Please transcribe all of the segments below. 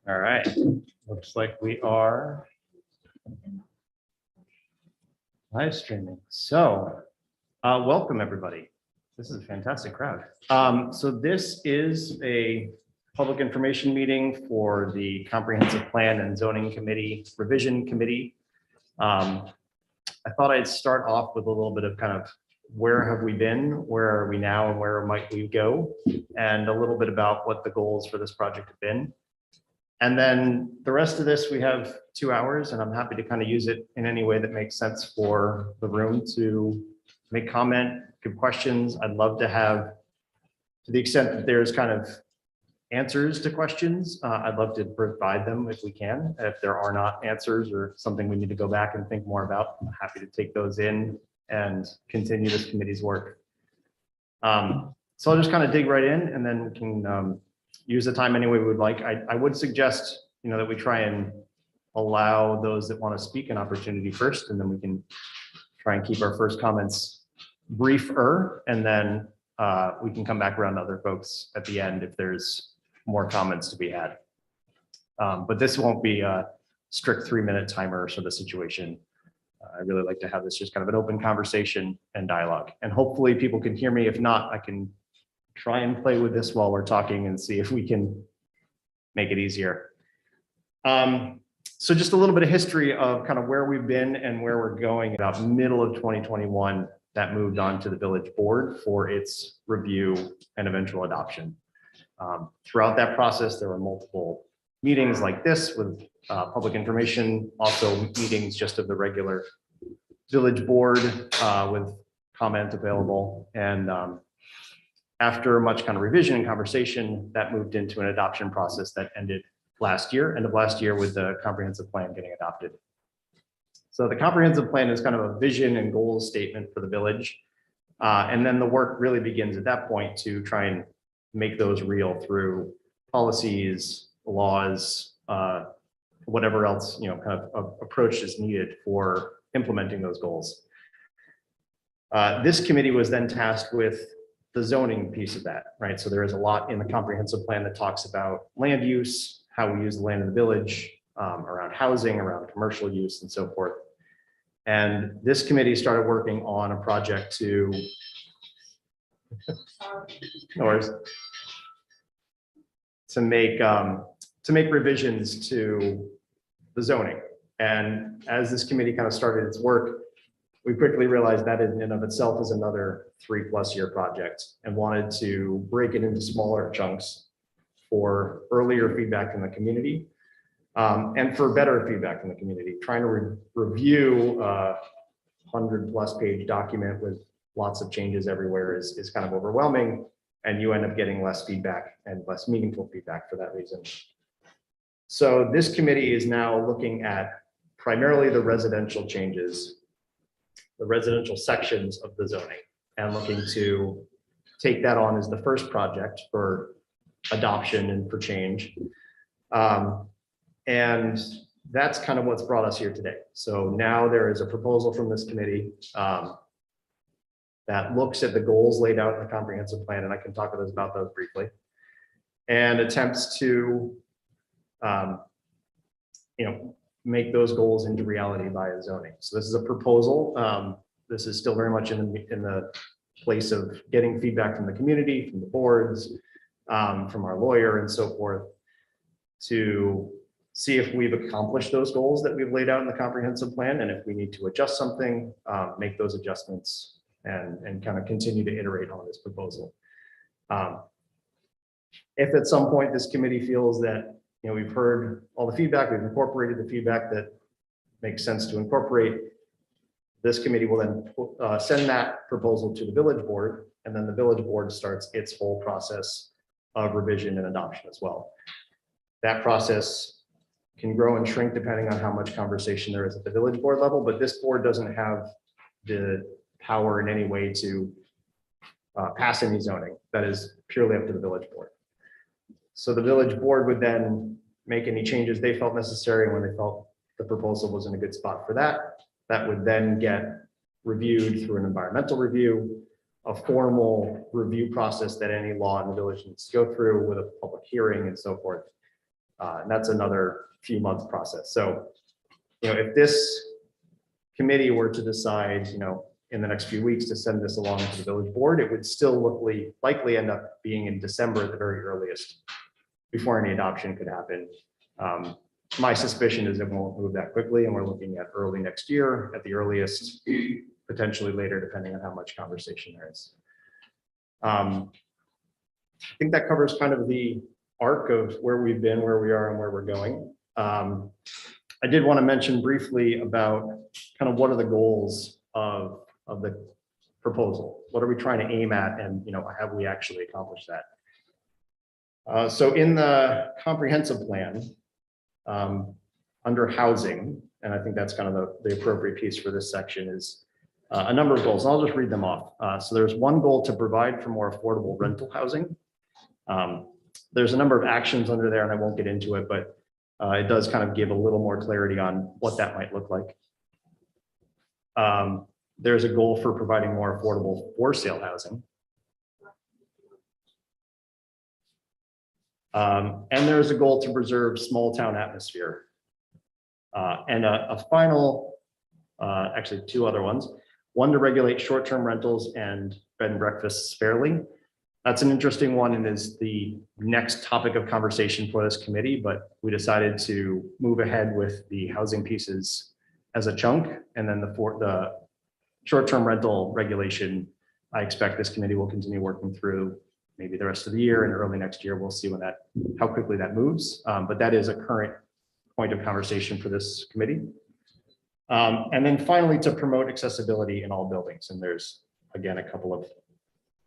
All right, looks like we are live streaming. So, welcome everybody. This is a fantastic crowd. So this is a public information meeting for the Comprehensive Plan and Zoning Committee Revision Committee. I thought I'd start off with a little bit of kind of where have we been, where are we now, and where might we go, and a little bit about what the goals for this project have been. And then the rest of this, we have 2 hours, and I'm happy to kind of use it in any way that makes sense for the room to make comment, give questions. I'd love to have, to the extent that there's kind of answers to questions, I'd love to provide them if we can. If there are not answers or something we need to go back and think more about, I'm happy to take those in and continue this committee's work. So I'll just kind of dig right in, and then we can use the time any way we would like. I would suggest, that we try and allow those that want to speak an opportunity first, and then we can try and keep our first comments briefer, and then we can come back around to other folks at the end if there's more comments to be had. But this won't be a strict 3-minute timer sort of situation. I really like to have this just kind of an open conversation and dialogue, and hopefully people can hear me. If not, I can try and play with this while we're talking and see if we can make it easier. So just a little bit of history of kind of where we've been and where we're going. About middle of 2021, that moved on to the village board for its review and eventual adoption. Throughout that process, there were multiple meetings like this with public information, also meetings just of the regular village board with comment available. And after much kind of revision and conversation, that moved into an adoption process that ended end of last year with the comprehensive plan getting adopted. So the comprehensive plan is kind of a vision and goals statement for the village. And then the work really begins at that point to try and make those real through policies, laws, whatever else, kind of approach is needed for implementing those goals. This committee was then tasked with the zoning piece of that, right? So there is a lot in the comprehensive plan that talks about land use, how we use the land in the village, around housing, around commercial use, and so forth. And this committee started working on a project to, no worries, to make revisions to the zoning. And as this committee kind of started its work, we quickly realized that in and of itself is another 3+ year project, and wanted to break it into smaller chunks for earlier feedback from the community, and for better feedback from the community. Trying to review a 100+ page document with lots of changes everywhere is kind of overwhelming, and you end up getting less feedback and less meaningful feedback for that reason. So this committee is now looking at primarily the residential changes, the residential sections of the zoning, and looking to take that on as the first project for adoption and for change. And that's kind of what's brought us here today. So now there is a proposal from this committee that looks at the goals laid out in the comprehensive plan, and I can talk about those briefly, and attempts to make those goals into reality via zoning. So this is a proposal. This is still very much in the place of getting feedback from the community, from the boards, from our lawyer and so forth, to see if we've accomplished those goals that we've laid out in the comprehensive plan, and if we need to adjust something, make those adjustments, and kind of continue to iterate on this proposal. If at some point this committee feels that we've heard all the feedback, we've incorporated the feedback that makes sense to incorporate, this committee will then send that proposal to the village board, and then the village board starts its whole process of revision and adoption as well. That process can grow and shrink depending on how much conversation there is at the village board level, but this board doesn't have the power in any way to pass any zoning. That is purely up to the village board. So the village board would then make any changes they felt necessary when they felt the proposal was in a good spot for that. That would then get reviewed through an environmental review, a formal review process that any law in the village needs to go through with a public hearing and so forth. And that's another few months process. So, if this committee were to decide, in the next few weeks to send this along to the village board, it would still likely end up being in December at the very earliest, before any adoption could happen. My suspicion is it won't move that quickly, and we're looking at early next year at the earliest, potentially later, depending on how much conversation there is. I think that covers kind of the arc of where we've been, where we are, and where we're going. I did want to mention briefly about kind of what are the goals of the proposal? What are we trying to aim at, and have we actually accomplished that? So in the comprehensive plan, under housing, and I think that's kind of the appropriate piece for this section, is a number of goals. I'll just read them off. So there's one goal to provide for more affordable rental housing. There's a number of actions under there, and I won't get into it, but it does kind of give a little more clarity on what that might look like. There's a goal for providing more affordable for sale housing. And there's a goal to preserve small town atmosphere. And a final, actually two other ones. One to regulate short-term rentals and bed and breakfasts fairly. That's an interesting one and is the next topic of conversation for this committee, but we decided to move ahead with the housing pieces as a chunk, and then the short-term rental regulation, I expect this committee will continue working through maybe the rest of the year, and early next year, we'll see how quickly that moves. But that is a current point of conversation for this committee. And then finally, to promote accessibility in all buildings. And there's, again, a couple of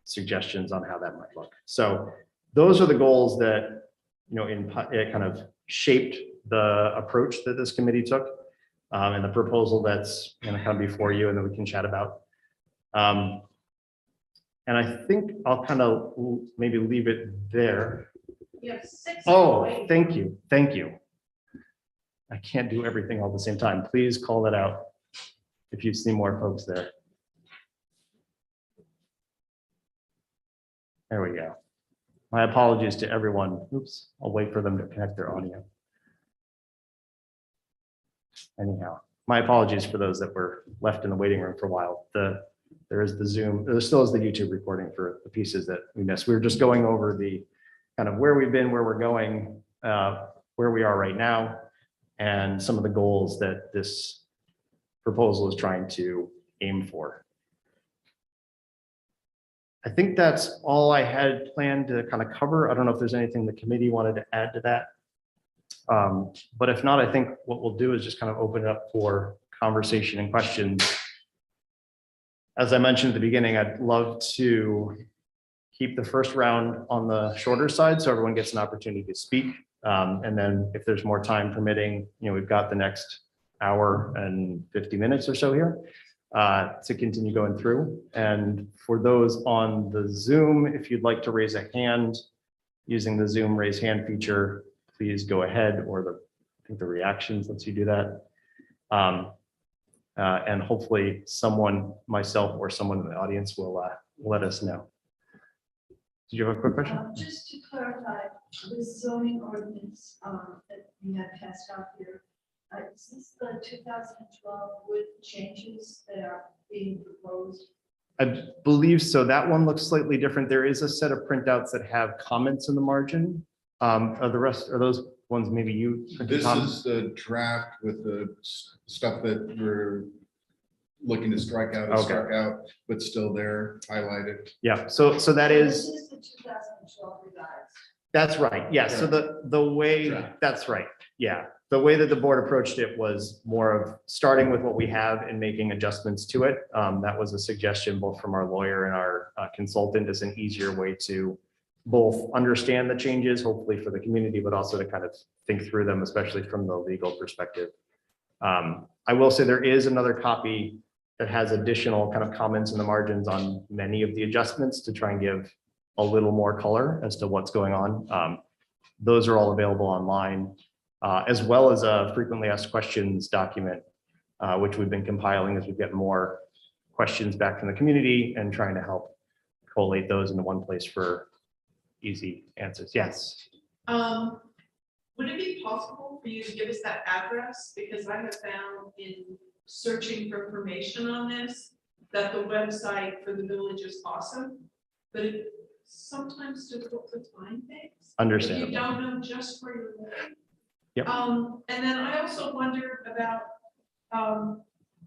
suggestions on how that might look. So those are the goals that, it kind of shaped the approach that this committee took, and the proposal that's going to come before you, and then we can chat about. And I think I'll kind of maybe leave it there. You have 6. Oh, thank you. Thank you. I can't do everything all at the same time. Please call that out if you see more folks there. There we go. My apologies to everyone. Oops, I'll wait for them to connect their audio. Anyhow, my apologies for those that were left in the waiting room for a while. There is the Zoom, there still is the YouTube recording for the pieces that we missed. We were just going over the kind of where we've been, where we're going, where we are right now, and some of the goals that this proposal is trying to aim for. I think that's all I had planned to kind of cover. I don't know if there's anything the committee wanted to add to that. But if not, I think what we'll do is just kind of open it up for conversation and questions. As I mentioned at the beginning, I'd love to keep the first round on the shorter side so everyone gets an opportunity to speak. And then if there's more time permitting, we've got the next hour and 50 minutes or so here to continue going through. And for those on the Zoom, if you'd like to raise a hand using the Zoom raise hand feature, please go ahead, or I think the reactions lets you do that. And hopefully someone, myself or someone in the audience will let us know. Did you have a quick question? Just to clarify, the zoning ordinance that we had passed out here, is this the 2012 with changes that are being proposed? I believe so. That one looks slightly different. There is a set of printouts that have comments in the margin. Are the rest, are those ones maybe you? This is the draft with the stuff that we're looking to strike out, Okay. struck out, but still there, highlighted. Yeah, so that This is, is the 2012 revised. that's right. Yeah, so the way, Draft. that's right. Yeah, the way that the board approached it was more of starting with what we have and making adjustments to it. That was a suggestion both from our lawyer and our consultant as an easier way to both understand the changes, hopefully for the community, but also to kind of think through them, especially from the legal perspective. I will say there is another copy that has additional kind of comments in the margins on many of the adjustments to try and give a little more color as to what's going on. Those are all available online, as well as a frequently asked questions document, which we've been compiling as we get more questions back from the community and trying to help collate those into one place for easy answers. Yes. would it be possible for you to give us that address? Because I have found in searching for information on this, that the website for the village is awesome, but it's sometimes difficult to find things. If Understandable. you don't know just where you're living. Yep. And then I also wonder about,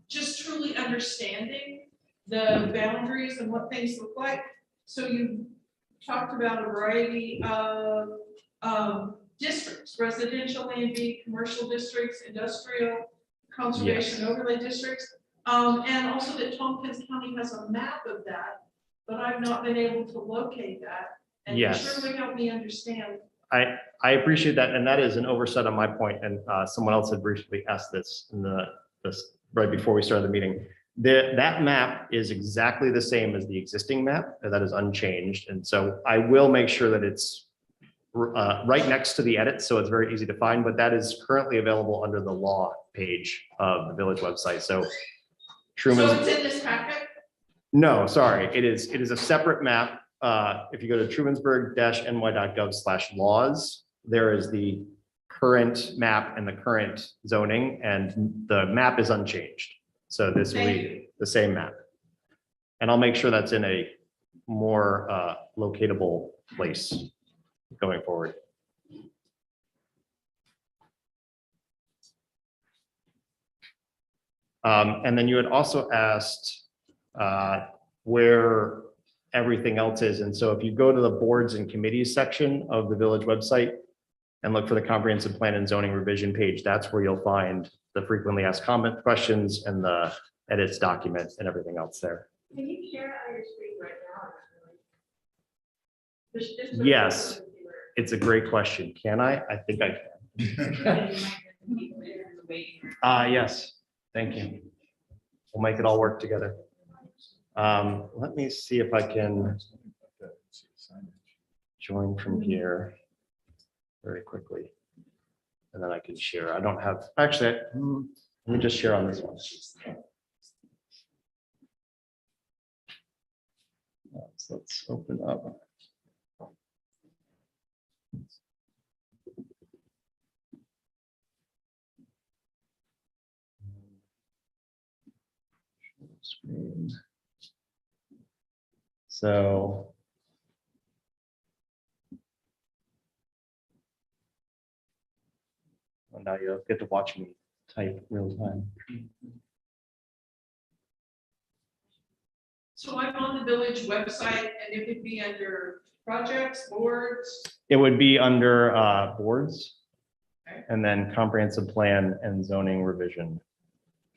just truly understanding the boundaries and what things look like. So you talked about a variety of, districts, residential land B, commercial districts, industrial, conservation overlay districts. And also that Tompkins County has a map of that, but I've not been able to locate that. And you Yes. surely help me understand. I appreciate that, and that is an oversight on my point, and someone else had briefly asked this in this right before we started the meeting. That map is exactly the same as the existing map, and that is unchanged, and so I will make sure that it's right next to the edit, so it's very easy to find, but that is currently available under the law page of the village website, so So Truman's, it's in this packet? no, sorry, it is a separate map. If you go to trumansburg-ny.gov/laws, there is the current map and the current zoning, and the map is unchanged. So this will be the same map. And I'll make sure that's in a more locatable place going forward. And then you had also asked where everything else is. And so if you go to the boards and committees section of the village website and look for the comprehensive plan and zoning revision page, that's where you'll find the frequently asked comment questions and the edits document and everything else there. Can you share it on your screen right now? Yes. It's a great question. Can I? I think I can. Yes, thank you. We'll make it all work together. Let me see if I can join from here very quickly. And then I can share. I don't have, actually, let me just share on this one. So let's open up. Screen. So. Well, now you'll get to watch me type real time. So I'm on the village website and it would be under projects, boards. It would be under boards Okay. and then comprehensive plan and zoning revision.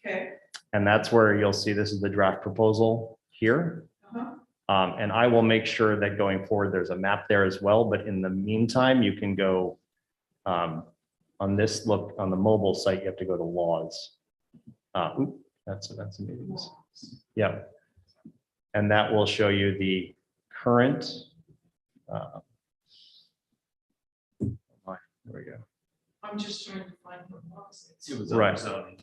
Okay. And that's where you'll see this is the draft proposal here. Uh-huh. And I will make sure that going forward, there's a map there as well. But in the meantime, you can go on this look on the mobile site, you have to go to laws. That's meetings. Yeah. And that will show you the current. There we go. I'm just trying to find what box it's. It was Right. zoning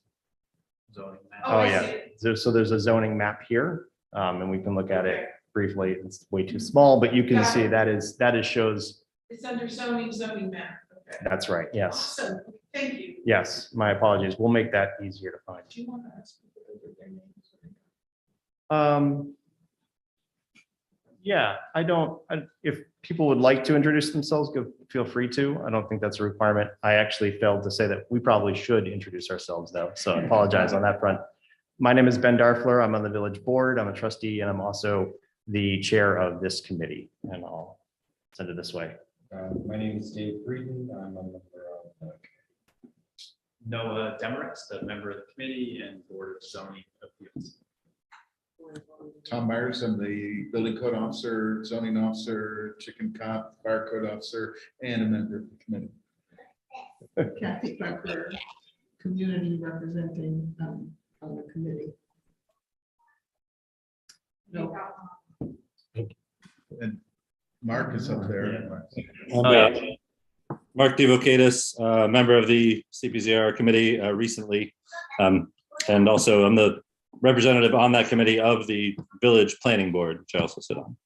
map. Oh, I yeah. see it. So there's a zoning map here, and we can look at it briefly. It's way too small, but you can Got see it. that is shows, It's under zoning map. Okay. that's right, yes. Awesome. Thank you. Yes, my apologies. We'll make that easier to find. Do you want to ask people to give their names? Yeah, if people would like to introduce themselves, feel free to. I don't think that's a requirement. I actually failed to say that we probably should introduce ourselves though, so I apologize on that front. My name is Ben Darfler. I'm on the village board. I'm a trustee and I'm also the chair of this committee, and I'll send it this way. My name is Dave Breeden. I'm a member of Noah Demarest, a member of the committee and board of zoning appeals. Tom Myers, I'm the building code officer, zoning officer, chicken cop, fire code officer, and a member of the committee. Kathy Becker, community representing on the committee. No, And Mark is up there. Mark DeVocatus, member of the CPZR committee recently. And also I'm the representative on that committee of the village planning board, which I also sit on.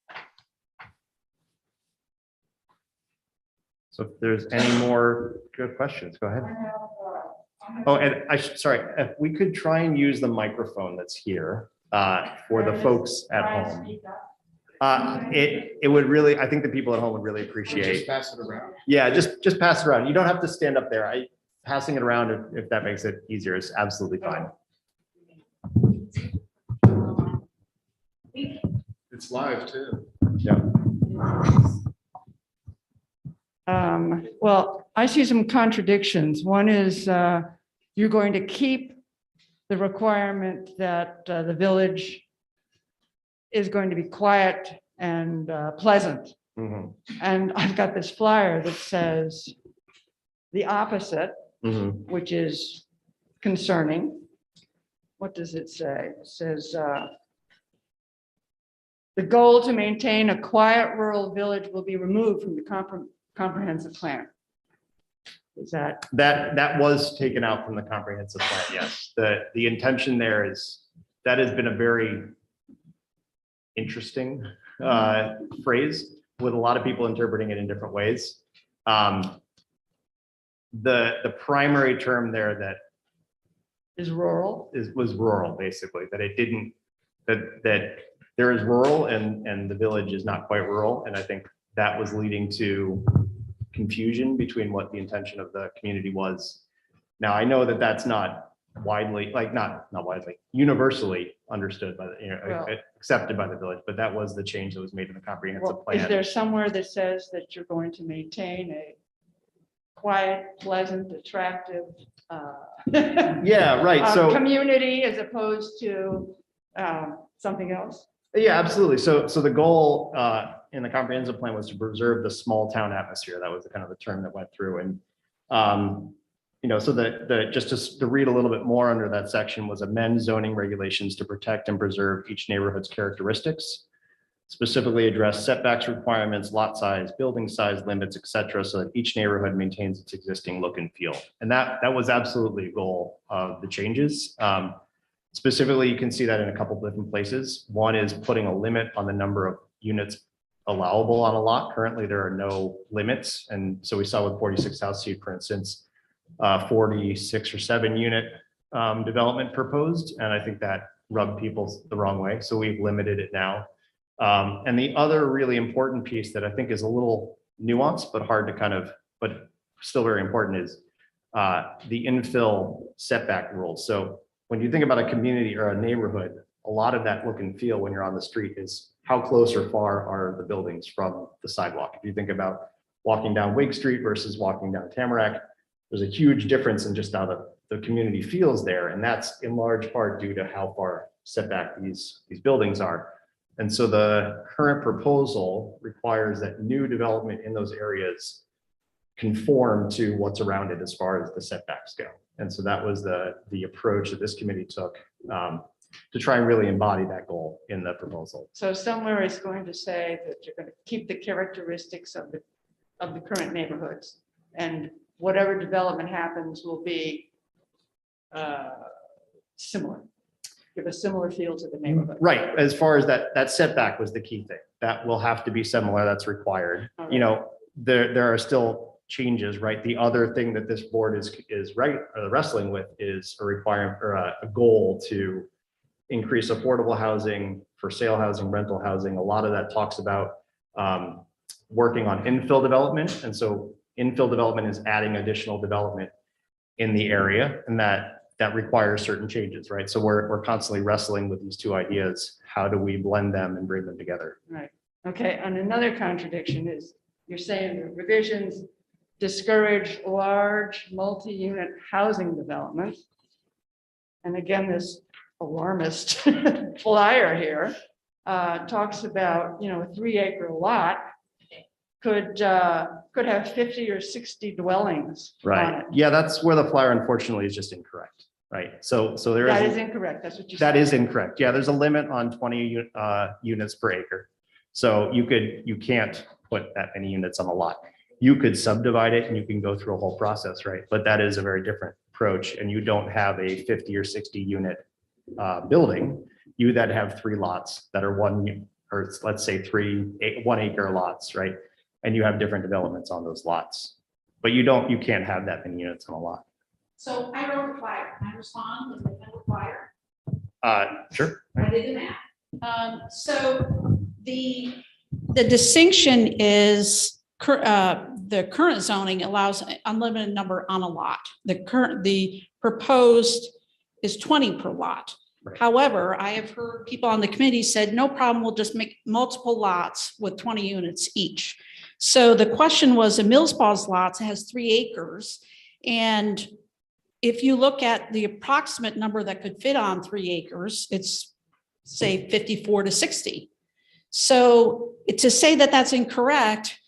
So if there's any more good questions, go ahead. Oh, and sorry, if we could try and use the microphone that's here for the folks at home. It would really, I think the people at home would really appreciate. Just pass it around. Yeah, just pass it around. You don't have to stand up there. Passing it around, if that makes it easier, is absolutely fine. It's live too. Yeah. Well, I see some contradictions. One is you're going to keep the requirement that the village is going to be quiet and pleasant. Mhm, And I've got this flyer that says the opposite, mhm. which is concerning. What does it say? It says the goal to maintain a quiet rural village will be removed from the comprehensive plan. Is that, That was taken out from the comprehensive plan, yes. The intention there is, that has been a very interesting phrase, with a lot of people interpreting it in different ways. The primary term there that is rural? was rural, basically, that it didn't, that there is rural and the village is not quite rural. And I think that was leading to confusion between what the intention of the community was. Now, I know that that's not widely, like not widely, universally understood by the, Well- accepted by the village, but that was the change that was made in the comprehensive Well, is plan. there somewhere that says that you're going to maintain a quiet, pleasant, attractive Yeah, right. So. community as opposed to something else? Yeah, absolutely. So the goal in the comprehensive plan was to preserve the small town atmosphere. That was the kind of the term that went through. And so just to read a little bit more under that section was amend zoning regulations to protect and preserve each neighborhood's characteristics, specifically address setbacks requirements, lot size, building size limits, et cetera, so that each neighborhood maintains its existing look and feel. And that was absolutely a goal of the changes. Specifically, you can see that in a couple different places. One is putting a limit on the number of units allowable on a lot. Currently, there are no limits. And so we saw with 46 South Street, for instance, 46 or 7 unit development proposed. And I think that rubbed people the wrong way. So we've limited it now. And the other really important piece that I think is a little nuanced, but hard to but still very important is the infill setback rules. So when you think about a community or a neighborhood, a lot of that look and feel when you're on the street is how close or far are the buildings from the sidewalk. If you think about walking down Wake Street versus walking down Tamarack, there's a huge difference in just how the community feels there. And that's in large part due to how far setback these buildings are. And so the current proposal requires that new development in those areas conform to what's around it as far as the setbacks go. And so that was the approach that this committee took to try and really embody that goal in the proposal. So somewhere it's going to say that you're going to keep the characteristics of the current neighborhoods, and whatever development happens will be similar, give a similar feel to the neighborhood. Right, as far as that setback was the key thing. That will have to be similar, that's required. All You right. know, there are still changes, right? The other thing that this board is wrestling with is a requirement or a goal to increase affordable housing, for sale housing, rental housing. A lot of that talks about working on infill development. And so infill development is adding additional development in the area, and that requires certain changes, right? So we're constantly wrestling with these two ideas. How do we blend them and bring them together? Right. Okay. And another contradiction is you're saying the revisions discourage large multi-unit housing development. And again, this alarmist flyer here talks about, a 3-acre lot could have 50 or 60 dwellings on Right. it. Yeah, that's where the flyer unfortunately is just incorrect, right? So there That is. is incorrect. That's what you That said. is incorrect. Yeah, there's a limit on 20 units per acre. So you can't put that many units on a lot. You could subdivide it and you can go through a whole process, right? But that is a very different approach, and you don't have a 50 or 60 unit building. You then have 3 lots that are or let's say 1 acre lots, right? and you have different developments on those lots. But you can't have that many units on a lot. So I wrote a flyer, can I respond, and I wrote a flyer, Sure. I did the math. So the distinction is, the current zoning allows unlimited number on a lot. The proposed is 20 per lot. Right. However, I have heard people on the committee said, no problem, we'll just make multiple lots with 20 units each. So the question was, the Mills Falls lots has 3 acres. And if you look at the approximate number that could fit on 3 acres, it's say 54 to 60. So to say that that's incorrect,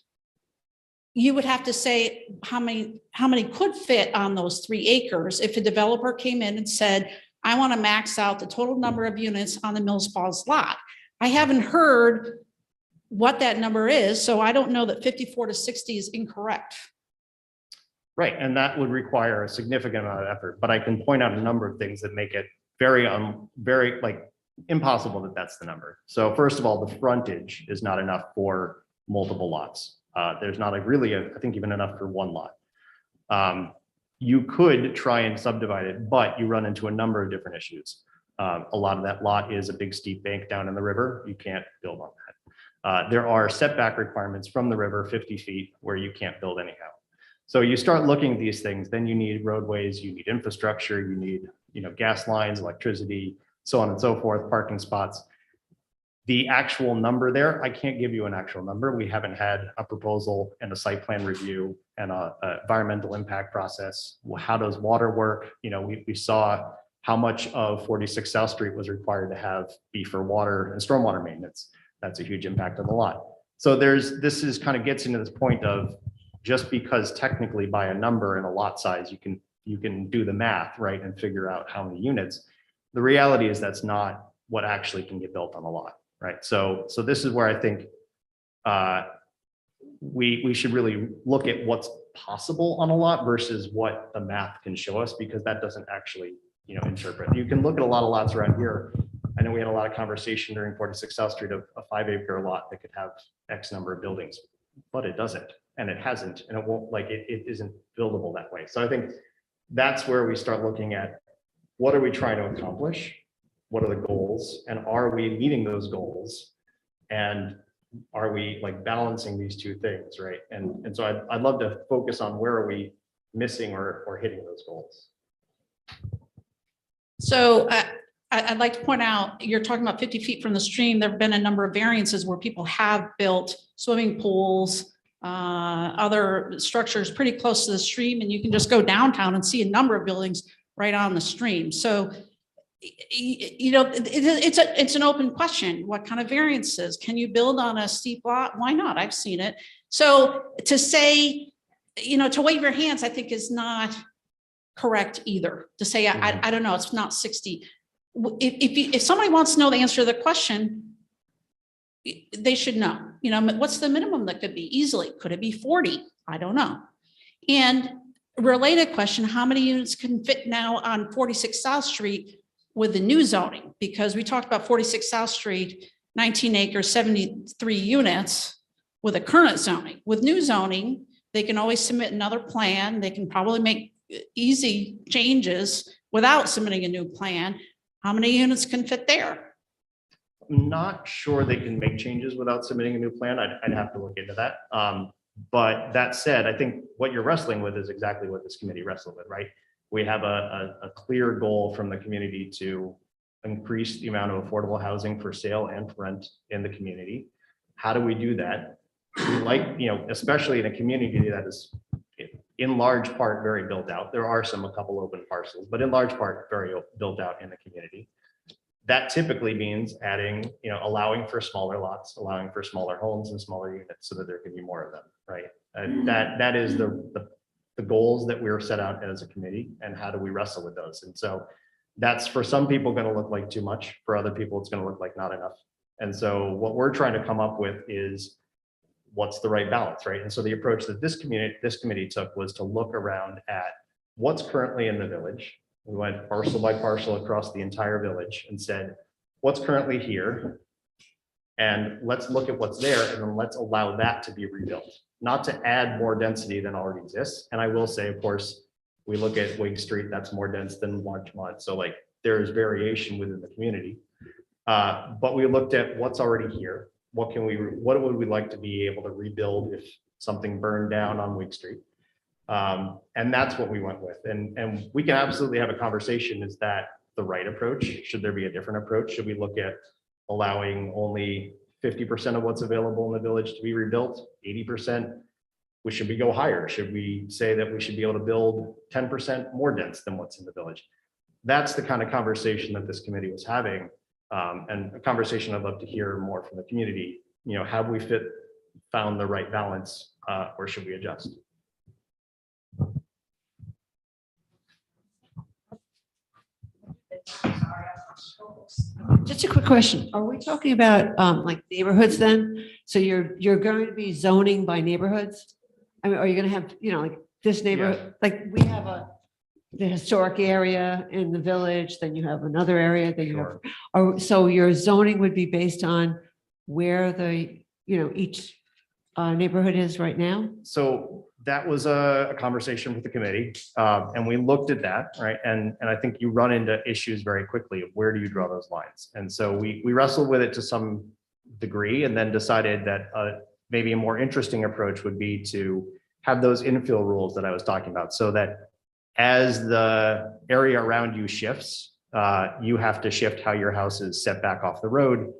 you would have to say how many could fit on those 3 acres if a developer came in and said, I want to max out the total number of units on the Mills Falls lot. I haven't heard what that number is, so I don't know that 54 to 60 is incorrect. Right, and that would require a significant amount of effort, but I can point out a number of things that make it very like impossible that that's the number. So first of all, the frontage is not enough for multiple lots. There's not I think even enough for 1 lot. You could try and subdivide it, but you run into a number of different issues. A lot of that lot is a big steep bank down in the river. You can't build on that. There are setback requirements from the river 50 feet where you can't build anyhow. So you start looking at these things, then you need roadways, you need infrastructure, you need, gas lines, electricity, so on and so forth, parking spots. The actual number there, I can't give you an actual number. We haven't had a proposal and a site plan review and a environmental impact process. How does water work? We saw how much of 46 South Street was required to be for water and stormwater maintenance. That's a huge impact on the lot. So this is kind of gets into this point of, just because technically by a number and a lot size, you can do the math, right, and figure out how many units. The reality is that's not what actually can get built on a lot, right? So this is where I think we should really look at what's possible on a lot versus what the math can show us, because that doesn't actually, interpret. You can look at a lot of lots around here. I know we had a lot of conversation during 46 South Street of a 5-acre lot that could have X number of buildings, but it doesn't. And it hasn't, and it won't, it isn't buildable that way. So I think that's where we start looking at, what are we trying to accomplish? What are the goals? And are we meeting those goals? And are we balancing these two things, right? And so I'd love to focus on where are we missing or hitting those goals. So I'd like to point out, you're talking about 50 feet from the stream. There've been a number of variances where people have built swimming pools, other structures pretty close to the stream, and you can just go downtown and see a number of buildings right on the stream. So, it's an open question. What kind of variances can you build on a steep lot? Why not? I've seen it. So to say, to wave your hands, I think is not correct either. To say, I don't know, it's not 60. If somebody wants to know the answer to the question, they should know, what's the minimum that could be easily? Could it be 40? I don't know. And related question, how many units can fit now on 46 South Street with the new zoning? Because we talked about 46 South Street, 19 acres, 73 units with a current zoning. With new zoning, they can always submit another plan. They can probably make easy changes without submitting a new plan. How many units can fit there? I'm not sure they can make changes without submitting a new plan. I'd have to look into that. But that said, I think what you're wrestling with is exactly what this committee wrestled with, right? We have a clear goal from the community to increase the amount of affordable housing for sale and for rent in the community. How do we do that? Especially in a community that is in large part very built out. There are a couple open parcels, but in large part very built out in the community. That typically means adding, allowing for smaller lots, allowing for smaller homes and smaller units so that there can be more of them, right? And that is the goals that we were set out as a committee, and how do we wrestle with those? And so that's, for some people, going to look like too much. For other people, it's going to look like not enough. And so what we're trying to come up with is what's the right balance, right? And so the approach that this committee took was to look around at what's currently in the village. We went parcel by parcel across the entire village and said, what's currently here? And let's look at what's there, and then let's allow that to be rebuilt. not to add more density than already exists. And I will say, of course, we look at Wing Street, that's more dense than Larchmont. So like there's variation within the community. But we looked at what's already here. What would we like to be able to rebuild if something burned down on Wing Street? And that's what we went with. And we can absolutely have a conversation. Is that the right approach? Should there be a different approach? Should we look at allowing only 50% of what's available in the village to be rebuilt, 80%? Should we go higher? Should we say that we should be able to build 10% more dense than what's in the village? That's the kind of conversation that this committee was having. And a conversation I'd love to hear more from the community. You know, have we found the right balance, or should we adjust? Just a quick question. Are we talking about like neighborhoods then? So you're going to be zoning by neighborhoods? I mean, are you going to have, you know, like this neighborhood, like we have the historic area in the village, then you have another area, then you have, so your zoning would be based on where the, you know, each neighborhood is right now? So that was a conversation with the committee, and we looked at that, right? And I think you run into issues very quickly of where do you draw those lines? And so we wrestled with it to some degree and then decided that maybe a more interesting approach would be to have those infill rules that I was talking about, so that as the area around you shifts, you have to shift how your house is set back off the road.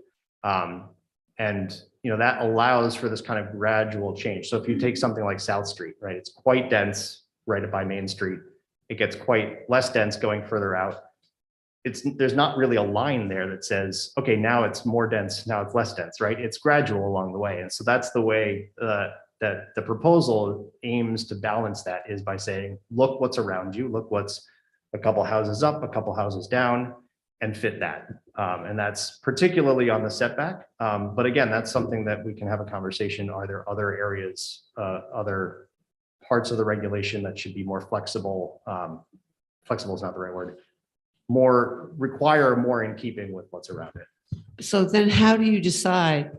And you know, that allows for this kind of gradual change. So if you take something like South Street, right, it's quite dense right by Main Street. It gets quite less dense going further out. There's not really a line there that says, okay, now it's more dense, now it's less dense, right? It's gradual along the way. And so that's the way that the proposal aims to balance that, is by saying, look what's around you, look what's a couple houses up, a couple houses down, and fit that. And that's particularly on the setback. But again, that's something that we can have a conversation. Are there other areas, other parts of the regulation that should be more flexible? Flexible is not the right word. Require more in keeping with what's around it. So then how do you decide?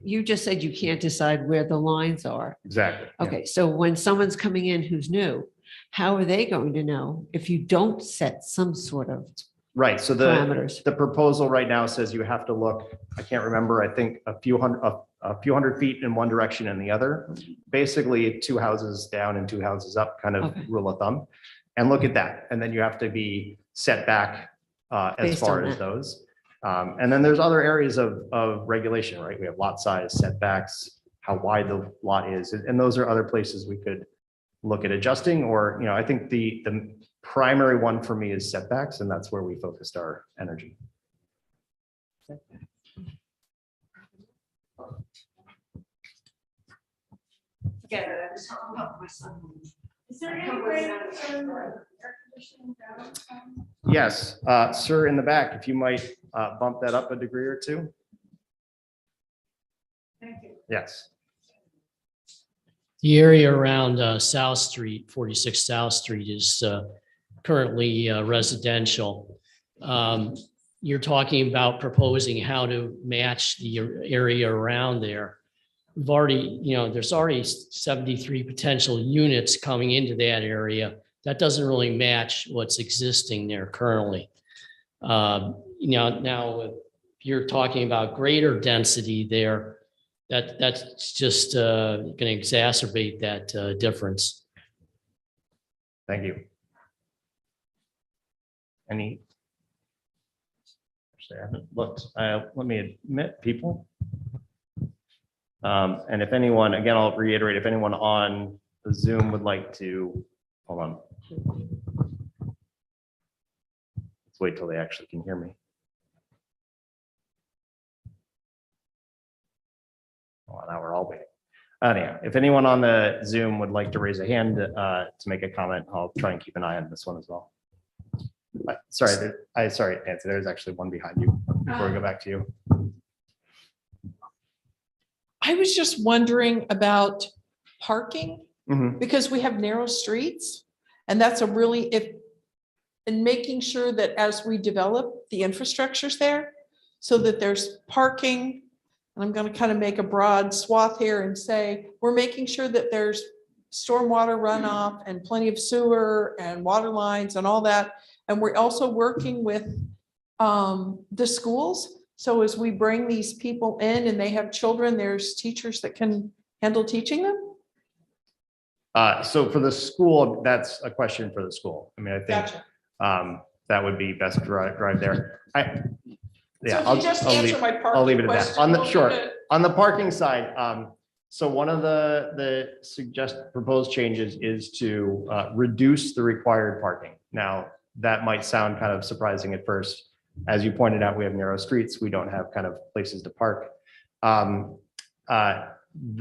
You just said you can't decide where the lines are. Exactly. Yeah. Okay, so when someone's coming in who's new, how are they going to know if you don't set some sort of Right, so parameters? the proposal right now says you have to look, I can't remember, I think a few hundred feet in one direction and the other. Basically 2 houses down and 2 houses up, kind of Okay. rule of thumb. And look at that. And then you have to be set back as Based far on as that. those. And then there's other areas of regulation, right? We have lot size, setbacks, how wide the lot is. And those are other places we could look at adjusting, or, you know, I think the primary one for me is setbacks, and that's where we focused our energy. Is there any way to turn the air conditioning down? Yes, sir, in the back, if you might bump that up a degree or two. Thank you. Yes. The area around South Street, 46 South Street, is currently residential. You're talking about proposing how to match the area around there. We've already, you know, there's already 73 potential units coming into that area. That doesn't really match what's existing there currently. Now, if you're talking about greater density there, that's just going to exacerbate that difference. Thank you. Actually, I haven't looked. Let me admit people. And if anyone, again, I'll reiterate, if anyone on the Zoom would like to, hold on. Let's wait till they actually can hear me. Well, now we're all waiting. Anyhow, if anyone on the Zoom would like to raise a hand to make a comment, I'll try and keep an eye on this one as well. Sorry, Nancy, there's actually one behind you before we go back to you. I was just wondering about parking, Mhm. because we have narrow streets. And that's a really, and making sure that as we develop, the infrastructure's there so that there's parking and I'm gonna kind of make a broad swath here and say, we're making sure that there's stormwater runoff and plenty of sewer and water lines and all that. And we're also working with the schools. So as we bring these people in and they have children, there's teachers that can handle teaching them. So for the school, that's a question for the school. I mean, I think Gotcha. that would be best to drive there. Yeah, So if you just answer my I'll leave it parking at that. question. On the, we'll sure. get it. On the parking side, so one of the proposed changes is to reduce the required parking. Now, that might sound kind of surprising at first. As you pointed out, we have narrow streets. We don't have kind of places to park. The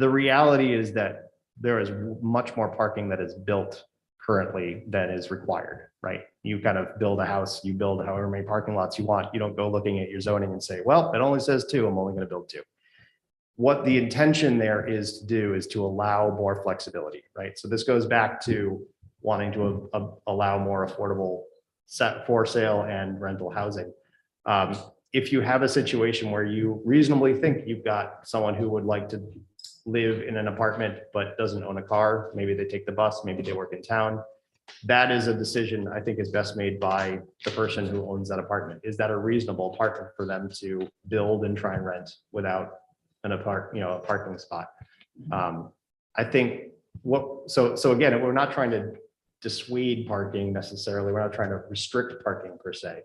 reality is that there is much more parking that is built currently than is required, right? You kind of build a house, you build however many parking lots you want. You don't go looking at your zoning and say, well, it only says 2, I'm only going to build 2. What the intention there is to do is to allow more flexibility, right? So this goes back to wanting to allow more affordable set for sale and rental housing. If you have a situation where you reasonably think you've got someone who would like to live in an apartment but doesn't own a car, maybe they take the bus, maybe they work in town. That is a decision I think is best made by the person who owns that apartment. Is that a reasonable apartment for them to build and try and rent without a parking spot? I think so again, we're not trying to dissuade parking necessarily. We're not trying to restrict parking per se.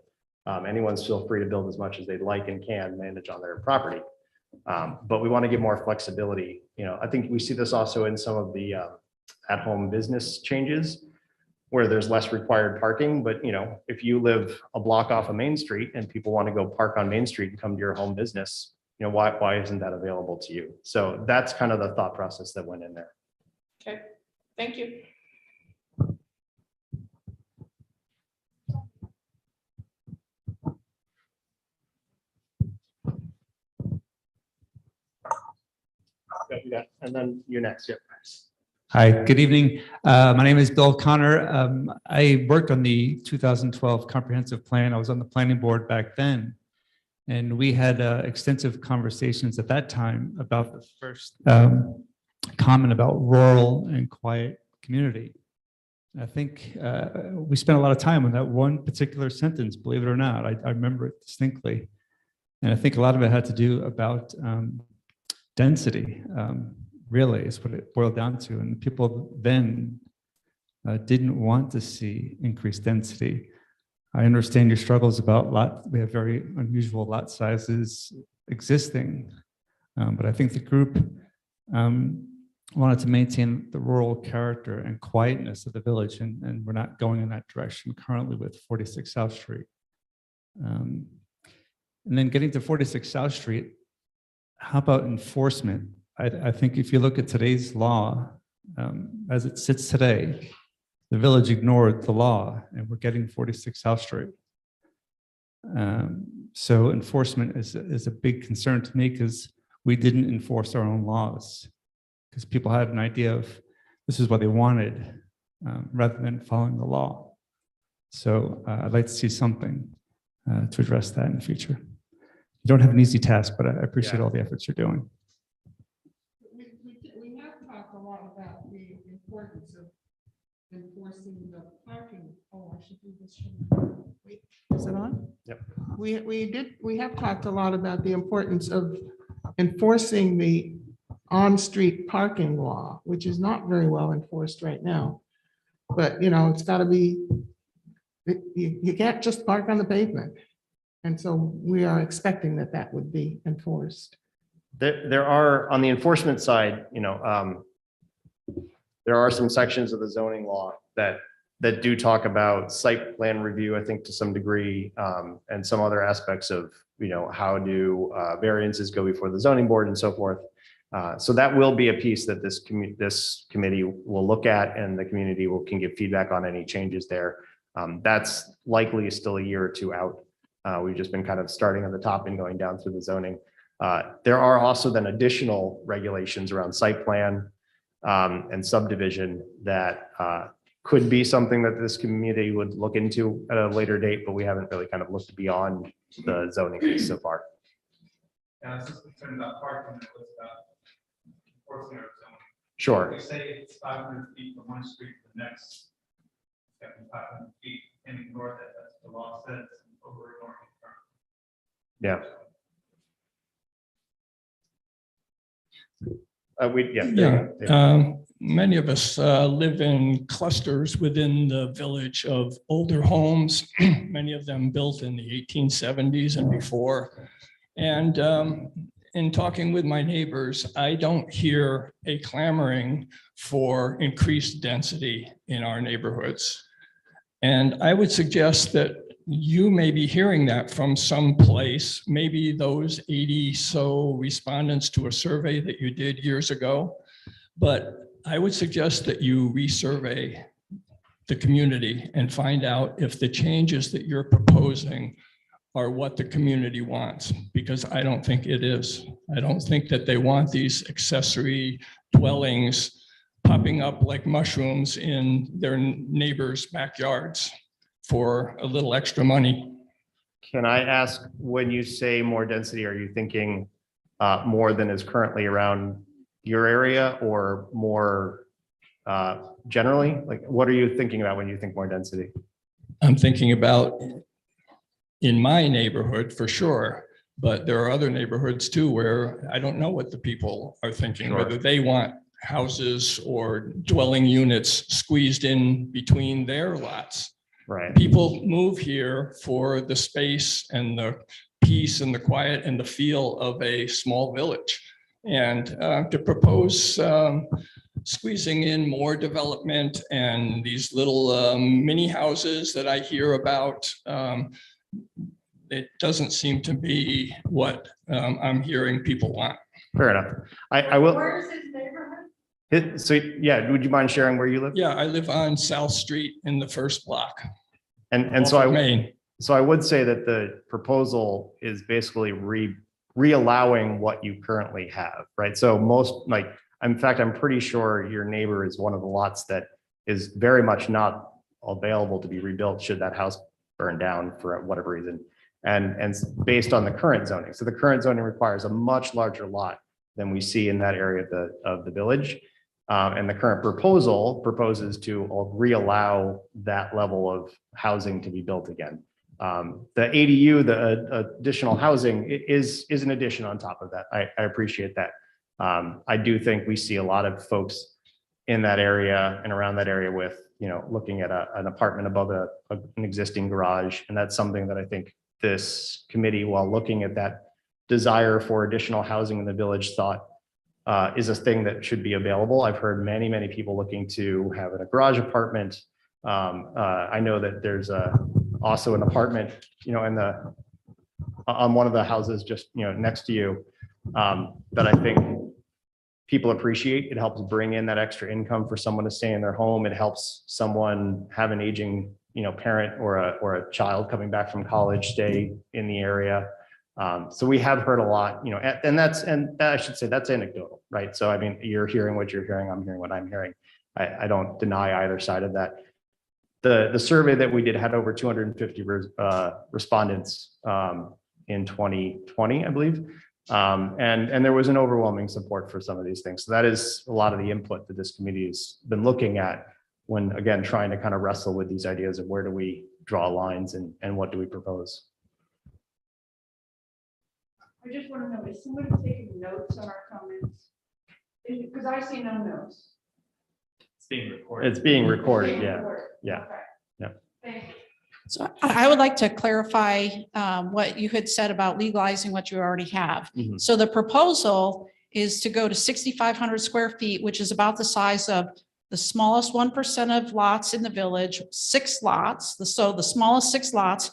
Anyone's feel free to build as much as they'd like and can manage on their property. But we want to give more flexibility. I think we see this also in some of the at-home business changes where there's less required parking. But if you live a block off of Main Street and people want to go park on Main Street and come to your home business, why isn't that available to you? So that's kind of the thought process that went in there. Okay, thank you. Yeah, and then you next. Yep. Hi, good evening. My name is Bill Connor. I worked on the 2012 comprehensive plan. I was on the planning board back then. And we had extensive conversations at that time about the first comment about rural and quiet community. I think we spent a lot of time on that one particular sentence, believe it or not. I remember it distinctly. And I think a lot of it had to do about density, really is what it boiled down to. And people then didn't want to see increased density. I understand your struggles about we have very unusual lot sizes existing, but I think the group wanted to maintain the rural character and quietness of the village, and we're not going in that direction currently with 46 South Street. And then getting to 46 South Street, how about enforcement? I think if you look at today's law, as it sits today, the village ignored the law and we're getting 46 South Street. So enforcement is a big concern to me because we didn't enforce our own laws because people had an idea of this is what they wanted rather than following the law. So I'd like to see something to address that in the future. You don't have an easy task, but I appreciate all the efforts you're doing. We have talked a lot about the importance of enforcing the parking. Oh, I should do this. Wait, is it on? Yep. We have talked a lot about the importance of enforcing the on-street parking law, which is not very well enforced right now. But, it's got to be, you can't just park on the pavement. And so we are expecting that would be enforced. There are, on the enforcement side, there are some sections of the zoning law that do talk about site plan review, I think to some degree, and some other aspects of, how do variances go before the zoning board and so forth. So that will be a piece that this committee will look at, and the community can give feedback on any changes there. That's likely still a year or two out. We've just been kind of starting on the top and going down through the zoning. There are also then additional regulations around site plan and subdivision that could be something that this community would look into at a later date, but we haven't really kind of looked beyond the zoning piece so far. Yeah, it's just concerned about parking, it was about enforcing our zone. Sure. We say it's 500 feet from one street to the next. It's got to be 500 feet, and ignore that, that's what the law says, and over ignoring it. Yeah. Yeah. there Yeah, you go. many of us live in clusters within the village of older homes, many of them built in the 1870s and before. And in talking with my neighbors, I don't hear a clamoring for increased density in our neighborhoods. And I would suggest that you may be hearing that from some place, maybe those 80 so respondents to a survey that you did years ago. But I would suggest that you resurvey the community and find out if the changes that you're proposing are what the community wants, because I don't think it is. I don't think that they want these accessory dwellings popping up like mushrooms in their neighbors' backyards for a little extra money. Can I ask, when you say more density, are you thinking more than is currently around your area, or more generally? Like, what are you thinking about when you think more density? I'm thinking about in my neighborhood for sure, but there are other neighborhoods too where I don't know what the people are thinking, Sure. whether they want houses or dwelling units squeezed in between their lots. Right. People move here for the space and the peace and the quiet and the feel of a small village. And to propose squeezing in more development and these little mini houses that I hear about, it doesn't seem to be what I'm hearing people want. Fair enough. I will. Where is his neighborhood? So, yeah, would you mind sharing where you live? Yeah, I live on South Street in the first block. And so off of I, Main. so I would say that the proposal is basically re-allowing what you currently have, right? So most, like, in fact, I'm pretty sure your neighbor is one of the lots that is very much not available to be rebuilt should that house burn down for whatever reason. And based on the current zoning. So the current zoning requires a much larger lot than we see in that area of the village. And the current proposal proposes to reallow that level of housing to be built again. The ADU, the additional housing is an addition on top of that. I appreciate that. I do think we see a lot of folks in that area and around that area with, looking at an apartment above an existing garage. And that's something that I think this committee, while looking at that desire for additional housing in the village, thought is a thing that should be available. I've heard many, many people looking to have a garage apartment. I know that there's also an apartment, on one of the houses just, next to you, that I think people appreciate. It helps bring in that extra income for someone to stay in their home. It helps someone have an aging, parent or a child coming back from college stay in the area. So we have heard a lot, and I should say that's anecdotal, right? So, I mean, you're hearing what you're hearing, I'm hearing what I'm hearing. I don't deny either side of that. The survey that we did had over 250 respondents in 2020, I believe. And there was an overwhelming support for some of these things. So that is a lot of the input that this committee has been looking at when, again, trying to kind of wrestle with these ideas of where do we draw lines and what do we propose. I just want to know, is somebody taking notes on our comments? Because I see no notes. It's being recorded. It's being recorded, yeah. Yeah. Okay. Yeah. Thank you. So I would like to clarify what you had said about legalizing what you already have. Mhm. So the proposal is to go to 6,500 square feet, which is about the size of the smallest 1% of lots in the village, 6 lots. So the smallest 6 lots,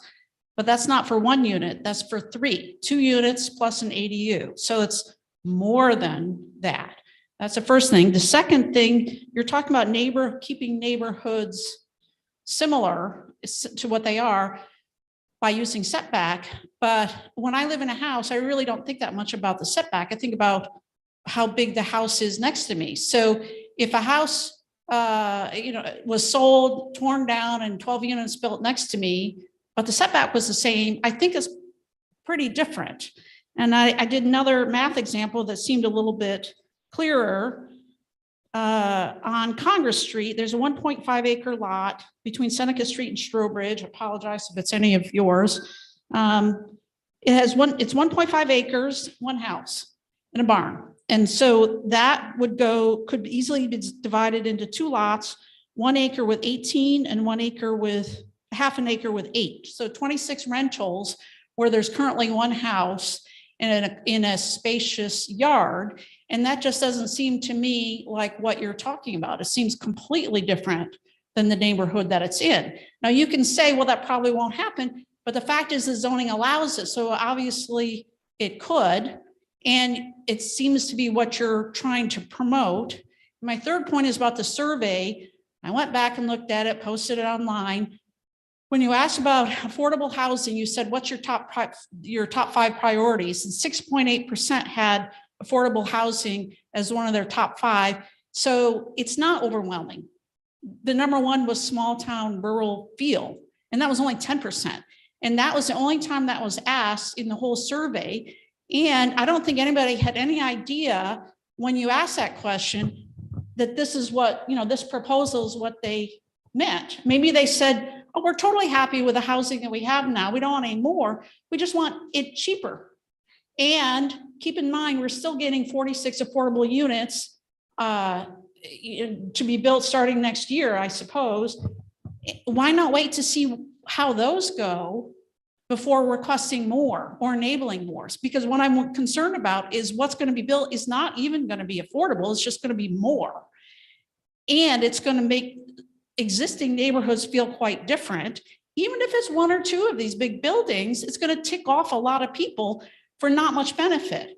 but that's not for 1 unit, that's for 3, 2 units plus an ADU. So it's more than that. That's the first thing. The second thing, you're talking about keeping neighborhoods similar to what they are by using setback. But when I live in a house, I really don't think that much about the setback. I think about how big the house is next to me. So if a house, was sold, torn down, and 12 units built next to me, but the setback was the same, I think it's pretty different. And I did another math example that seemed a little bit clearer. On Congress Street, there's a 1.5 acre lot between Seneca Street and Strobridge. I apologize if it's any of yours. It's 1.5 acres, one house and a barn. And so that could easily be divided into two lots, 1 acre with 18 and 1 acre with half an acre with 8. So 26 rentals where there's currently one house in a spacious yard. And that just doesn't seem to me like what you're talking about. It seems completely different than the neighborhood that it's in. Now you can say, well, that probably won't happen, but the fact is the zoning allows it. So obviously it could, and it seems to be what you're trying to promote. My third point is about the survey. I went back and looked at it, posted it online. When you asked about affordable housing, you said, what's your top 5 priorities? And 6.8% had affordable housing as one of their top 5. So it's not overwhelming. The number 1 was small town rural feel, and that was only 10%. And that was the only time that was asked in the whole survey. And I don't think anybody had any idea when you asked that question that this is what, this proposal is what they meant. Maybe they said, oh, we're totally happy with the housing that we have now. We don't want any more. We just want it cheaper. And keep in mind, we're still getting 46 affordable units to be built starting next year, I suppose. Why not wait to see how those go before requesting more or enabling more? Because what I'm concerned about is what's going to be built is not even going to be affordable. It's just going to be more. And it's going to make existing neighborhoods feel quite different. Even if it's 1 or 2 of these big buildings, it's going to tick off a lot of people for not much benefit.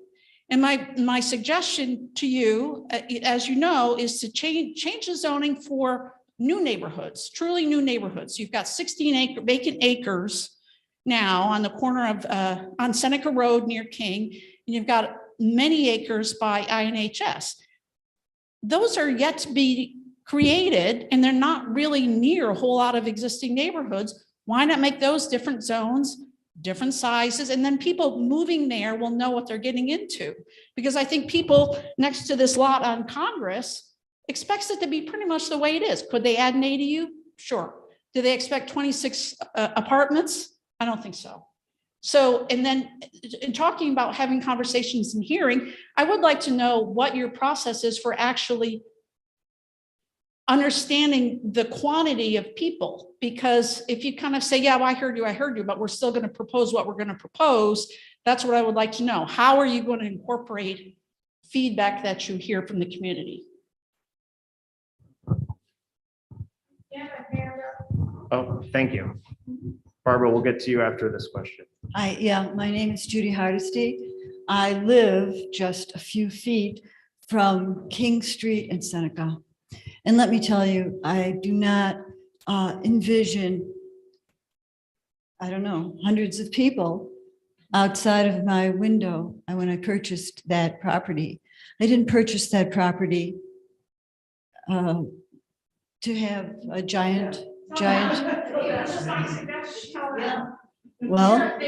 And my suggestion to you, as you know, is to change the zoning for new neighborhoods, truly new neighborhoods. You've got 16 vacant acres now on the corner of on Seneca Road near King, and you've got many acres by INHS. Those are yet to be created, and they're not really near a whole lot of existing neighborhoods. Why not make those different zones, different sizes, and then people moving there will know what they're getting into? Because I think people next to this lot on Congress expects it to be pretty much the way it is. Could they add an ADU? Sure. Do they expect 26 apartments? I don't think so. So, and then in talking about having conversations and hearing, I would like to know what your process is for actually understanding the quantity of people. Because if you kind of say, yeah, well, I heard you, but we're still going to propose what we're going to propose, that's what I would like to know. How are you going to incorporate feedback that you hear from the community? Oh, thank you. Barbara, we'll get to you after this question. My name is Judy Hardesty. I live just a few feet from King Street and Seneca. And let me tell you, I do not envision, I don't know, hundreds of people outside of my window when I purchased that property. I didn't purchase that property to have a giant. Well,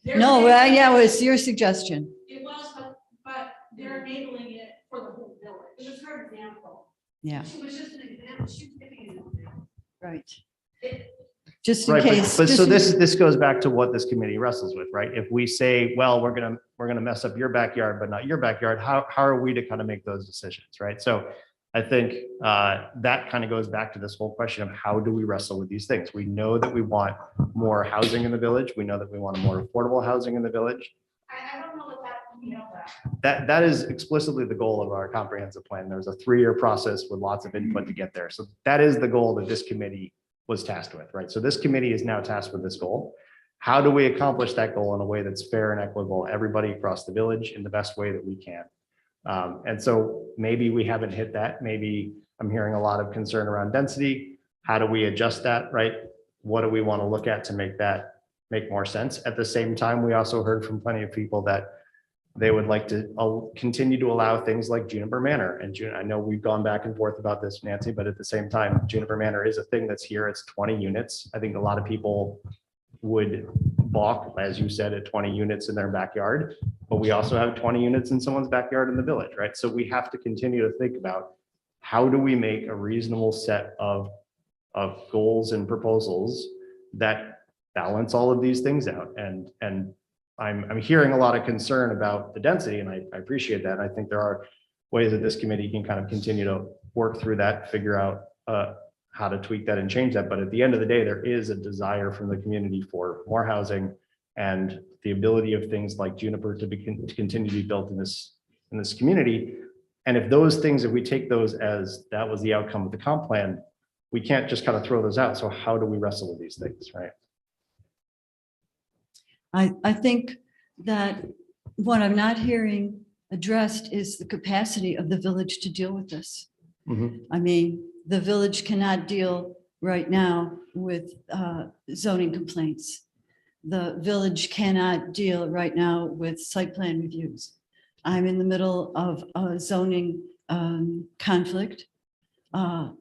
no, yeah, it was your suggestion. It was, but they're enabling it for the whole village. It was her example. Yeah. She was just an example. She was giving an example. Right. Just in Right, case. but just so in- this goes back to what this committee wrestles with, right? If we say, well, we're gonna mess up your backyard, but not your backyard, how are we to kind of make those decisions, right? So I think that kind of goes back to this whole question of how do we wrestle with these things? We know that we want more housing in the village. We know that we want more affordable housing in the village. I don't know that, That is explicitly the goal of our comprehensive plan. There's a 3-year process with lots of input to get there. So that is the goal that this committee was tasked with, right? So this committee is now tasked with this goal. How do we accomplish that goal in a way that's fair and equitable, everybody across the village in the best way that we can? And so maybe we haven't hit that. Maybe I'm hearing a lot of concern around density. How do we adjust that, right? What do we want to look at to make that make more sense? At the same time, we also heard from plenty of people that they would like to continue to allow things like Juniper Manor. And I know we've gone back and forth about this, Nancy, but at the same time, Juniper Manor is a thing that's here. It's 20 units. I think a lot of people would balk, as you said, at 20 units in their backyard, but we also have 20 units in someone's backyard in the village, right? So we have to continue to think about how do we make a reasonable set of goals and proposals that balance all of these things out. And I'm hearing a lot of concern about the density, and I appreciate that. I think there are ways that this committee can kind of continue to work through that, figure out how to tweak that and change that. But at the end of the day, there is a desire from the community for more housing and the ability of things like Juniper to continue to be built in this community. And if those things, if we take those as that was the outcome of the comp plan, we can't just kind of throw those out. So how do we wrestle with these things, right? I think that what I'm not hearing addressed is the capacity of the village to deal with this. I mean, the village cannot deal right now with zoning complaints. The village cannot deal right now with site plan reviews. I'm in the middle of a zoning conflict. The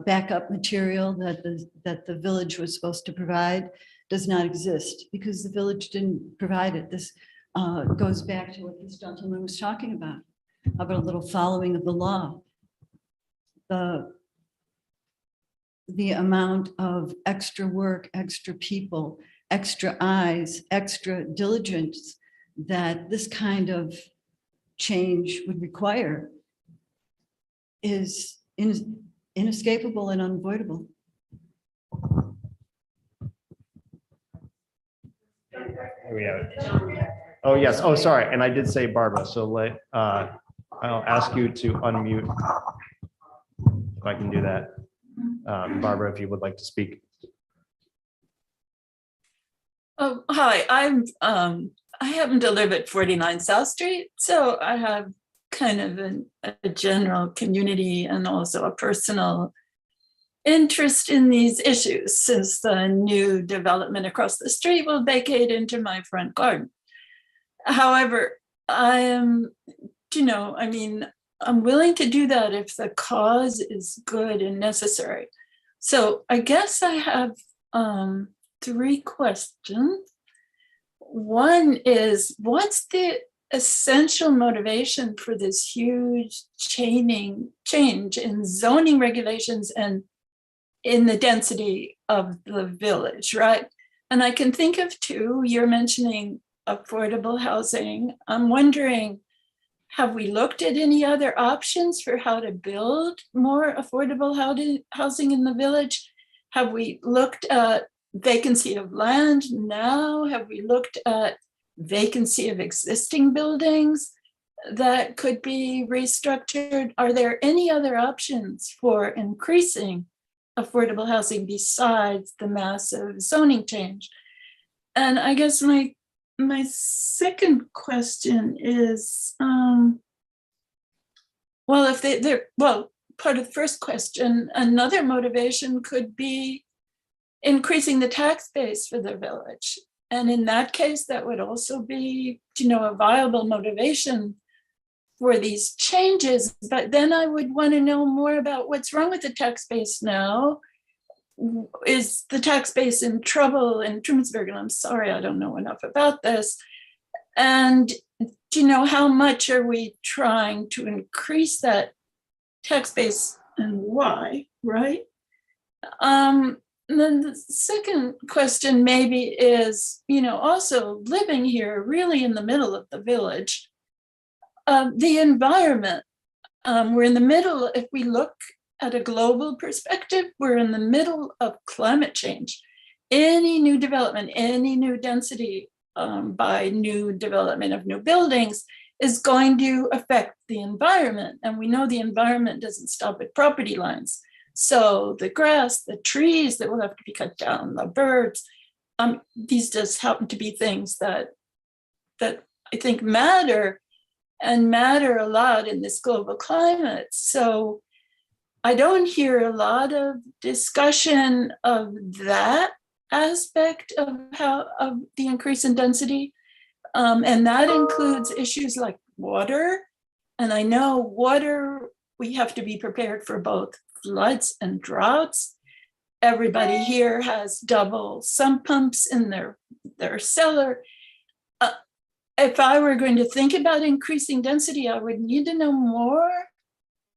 backup material that the village was supposed to provide does not exist because the village didn't provide it. This goes back to what this gentleman was talking about a little following of the law. The amount of extra work, extra people, extra eyes, extra diligence that this kind of change would require is inescapable and unavoidable. Here we have it. Oh, yes. Oh, sorry. And I did say Barbara. So I'll ask you to unmute if I can do that. Barbara, if you would like to speak. Oh, hi. I happen to live at 49 South Street, so I have kind of a general community and also a personal interest in these issues, since the new development across the street will vacate into my front garden. However, I'm willing to do that if the cause is good and necessary. So I guess I have 3 questions. One is, what's the essential motivation for this huge change in zoning regulations and in the density of the village, right? And I can think of 2. You're mentioning affordable housing. I'm wondering, have we looked at any other options for how to build more affordable housing in the village? Have we looked at vacancy of land now? Have we looked at vacancy of existing buildings that could be restructured? Are there any other options for increasing affordable housing besides the massive zoning change? And I guess my second question is, part of the first question, another motivation could be increasing the tax base for the village. And in that case, that would also be, a viable motivation for these changes. But then I would want to know more about what's wrong with the tax base now. Is the tax base in trouble in Trumansburg? And I'm sorry, I don't know enough about this. And how much are we trying to increase that tax base and why, right? And then the second question maybe is, also living here really in the middle of the village, the environment. We're in the middle, if we look at a global perspective, we're in the middle of climate change. Any new development, any new density by new development of new buildings is going to affect the environment. And we know the environment doesn't stop at property lines. So the grass, the trees that will have to be cut down, the birds, these just happen to be things that I think matter and matter a lot in this global climate. So I don't hear a lot of discussion of that aspect of the increase in density. And that includes issues like water. And I know water, we have to be prepared for both floods and droughts. everybody here has double sump pumps in their cellar. If I were going to think about increasing density, I would need to know more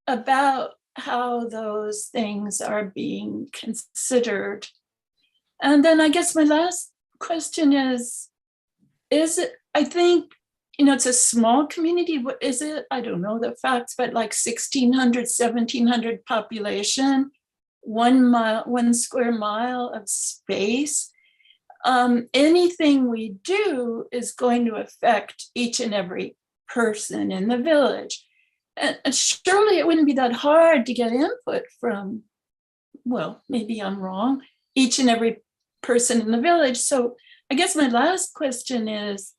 about how those things are being considered. And then I guess my last question is it, I think, it's a small community. What is it? I don't know the facts, but like 1,600, 1,700 population, 1 square mile of space. Anything we do is going to affect each and every person in the village. And surely it wouldn't be that hard to get input from, well, maybe I'm wrong, each and every person in the village. So I guess my last question is,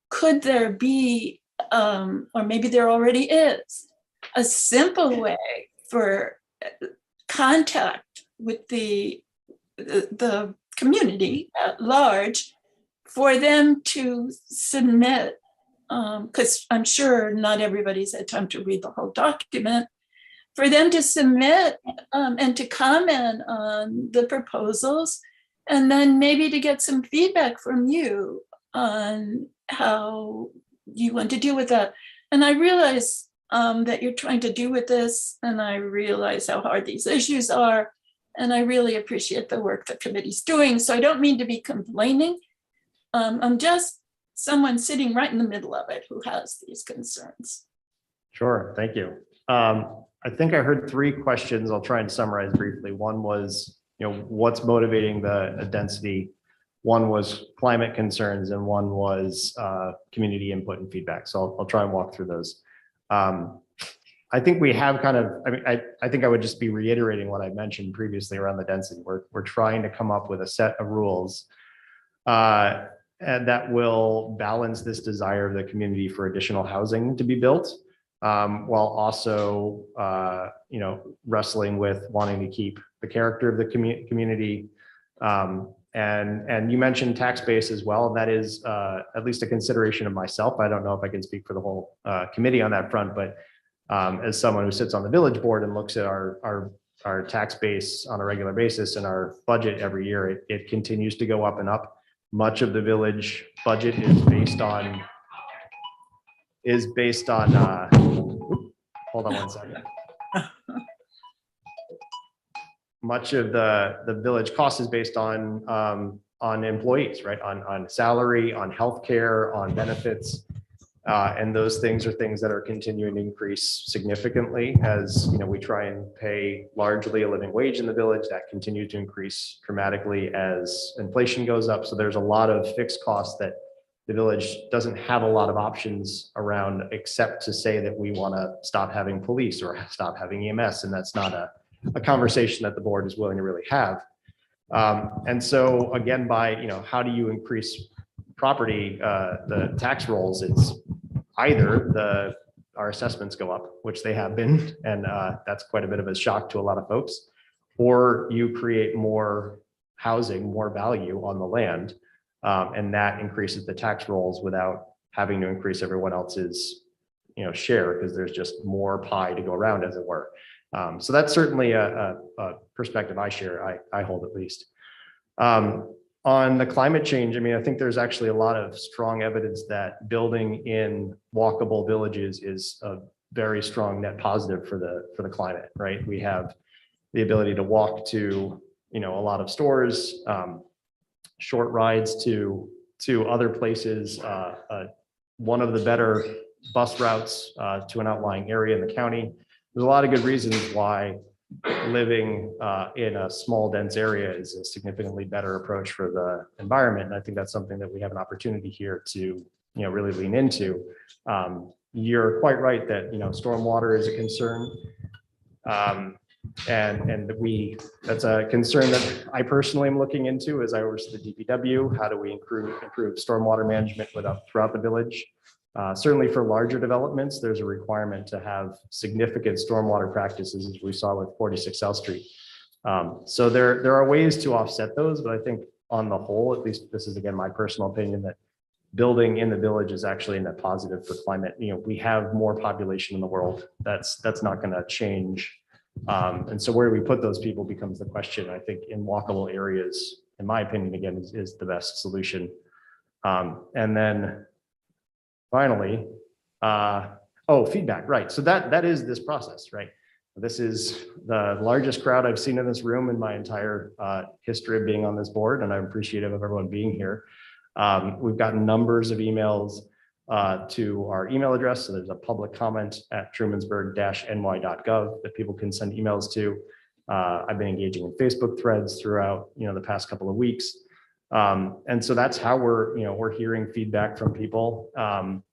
could there be, or maybe there already is, a simple way for contact with the community at large for them to submit, because I'm sure not everybody's had time to read the whole document, for them to submit and to comment on the proposals, and then maybe to get some feedback from you on how you want to deal with that. And I realize that you're trying to do with this, and I realize how hard these issues are, and I really appreciate the work the committee's doing. So I don't mean to be complaining. I'm just someone sitting right in the middle of it who has these concerns. Sure, thank you. I think I heard three questions. I'll try and summarize briefly. One was, what's motivating the density? One was climate concerns, and one was community input and feedback. So I'll try and walk through those. I think we have kind of, I think I would just be reiterating what I mentioned previously around the density. We're trying to come up with a set of rules and that will balance this desire of the community for additional housing to be built, while also, wrestling with wanting to keep the character of the community. And you mentioned tax base as well, and that is at least a consideration of myself. I don't know if I can speak for the whole committee on that front, but as someone who sits on the village board and looks at our tax base on a regular basis and our budget every year, it continues to go up and up. Much of the village budget is based on hold on one second. Much of the village cost is based on employees, right? On salary, on healthcare, on benefits. And those things are things that are continuing to increase significantly as we try and pay largely a living wage in the village. That continues to increase dramatically as inflation goes up. So there's a lot of fixed costs that the village doesn't have a lot of options around, except to say that we want to stop having police or stop having EMS. And that's not a conversation that the board is willing to really have. And so again, by, how do you increase property, the tax rolls? It's either our assessments go up, which they have been, and that's quite a bit of a shock to a lot of folks, or you create more housing, more value on the land, and that increases the tax rolls without having to increase everyone else's, share, because there's just more pie to go around, as it were. So that's certainly a perspective I share, I hold at least. On the climate change, I think there's actually a lot of strong evidence that building in walkable villages is a very strong net positive for the climate, right? We have the ability to walk to, a lot of stores, short rides to other places, one of the better bus routes to an outlying area in the county. There's a lot of good reasons why living in a small, dense area is a significantly better approach for the environment. And I think that's something that we have an opportunity here to, really lean into. You're quite right that, stormwater is a concern. And that's a concern that I personally am looking into as I oversee the DPW. How do we improve stormwater management throughout the village? Certainly for larger developments, there's a requirement to have significant stormwater practices, as we saw with 46 South Street. So there are ways to offset those, but I think on the whole, at least this is again my personal opinion, that building in the village is actually a net positive for climate. We have more population in the world. That's not going to change And so where do we put those people becomes the question. I think in walkable areas, in my opinion, again, is the best solution. And then finally, feedback, right? So that is this process, right? This is the largest crowd I've seen in this room in my entire history of being on this board, and I'm appreciative of everyone being here. We've gotten numbers of emails to our email address. So there's a public comment at trumansburg-ny.gov that people can send emails to. I've been engaging in Facebook threads throughout, the past couple of weeks. And so that's how we're hearing feedback from people. And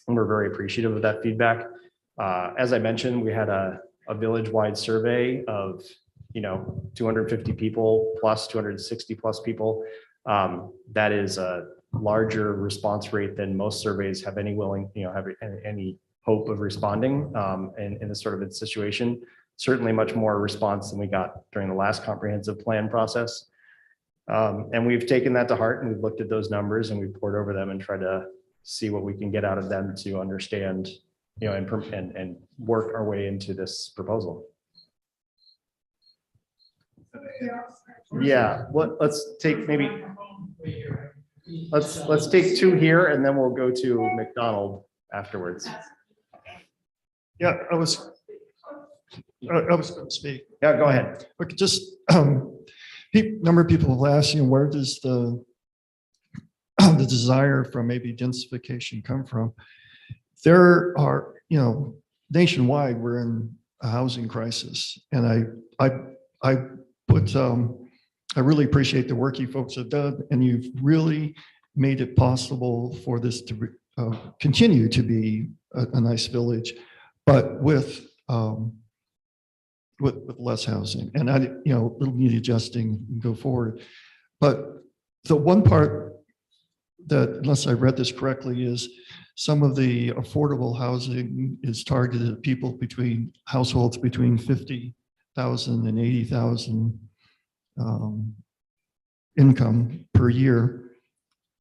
we're very appreciative of that feedback. As I mentioned, we had a village-wide survey of, 250 people plus 260 plus people. That is a larger response rate than most surveys have any hope of responding in this sort of a situation. Certainly much more response than we got during the last comprehensive plan process. And we've taken that to heart, and we've looked at those numbers and we've poured over them and tried to see what we can get out of them to understand, and work our way into this proposal. Yeah, let's take let's take two here and then we'll go to McDonald afterwards. Yeah, I was going to speak. Yeah, go ahead. Okay, just number of people have asked, where does the desire for maybe densification come from? There are, nationwide, we're in a housing crisis, and I really appreciate the work you folks have done, and you've really made it possible for this to continue to be a nice village, but with less housing. And it'll need adjusting and go forward. But the one part that, unless I read this correctly, is some of the affordable housing is targeted at people between households between 50,000 and 80,000 income per year.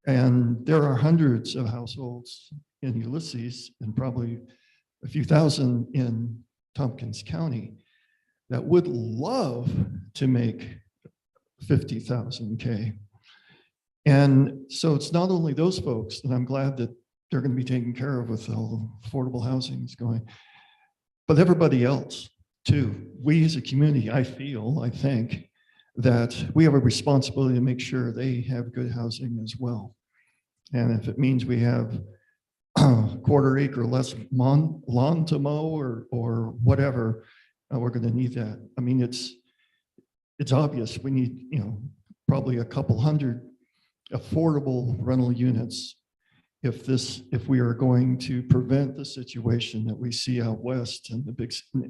And there are hundreds of households in Ulysses and probably a few thousand in Tompkins County that would love to make 50,000 K. And so it's not only those folks, and I'm glad that they're going to be taken care of with all the affordable housing is going, but everybody else too. We as a community, I think that we have a responsibility to make sure they have good housing as well. And if it means we have a quarter acre less lawn to mow or whatever, we're going to need that. I mean, it's obvious we need, probably a couple hundred affordable rental units if we are going to prevent the situation that we see out west in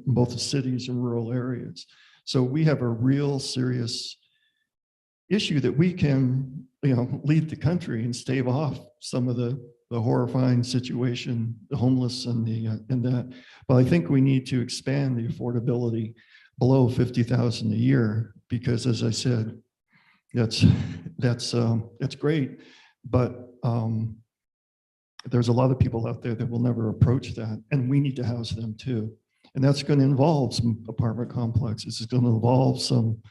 both the cities and rural areas. So we have a real serious issue that we can, lead the country and stave off some of the horrifying situation, the homeless and that. But I think we need to expand the affordability below 50,000 a year, because as I said, that's great, but there's a lot of people out there that will never approach that, and we need to house them too. And that's going to involve some apartment complexes. It's going to involve some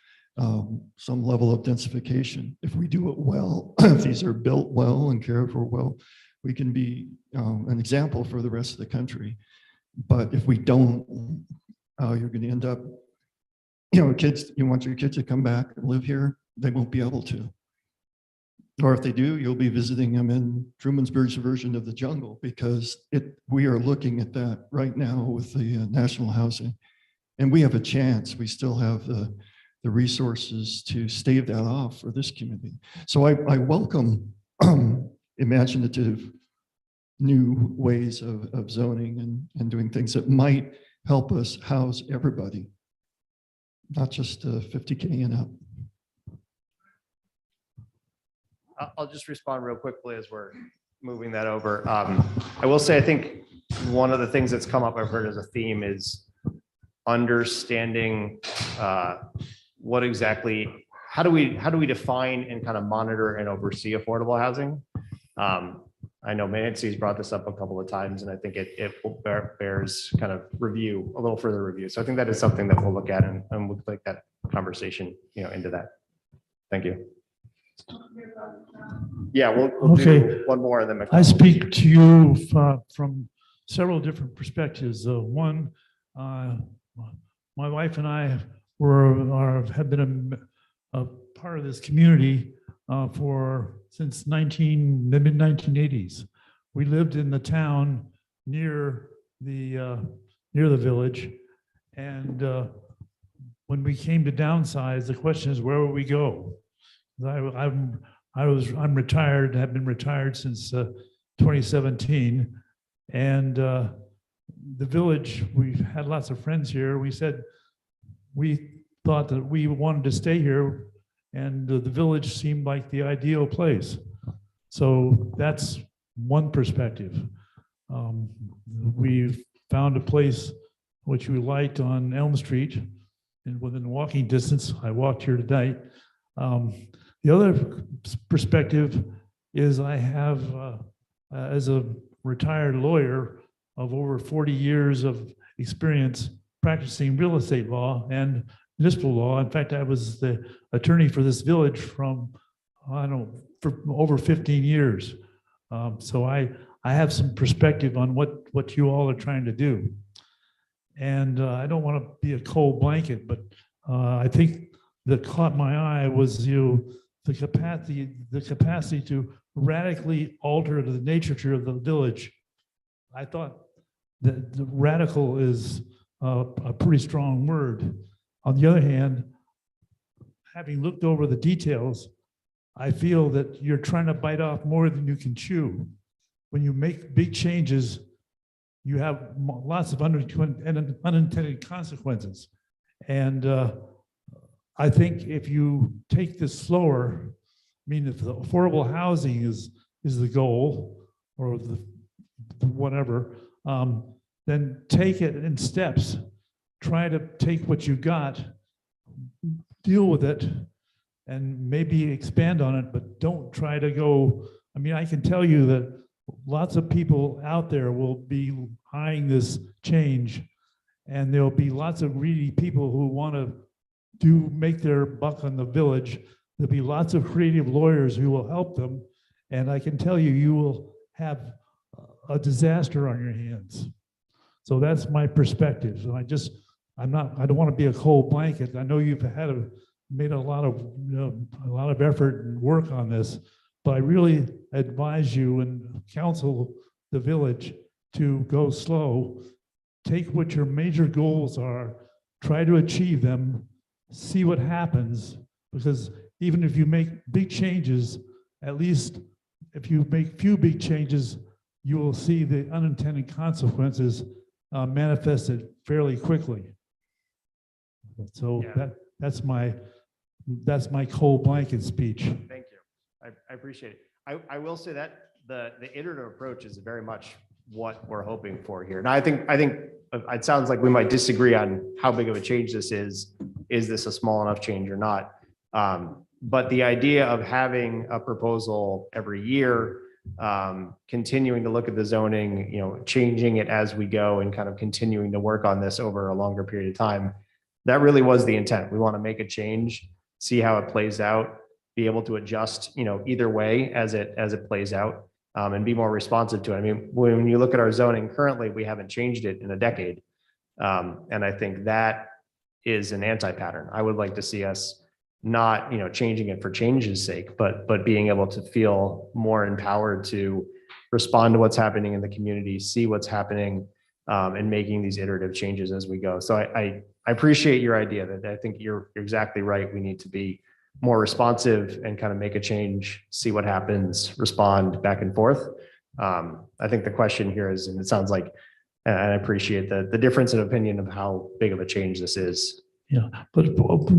level of densification. If we do it well, if these are built well and cared for well, we can be an example for the rest of the country. But if we don't, you're going to end up, kids, you want your kids to come back and live here, they won't be able to. Or if they do, you'll be visiting them in Trumansburg's version of the jungle, because we are looking at that right now with the national housing. And we have a chance. We still have the resources to stave that off for this community. So I welcome imaginative new ways of zoning and doing things that might help us house everybody, not just 50K and up. I'll just respond real quickly as we're moving that over. I will say, I think one of the things that's come up, I've heard as a theme, is understanding what exactly, how do we define and kind of monitor and oversee affordable housing? I know Nancy's brought this up a couple of times, and I think it will bears kind of review, a little further review. So I think that is something that we'll look at, and we'll take that conversation, into that. Thank you. Yeah, we'll Okay. do one more and then. I speak to you from several different perspectives. One, my wife and I have been a part of this community since the mid-1980s. We lived in the town near the village, and when we came to downsize, the question is, where will we go? I'm retired, have been retired since 2017, and the village, we've had lots of friends here. We said we thought that we wanted to stay here, and the village seemed like the ideal place. So that's one perspective. We found a place which we liked on Elm Street, and within walking distance. I walked here tonight. The other perspective is I have, as a retired lawyer of over 40 years of experience practicing real estate law and municipal law. In fact, I was the attorney for this village for over 15 years. So I have some perspective on what you all are trying to do. And I don't want to be a cold blanket, but I think that caught my eye was the capacity to radically alter the nature of the village. I thought that the radical is a pretty strong word. On the other hand, having looked over the details, I feel that you're trying to bite off more than you can chew. When you make big changes, you have lots of unintended consequences. And I think if you take this slower, I mean, if the affordable housing is the goal, or the whatever, then take it in steps. Try to take what you got, deal with it, and maybe expand on it, but don't try to go. I mean, I can tell you that lots of people out there will be eyeing this change, and there'll be lots of greedy people who want to make their buck on the village. There'll be lots of creative lawyers who will help them, and I can tell you, you will have a disaster on your hands. So that's my perspective. So I don't want to be a cold blanket. I know you've made a lot of effort and work on this, but I really advise you and counsel the village to go slow. Take what your major goals are, try to achieve them, see what happens, because even if you make big changes, at least if you make few big changes, you will see the unintended consequences manifested fairly quickly. So Yeah. that's my cold blanket speech. Thank you. I appreciate it. I will say that the iterative approach is very much what we're hoping for here. Now, I think it sounds like we might disagree on how big of a change this is. Is this a small enough change or not? But the idea of having a proposal every year, continuing to look at the zoning, changing it as we go, and kind of continuing to work on this over a longer period of time, that really was the intent. We want to make a change, see how it plays out, be able to adjust, either way as it plays out, and be more responsive to it. I mean, when you look at our zoning currently, we haven't changed it in a decade. And I think that is an anti-pattern. I would like to see us not, changing it for change's sake, but being able to feel more empowered to respond to what's happening in the community, see what's happening, and making these iterative changes as we go. So I appreciate your idea that I think you're exactly right. We need to be more responsive and kind of make a change, see what happens, respond back and forth. I think the question here is, and it sounds like, and I appreciate the difference in opinion of how big of a change this is. Yeah, but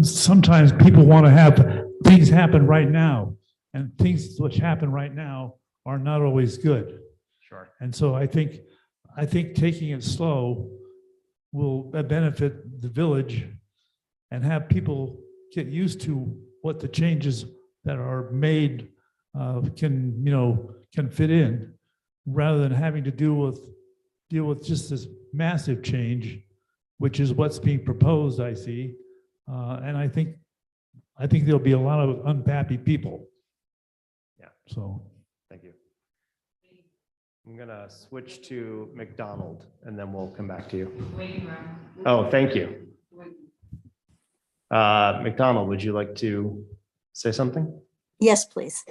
sometimes people want to have things happen right now, and things which happen right now are not always good. Sure. And so I think taking it slow will benefit the village and have people get used to what the changes that are made can fit in. rather than having to deal with just this massive change, which is what's being proposed, I see. And I think there'll be a lot of unhappy people. Yeah. So. Thank you. I'm gonna switch to McDonald and then we'll come back to you. Oh, thank you. McDonald, would you like to say something? Yes, please.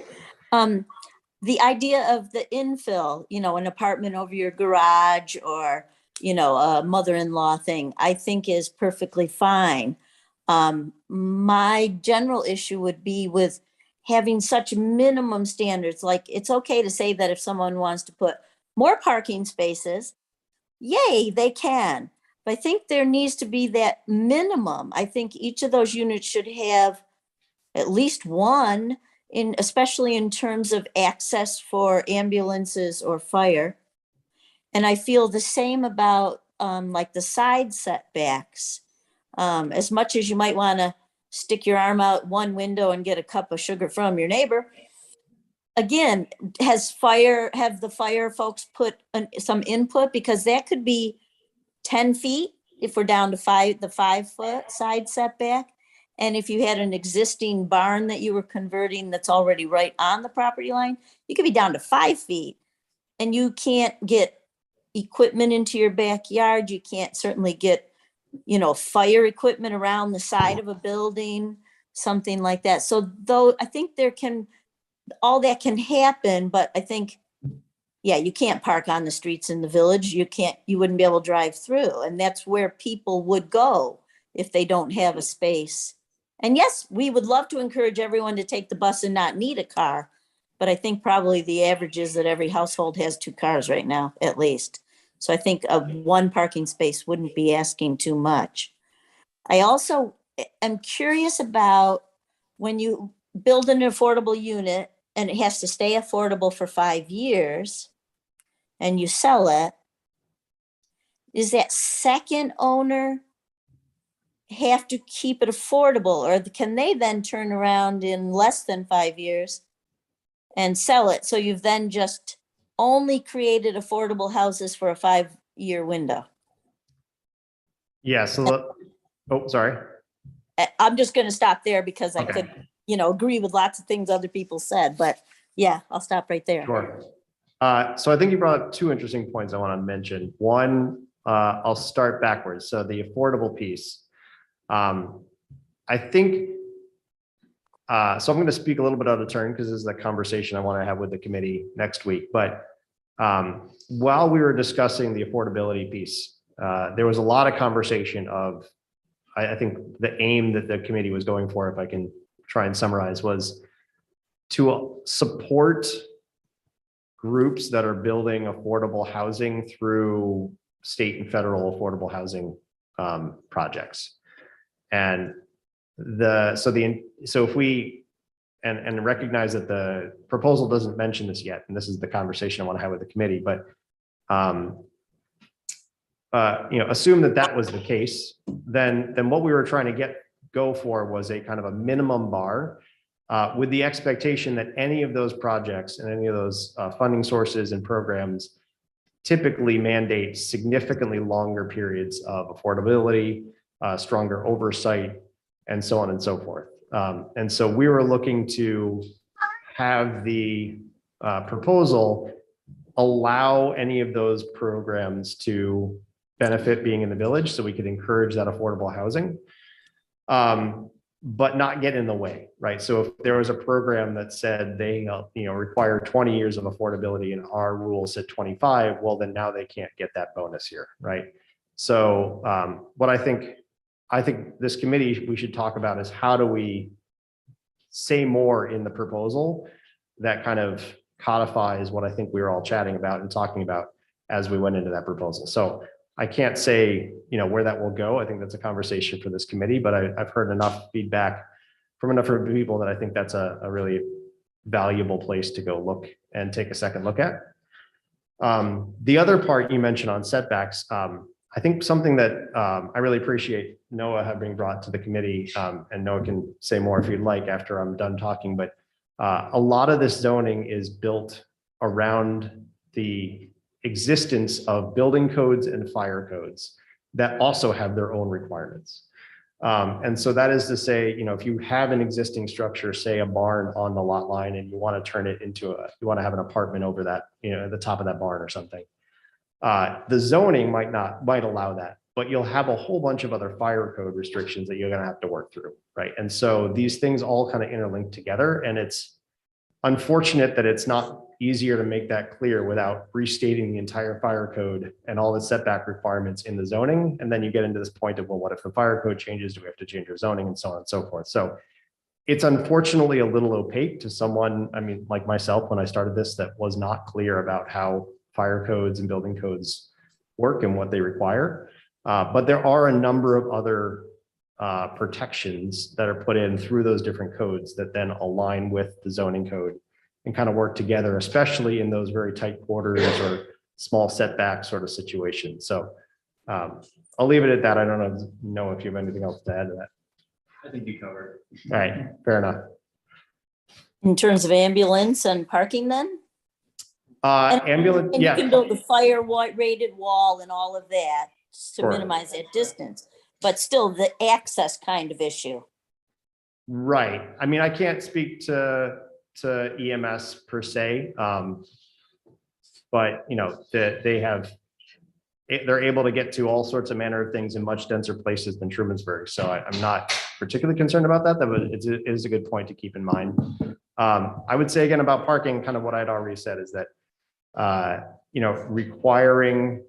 The idea of the infill, an apartment over your garage or, a mother-in-law thing, I think is perfectly fine. My general issue would be with having such minimum standards. Like, it's okay to say that if someone wants to put more parking spaces, yay, they can. But I think there needs to be that minimum. I think each of those units should have at least one, especially in terms of access for ambulances or fire. And I feel the same about like the side setbacks. As much as you might want to stick your arm out one window and get a cup of sugar from your neighbor, again, have the fire folks put some input? Because that could be 10 feet if we're down to the 5-foot side setback. And if you had an existing barn that you were converting that's already right on the property line, you could be down to 5 feet. And you can't get equipment into your backyard. You can't certainly get, fire equipment around the side of a building, something like that. So though I think all that can happen, but I think, yeah, you can't park on the streets in the village. You wouldn't be able to drive through. And that's where people would go if they don't have a space. And yes, we would love to encourage everyone to take the bus and not need a car. But I think probably the average is that every household has 2 cars right now, at least. So I think one parking space wouldn't be asking too much. I also am curious about when you build an affordable unit and it has to stay affordable for 5 years and you sell it, is that second owner have to keep it affordable, or can they then turn around in less than 5 years and sell it? So you've then just only created affordable houses for a 5-year window. Yeah, sorry. I'm just going to stop there because I Okay. could, agree with lots of things other people said, but yeah, I'll stop right there. Sure. So I think you brought up 2 interesting points I want to mention. One, I'll start backwards. So the affordable piece. I think, so I'm going to speak a little bit out of turn because this is a conversation I want to have with the committee next week. But while we were discussing the affordability piece, there was a lot of conversation of, I think the aim that the committee was going for, if I can try and summarize, was to support groups that are building affordable housing through state and federal affordable housing projects. And so if we and recognize that the proposal doesn't mention this yet, and this is the conversation I want to have with the committee, but assume that was the case, then what we were trying to go for was a kind of a minimum bar with the expectation that any of those projects and any of those funding sources and programs typically mandate significantly longer periods of affordability, stronger oversight, and so on and so forth. And so we were looking to have the proposal allow any of those programs to benefit being in the village, so we could encourage that affordable housing, but not get in the way, right? So if there was a program that said they require 20 years of affordability and our rule said 25, well, then now they can't get that bonus here, right? So what I think this committee, we should talk about is how do we say more in the proposal that kind of codifies what I think we were all chatting about and talking about as we went into that proposal. So I can't say, where that will go. I think that's a conversation for this committee, but I've heard enough feedback from enough people that I think that's a really valuable place to go look and take a second look at. The other part you mentioned on setbacks, I think something that I really appreciate Noah having brought to the committee, and Noah can say more if you'd like after I'm done talking, but a lot of this zoning is built around the existence of building codes and fire codes that also have their own requirements. And so that is to say, you know, if you have an existing structure, say a barn on the lot line, and you want to turn it into you want to have an apartment over that, you know, at the top of that barn or something. The zoning might allow that, but you'll have a whole bunch of other fire code restrictions that you're going to have to work through, right? And so these things all kind of interlink together, and it's unfortunate that it's not easier to make that clear without restating the entire fire code and all the setback requirements in the zoning. And then you get into this point of, well, what if the fire code changes? Do we have to change our zoning, and so on and so forth? So it's unfortunately a little opaque to someone, I mean, like myself, when I started this, that was not clear about how fire codes and building codes work and what they require. But there are a number of other protections that are put in through those different codes that then align with the zoning code and kind of work together, especially in those very tight quarters or small setback sort of situations. So I'll leave it at that. I don't know if you have anything else to add to that. I think you covered. All right, fair enough. In terms of ambulance and parking then? Ambulance, And you yeah. can build a fire rated wall and all of that to Sure. minimize that distance, but still the access kind of issue. Right. I mean, I can't speak to EMS per se. But you know, they're able to get to all sorts of manner of things in much denser places than Trumansburg. So I'm not particularly concerned about that. But it is a good point to keep in mind. I would say again about parking, kind of what I'd already said is that, you know, requiring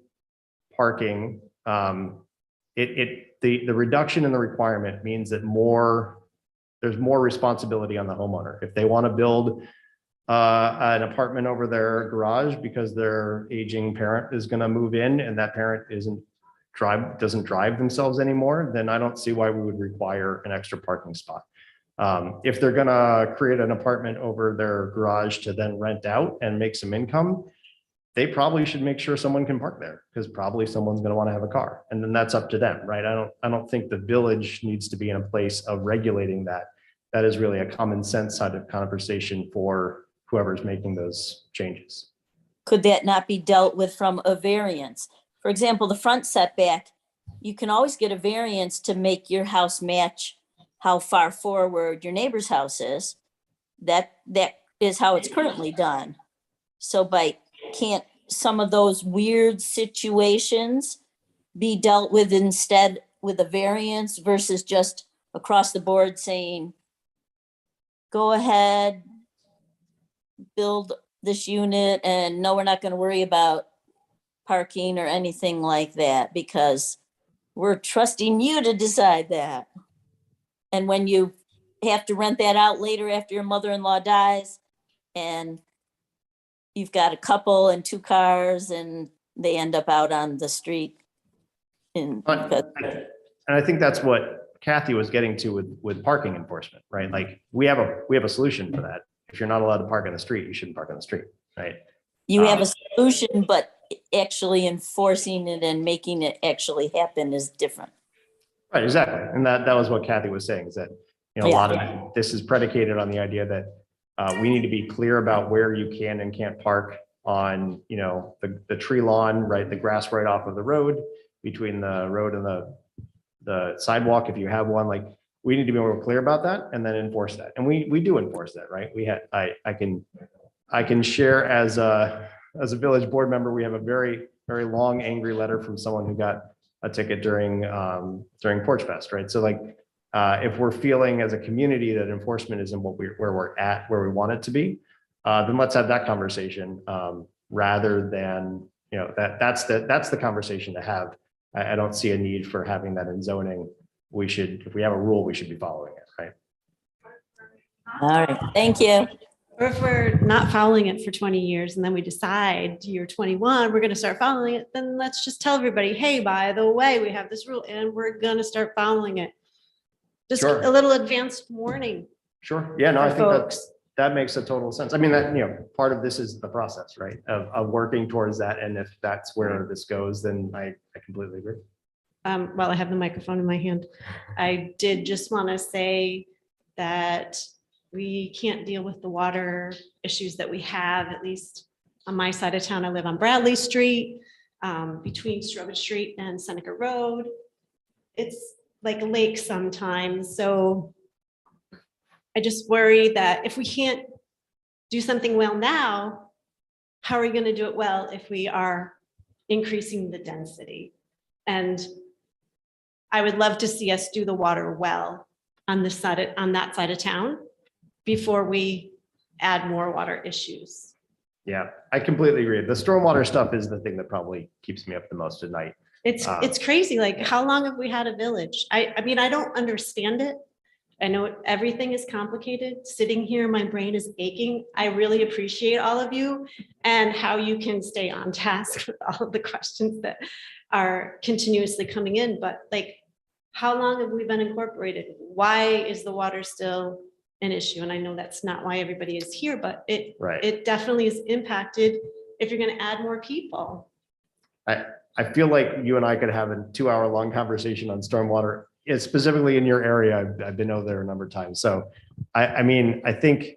parking, the reduction in the requirement means that there's more responsibility on the homeowner. If they want to build an apartment over their garage because their aging parent is going to move in and that parent doesn't drive themselves anymore, then I don't see why we would require an extra parking spot. If they're going to create an apartment over their garage to then rent out and make some income, they probably should make sure someone can park there, because probably someone's going to want to have a car, and then that's up to them, right? I don't think the village needs to be in a place of regulating that. That is really a common sense side of conversation for whoever's making those changes. Could that not be dealt with from a variance? For example, the front setback, you can always get a variance to make your house match how far forward your neighbor's house is. That is how it's currently done. So can't some of those weird situations be dealt with instead with a variance versus just across the board saying, go ahead, build this unit, and no, we're not going to worry about parking or anything like that because we're trusting you to decide that. And when you have to rent that out later after your mother-in-law dies and you've got a couple and 2 cars and they end up out on the street. And I think that's what Kathy was getting to with parking enforcement, right? Like we have a solution for that. If you're not allowed to park on the street, you shouldn't park on the street, right? You have a solution, but actually enforcing it and making it actually happen is different. Right, exactly. And that was what Kathy was saying, is that, you know, a lot of this is predicated on the idea that we need to be clear about where you can and can't park on, you know, the tree lawn, right? The grass right off of the road, between the road and the sidewalk, if you have one. Like, we need to be more clear about that and then enforce that. And we do enforce that, right? I can share as a village board member, we have a very, very long, angry letter from someone who got a ticket during Porch Fest, right? So like, if we're feeling as a community that enforcement isn't where we're at, where we want it to be, then let's have that conversation rather than, you know, that's the conversation to have. I don't see a need for having that in zoning. If we have a rule, we should be following it, right? All right, thank you. Or if we're not following it for 20 years and then we decide year 21, we're going to start following it, then let's just tell everybody, hey, by the way, we have this rule and we're going to start following it. Just Sure. a little advanced warning. Sure. Yeah, no, I think folks. that makes a total sense. I mean, that, you know, part of this is the process, right? Of working towards that. And if that's where this goes, then I completely agree. While I have the microphone in my hand, I did just want to say that we can't deal with the water issues that we have, at least on my side of town, I live on Bradley Street, between Strobel Street and Seneca Road. It's like a lake sometimes, so I just worry that if we can't do something well now, how are we going to do it well if we are increasing the density? And I would love to see us do the water well on this side, on that side of town, before we add more water issues. Yeah, I completely agree. The stormwater stuff is the thing that probably keeps me up the most at night. It's crazy. Like, how long have we had a village? I mean, I don't understand it. I know everything is complicated. Sitting here, my brain is aching. I really appreciate all of you and how you can stay on task with all of the questions that are continuously coming in. But like, how long have we been incorporated? Why is the water still an issue? And I know that's not why everybody is here, but it definitely is impacted if you're going to add more people. I feel like you and I could have a 2-hour-long conversation on stormwater, specifically in your area. I've been over there a number of times. So I mean, I think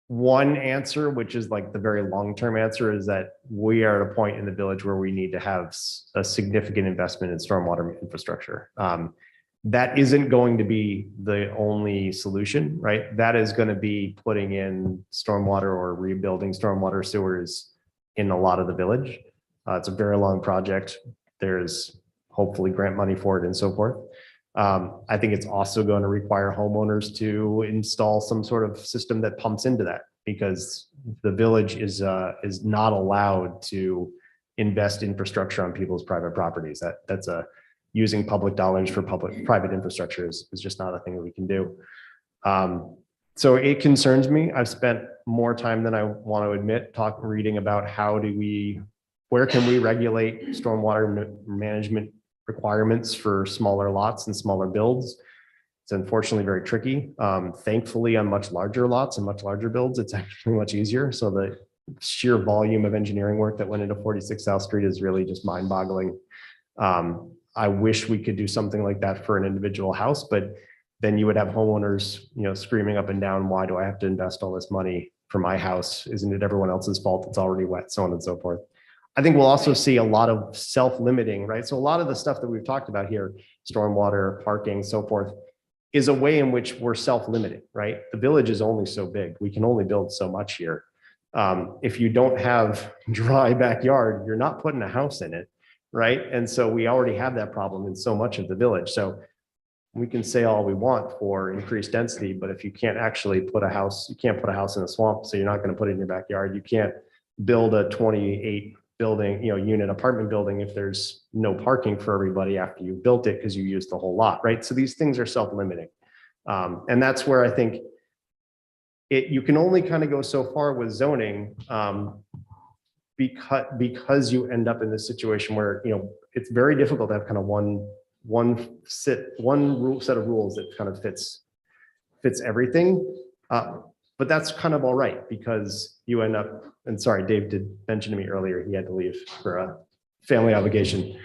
one answer, which is like the very long-term answer, is that we are at a point in the village where we need to have a significant investment in stormwater infrastructure. That isn't going to be the only solution, right? That is going to be putting in stormwater or rebuilding stormwater sewers in a lot of the village. It's a very long project. There's hopefully grant money for it and so forth. I think it's also going to require homeowners to install some sort of system that pumps into that, because the village is not allowed to invest infrastructure on people's private properties. That's using public dollars for private infrastructure is just not a thing that we can do. So it concerns me. I've spent more time than I want to admit reading about where can we regulate stormwater management requirements for smaller lots and smaller builds. It's unfortunately very tricky. Thankfully, on much larger lots and much larger builds, it's actually much easier. So the sheer volume of engineering work that went into 46 South Street is really just mind-boggling. I wish we could do something like that for an individual house, but then you would have homeowners, screaming up and down, why do I have to invest all this money for my house? Isn't it everyone else's fault? It's already wet, so on and so forth. I think we'll also see a lot of self-limiting, right? So a lot of the stuff that we've talked about here, stormwater, parking, so forth, is a way in which we're self-limiting, right? The village is only so big. We can only build so much here. If you don't have dry backyard, you're not putting a house in it, right? And so we already have that problem in so much of the village. So we can say all we want for increased density, but if you can't actually put a house, you can't put a house in a swamp, so you're not going to put it in your backyard. You can't build a 28 building, unit apartment building if there's no parking for everybody after you built it because you used the whole lot, right? So these things are self-limiting. And that's where I think you can only kind of go so far with zoning because you end up in this situation where, it's very difficult to have kind of one set of rules that kind of fits everything. But that's kind of all right, because you end up, and sorry, Dave did mention to me earlier, he had to leave for a family obligation.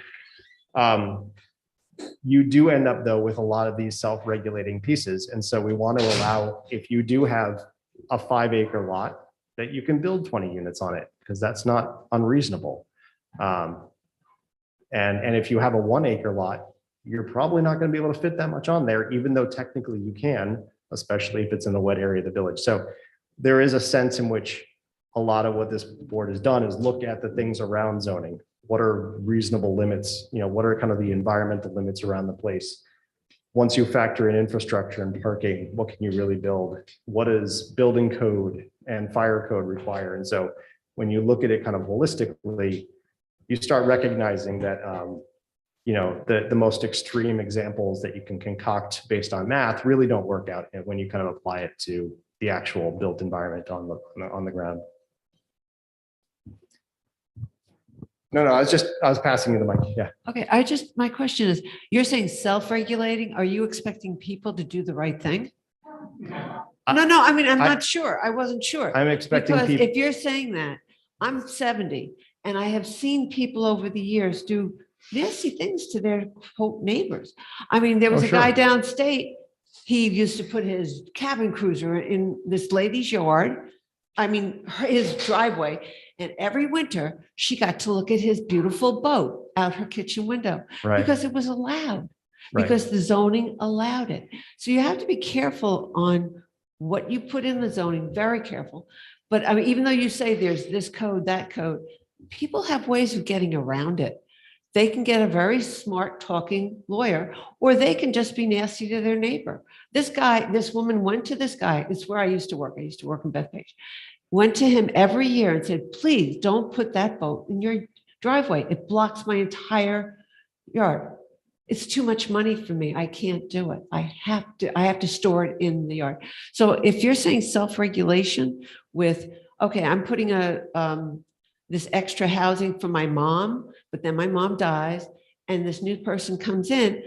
You do end up though with a lot of these self-regulating pieces. And so we want to allow, if you do have a 5-acre lot, that you can build 20 units on it, because that's not unreasonable. And if you have a 1-acre lot, you're probably not going to be able to fit that much on there, even though technically you can, especially if it's in the wet area of the village. So there is a sense in which a lot of what this board has done is look at the things around zoning. What are reasonable limits? What are kind of the environmental limits around the place? Once you factor in infrastructure and parking, what can you really build? What does building code and fire code require? And so when you look at it kind of holistically, you start recognizing that the most extreme examples that you can concoct based on math really don't work out when you kind of apply it to the actual built environment on the ground. No, I was passing you the mic. Yeah. Okay, my question is, you're saying self-regulating, are you expecting people to do the right thing? No, I mean, I'm not sure. I wasn't sure. I'm expecting because people. if you're saying that, I'm 70 and I have seen people over the years do nasty things to their quote neighbors. I mean, there was a guy downstate, he used to put his cabin cruiser in this lady's yard. his driveway. And every winter, she got to look at his beautiful boat out her kitchen window Right. because it was allowed, Right. because the zoning allowed it. So you have to be careful on what you put in the zoning, very careful. But I mean, even though you say there's this code, that code, people have ways of getting around it. They can get a very smart talking lawyer, or they can just be nasty to their neighbor. This woman went to this guy. It's where I used to work. I used to work in Bethpage. Went to him every year and said, please don't put that boat in your driveway. It blocks my entire yard. It's too much money for me. I can't do it. I have to store it in the yard. So if you're saying self-regulation with, okay, I'm putting this extra housing for my mom, but then my mom dies and this new person comes in,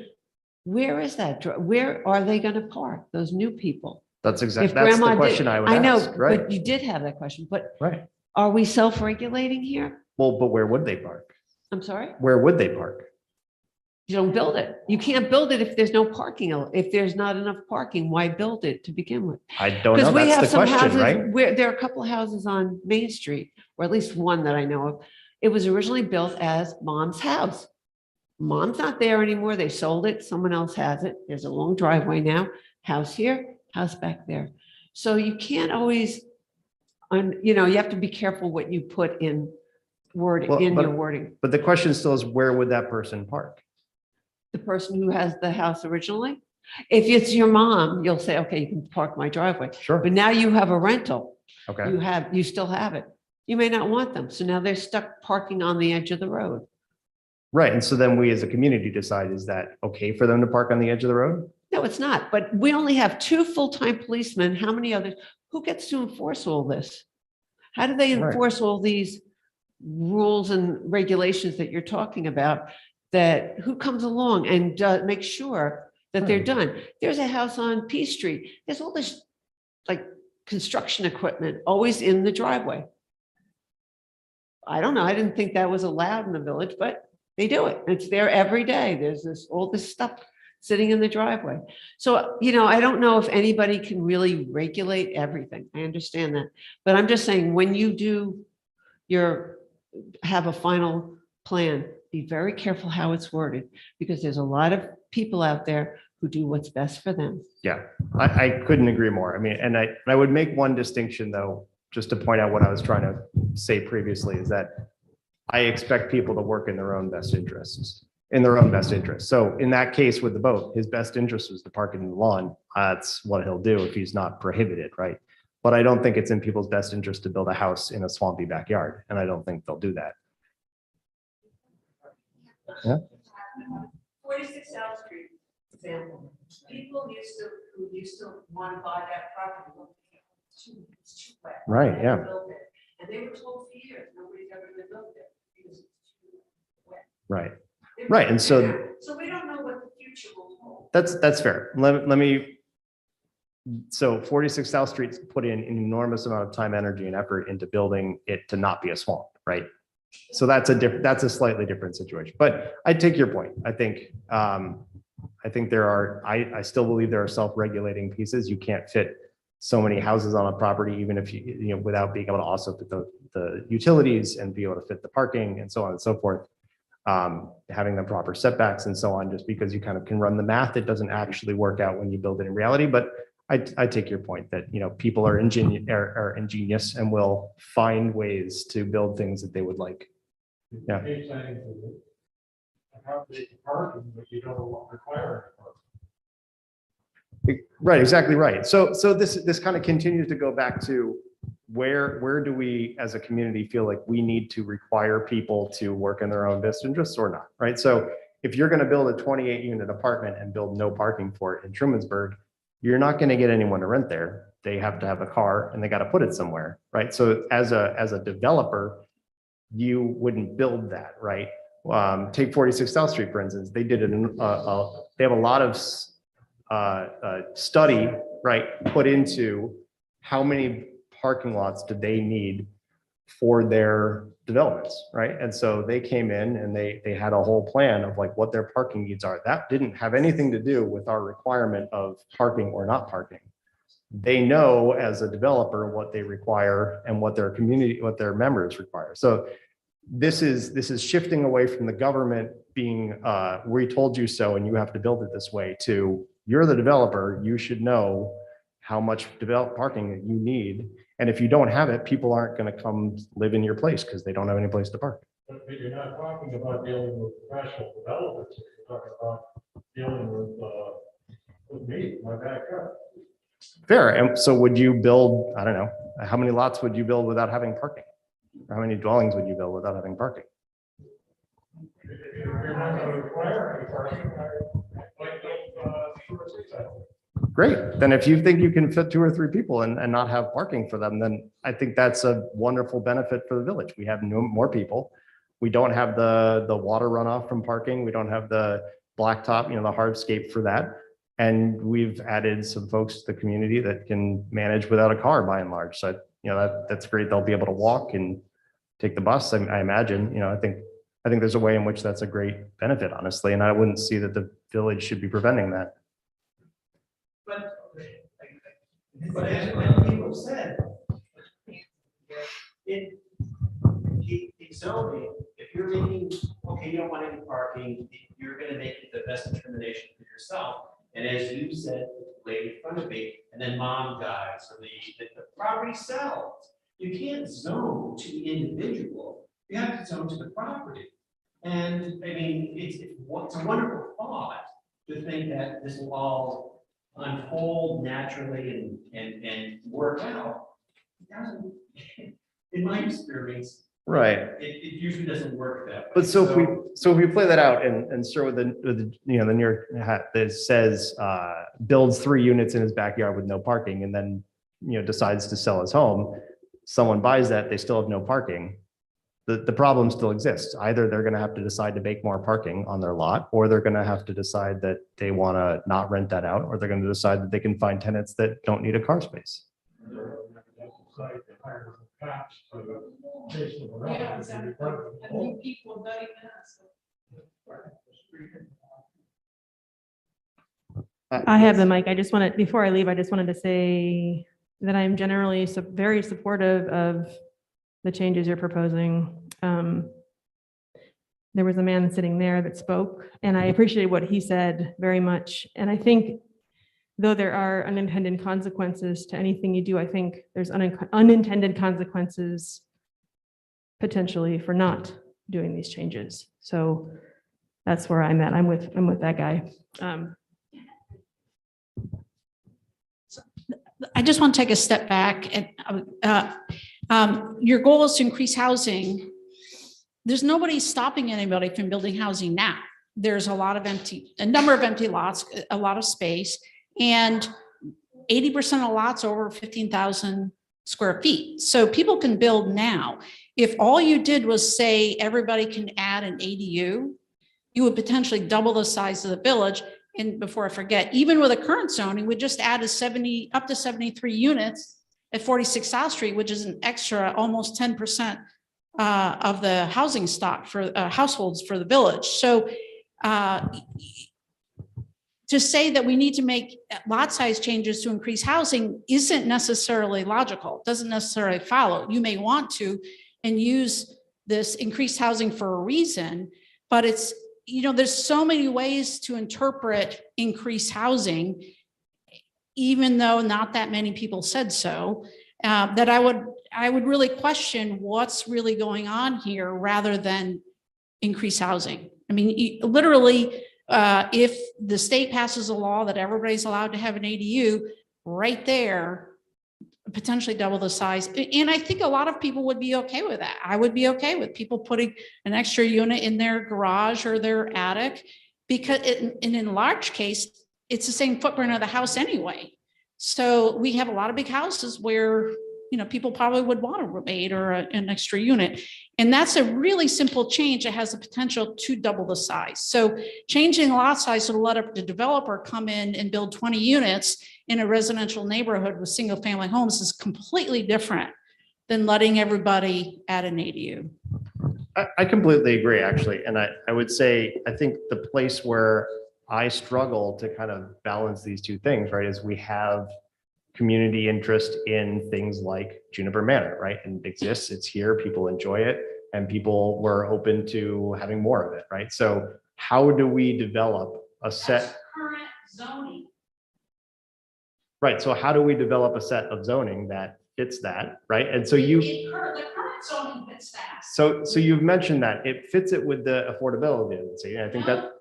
where is that? Where are they going to park, those new people? That's If exactly, that's the grandma did- question I would I know, ask, right? but you did have that question, but Right. are we self-regulating here? Well, but where would they park? I'm sorry? Where would they park? You don't build it. You can't build it if there's no parking. If there's not enough parking, why build it to begin with? I don't know. Because we That's have the some question, houses right? where there are a couple of houses on Main Street, or at least one that I know of. It was originally built as mom's house. Mom's not there anymore. They sold it. Someone else has it. There's a long driveway now. House here, house back there. So you can't always, you have to be careful what you put in wording, Well, in but- your wording. But the question still is, where would that person park? The person who has the house originally. If it's your mom, you'll say, okay, you can park my driveway. Sure. But now you have a rental. Okay. You still have it. You may not want them. So now they're stuck parking on the edge of the road. Right. And so then we as a community decide, is that okay for them to park on the edge of the road? No, it's not. But we only have 2 full-time policemen. How many others? Who gets to enforce all this? How do they Right. enforce all these rules and regulations that you're talking about? That who comes along and makes sure that they're done? There's a house on P Street. There's all this like construction equipment always in the driveway. I don't know. I didn't think that was allowed in the village, but they do it. It's there every day. There's all this stuff sitting in the driveway. So, I don't know if anybody can really regulate everything. I understand that. But I'm just saying, when you have a final plan, be very careful how it's worded, because there's a lot of people out there who do what's best for them. Yeah, I couldn't agree more. I mean, and I would make one distinction though, just to point out what I was trying to say previously, is that I expect people to work in their own best interests, So in that case with the boat, his best interest was to park it in the lawn. That's what he'll do if he's not prohibited, right? But I don't think it's in people's best interest to build a house in a swampy backyard, and I don't think they'll do that. Yeah. 46 South Street, example. People who used to want to buy that property. It's too wet. Right, They yeah. built it. And they were told for years, nobody's ever going to build it because it's too wet. Right. Right. And so So we don't know what the future will hold. that's fair. Let me. So 46 South Street's put in an enormous amount of time, energy, and effort into building it to not be a swamp, right? So that's a slightly different situation. But I take your point. I think I still believe there are self-regulating pieces. You can't fit so many houses on a property, even if without being able to also fit the utilities and be able to fit the parking and so on and so forth. Having the proper setbacks and so on, just because you kind of can run the math, it doesn't actually work out when you build it in reality. But I take your point that, people are ingenious and will find ways to build things that they would like. Yeah. How they park, but you don't require. Right, exactly right. So this kind of continues to go back to where do we as a community feel like we need to require people to work in their own best interests or not, right? So if you're going to build a 28 unit apartment and build no parking for it in Trumansburg, you're not going to get anyone to rent there. They have to have a car and they got to put it somewhere, right? So as a developer, you wouldn't build that, right? Take 46 South Street, for instance. They did they have a lot of study, right, put into how many parking lots do they need for their developments, right? And so they came in and they had a whole plan of like what their parking needs are. That didn't have anything to do with our requirement of parking or not parking. they know as a developer what they require and what their community, what their members require. So this is shifting away from the government being, we told you so and you have to build it this way, to you're the developer, you should know how much developed parking that you need. And if you don't have it, people aren't going to come live in your place because they don't have any place to park. But you're not talking about dealing with professional developers, you're talking about dealing with me, my backyard. Fair. And so would you build, I don't know, how many lots would you build without having parking? Or how many dwellings would you build without having parking? If you're not going to require any parking, I might build 2 or 3 sites. Great. Then if you think you can fit 2 or 3 people and not have parking for them, then I think that's a wonderful benefit for the village. We have more people. We don't have the water runoff from parking. We don't have the blacktop, the hardscape for that. And we've added some folks to the community that can manage without a car by and large. So, that's great. They'll be able to walk and take the bus. I imagine, I think there's a way in which that's a great benefit, honestly. And I wouldn't see that the village should be preventing that. But as people said, in zoning, if you're making, okay, you don't want any parking, you're gonna make it the best determination for yourself. And as you said, lady in front of me, and then mom dies, or the property sells. You can't zone to the individual, you have to zone to the property. And I mean, it's a wonderful thought to think that this will all unfold naturally and work out. It doesn't, in my experience. Right. It usually doesn't work that way. But so if we play that out and start with the the New York hat that says builds 3 units in his backyard with no parking, and then decides to sell his home, someone buys that, they still have no parking. The problem still exists. Either they're going to have to decide to make more parking on their lot, or they're going to have to decide that they want to not rent that out, or they're going to decide that they can find tenants that don't need a car space. Yeah, exactly. And new people vetting that. I have the mic. I just wanted, before I leave, I just wanted to say that I'm generally very supportive of the changes you're proposing. There was a man sitting there that spoke, and I appreciate what he said very much. And I think, though there are unintended consequences to anything you do, I think there's unintended consequences potentially for not doing these changes. So that's where I'm at. I'm with that guy. I just want to take a step back. And your goal is to increase housing. There's nobody stopping anybody from building housing now. There's a number of empty lots, a lot of space, and 80% of lots over 15,000 square feet. So people can build now. If all you did was say everybody can add an ADU, you would potentially double the size of the village. And before I forget, even with a current zoning, we just added up to 73 units at 46 South Street, which is an extra almost 10% of the housing stock for households for the village. So to say that we need to make lot size changes to increase housing isn't necessarily logical, doesn't necessarily follow. You may want to and use this increased housing for a reason, but it's, there's so many ways to interpret increased housing, even though not that many people said so, that I would really question what's really going on here rather than increase housing. I mean, literally, if the state passes a law that everybody's allowed to have an ADU, right there, potentially double the size. And I think a lot of people would be okay with that. I would be okay with people putting an extra unit in their garage or their attic, because in large case, it's the same footprint of the house anyway. So we have a lot of big houses where, people probably would want a roommate or an extra unit. And that's a really simple change that has the potential to double the size. So changing the lot size to let the developer come in and build 20 units in a residential neighborhood with single family homes is completely different than letting everybody add an ADU. I completely agree, actually. And I would say, I think the place where I struggle to kind of balance these two things, right, is we have community interest in things like Juniper Manor, right? And it exists, it's here, people enjoy it, and people were open to having more of it, right? So how do we develop a set? Current zoning. Right, so how do we develop a set of zoning that fits that, right? And so you, The current zoning fits that. so you've mentioned that it fits it with the affordability, let's say, and I think that,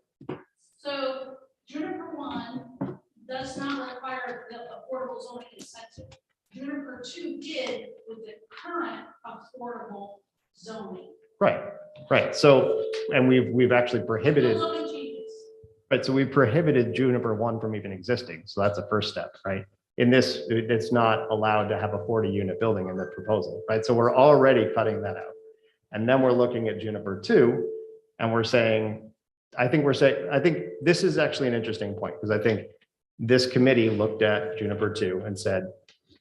So Juniper 1 does not require the affordable zoning incentive. Juniper 2 did with the current affordable zoning. right, so, and we've actually prohibited, Those only changes. right, so we prohibited Juniper 1 from even existing, so that's the first step, right? In this, it's not allowed to have a 40-unit building in the proposal, right? So we're already cutting that out. And then we're looking at Juniper 2, and we're saying, I think this is actually an interesting point, because I think this committee looked at Juniper 2 and said,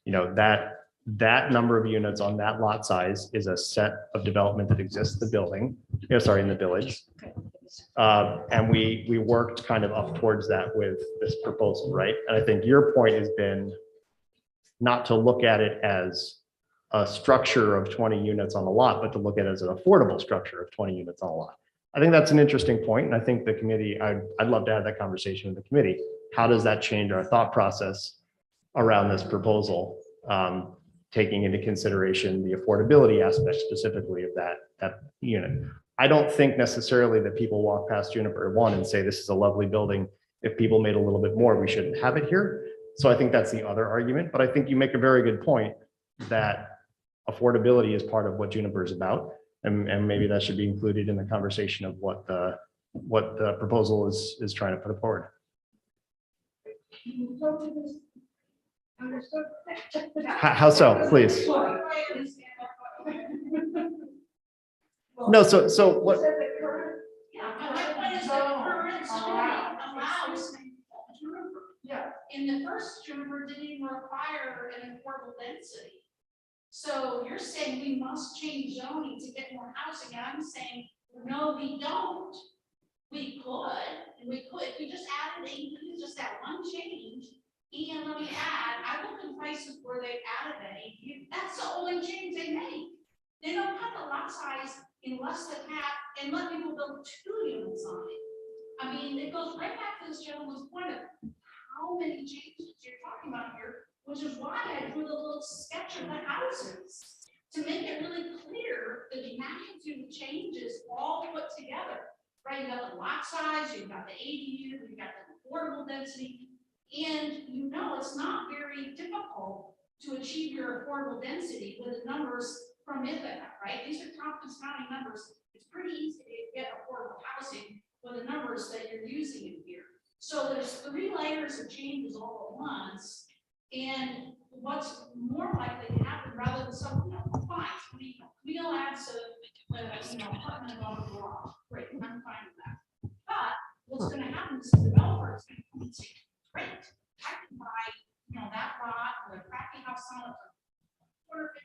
you know, that number of units on that lot size is a set of development that exists in the building, in the village. And we worked kind of up towards that with this proposal, right? And I think your point has been not to look at it as a structure of 20 units on a lot, but to look at it as an affordable structure of 20 units on a lot. I think that's an interesting point, and I think the committee, I'd love to have that conversation with the committee. How does that change our thought process around this proposal, taking into consideration the affordability aspect specifically of that unit? I don't think necessarily that people walk past Juniper 1 and say, this is a lovely building. If people made a little bit more, we shouldn't have it here. So I think that's the other argument, but I think you make a very good point that affordability is part of what Juniper is about. And maybe that should be included in the conversation of what the proposal is trying to put forward. How so, please? No, so what? In the first Juniper didn't even require an affordable density. So you're saying we must change zoning to get more housing, and I'm saying, no, we don't. We could, if we just added just that one change, and let me add, I look in places where they've added that ADU, that's the only change they make. They don't cut the lot size in less than half and let people build 2 units on it. I mean, it goes right back to this gentleman's point of how many changes you're talking about here, which is why I drew the little sketch of the houses to make it really clear the magnitude of changes all put together. Right, you got the lot size, you've got the ADU, you've got the affordable density, and you know it's not very difficult to achieve your affordable density with the numbers from Ithaca, right? These are Tompkins County numbers. It's pretty easy to get affordable housing with the numbers that you're using in here. So there's 3 layers of changes all at once, and what's more likely to happen rather than some, fine, we'll add to apartment on the garage. Great, I'm fine with that. But what's going to happen is the developer is going to come and say, great, I can buy, that lot with a crappy house on it for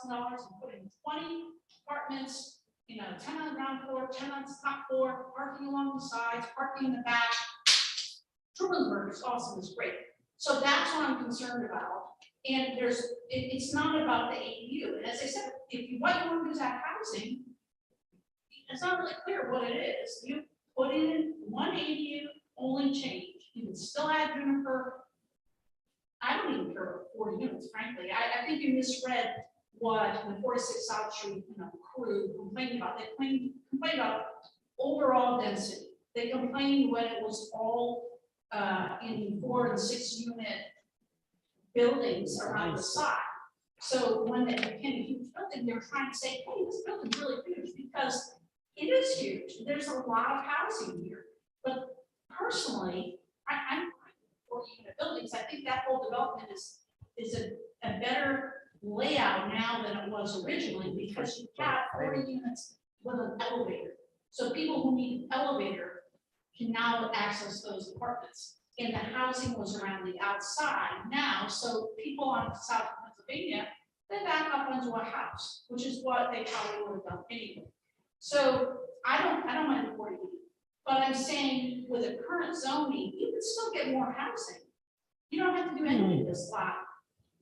$250,000 and put in 20 apartments, 10 on the ground floor, 10 on the top floor, parking along the sides, parking in the back. Trumansburg is awesome, it's great. So that's what I'm concerned about. And it's not about the ADU. And as I said, what you want to do is have housing, it's not really clear what it is. You put in one ADU, only change. You can still add Juniper. I don't even care about 40 units, frankly. I think you misread what the 46 South Street crew complained about. They complained about overall density. They complained when it was all in 4 and 6 unit buildings around the side. So when they became a huge building, they're trying to say, hey, this building's really huge because it is huge. There's a lot of housing here. But personally, I'm 40 unit buildings. I think that whole development is a better layout now than it was originally because you have 40 units with an elevator. So people who need an elevator can now access those apartments. And the housing was around the outside now, so people on South Pennsylvania, they back up onto a house, which is what they probably would have done anyway. So I don't mind the 40 units, but I'm saying with the current zoning, you can still get more housing. You don't have to do any of this lot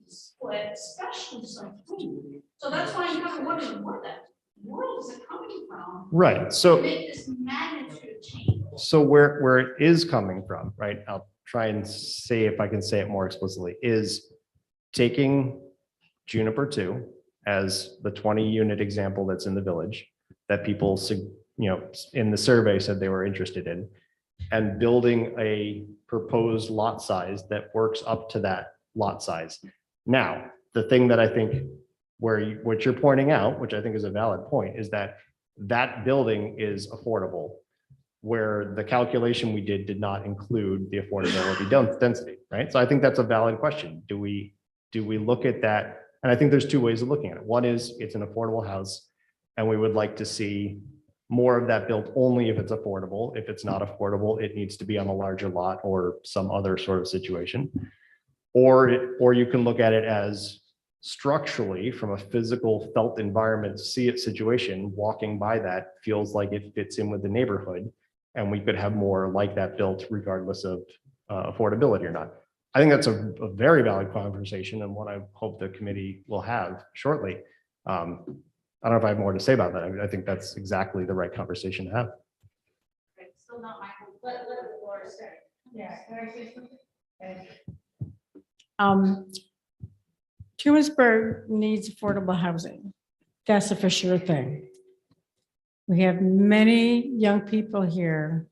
split, especially so clean. So that's why I'm kind of wondering where that world is it coming from? Right, To so. make this magnitude change. So where it is coming from, right? I'll try and say if I can say it more explicitly, is taking Juniper 2 as the 20 unit example that's in the village that people, in the survey said they were interested in, and building a proposed lot size that works up to that lot size. Now, the thing that I think what you're pointing out, which I think is a valid point, is that that building is affordable, where the calculation we did not include the affordability density, right? So I think that's a valid question. Do we look at that? And I think there's two ways of looking at it. One is it's an affordable house, and we would like to see more of that built only if it's affordable. If it's not affordable, it needs to be on a larger lot or some other sort of situation. Or you can look at it as structurally from a physical felt environment, see it situation, walking by that feels like it fits in with the neighborhood. And we could have more like that built regardless of affordability or not. I think that's a very valid conversation and one I hope the committee will have shortly. I don't know if I have more to say about that. I think that's exactly the right conversation to have. Still not my, let Laura say. Yeah, can I say something? Okay. Trumansburg needs affordable housing. That's a for sure thing. We have many young people here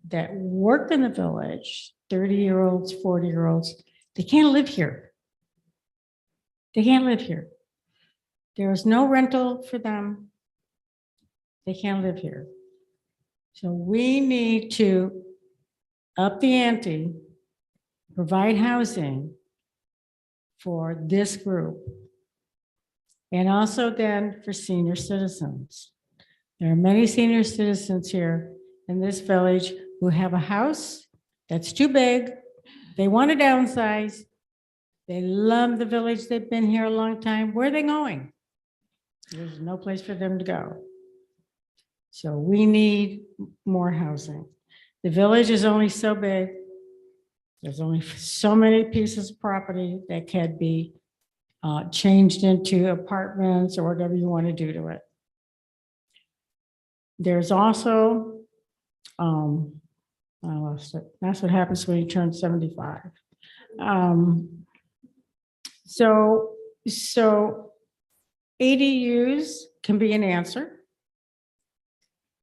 that work in the village, 30-year-olds, 40-year-olds. They can't live here. They can't live here. There is no rental for them. They can't live here. So we need to up the ante, provide housing for this group. And also then for senior citizens. There are many senior citizens here in this village who have a house that's too big. They want to downsize. They love the village. They've been here a long time. Where are they going? There's no place for them to go. So we need more housing. The village is only so big. There's only so many pieces of property that can be changed into apartments or whatever you want to do to it. There's also, I lost it. That's what happens when you turn 75. So ADUs can be an answer.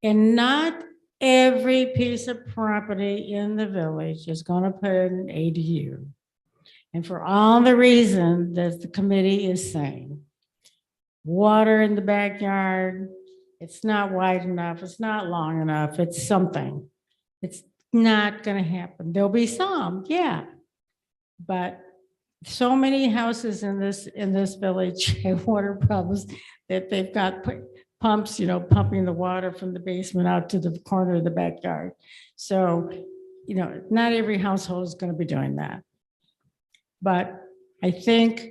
And not every piece of property in the village is going to put an ADU. And for all the reasons that the committee is saying, water in the backyard, it's not wide enough, it's not long enough, it's something. It's not going to happen. There'll be some, yeah. But so many houses in this village have water problems that they've got pumps, pumping the water from the basement out to the corner of the backyard. So, not every household is going to be doing that. But I think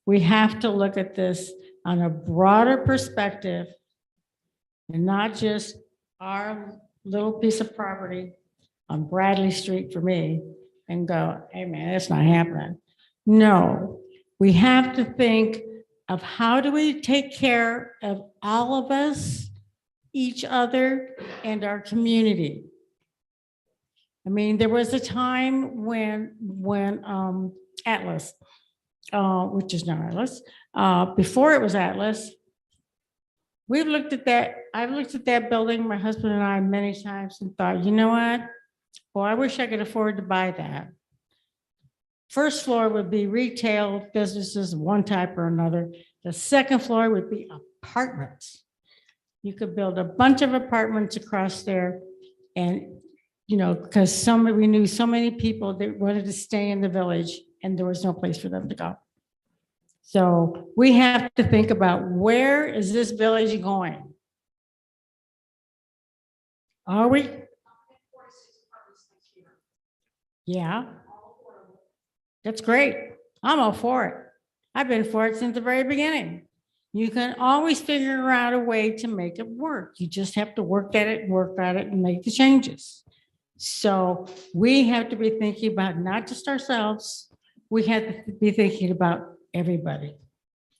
we have to look at this on a broader perspective and not just our little piece of property on Bradley Street for me and go, hey man, that's not happening. No, we have to think of how do we take care of all of us, each other, and our community. I mean, there was a time when Atlas, which is now Atlas, before it was Atlas, we've looked at that. I've looked at that building, my husband and I, many times and thought, you know what? Well, I wish I could afford to buy that. First floor would be retail businesses, one type or another. The second floor would be apartments. You could build a bunch of apartments across there. And, because we knew so many people that wanted to stay in the village and there was no place for them to go. So we have to think about, where is this village going? Are we? Yeah. That's great. I'm all for it. I've been for it since the very beginning. You can always figure out a way to make it work. You just have to work at it and make the changes. So we have to be thinking about not just ourselves, we have to be thinking about everybody.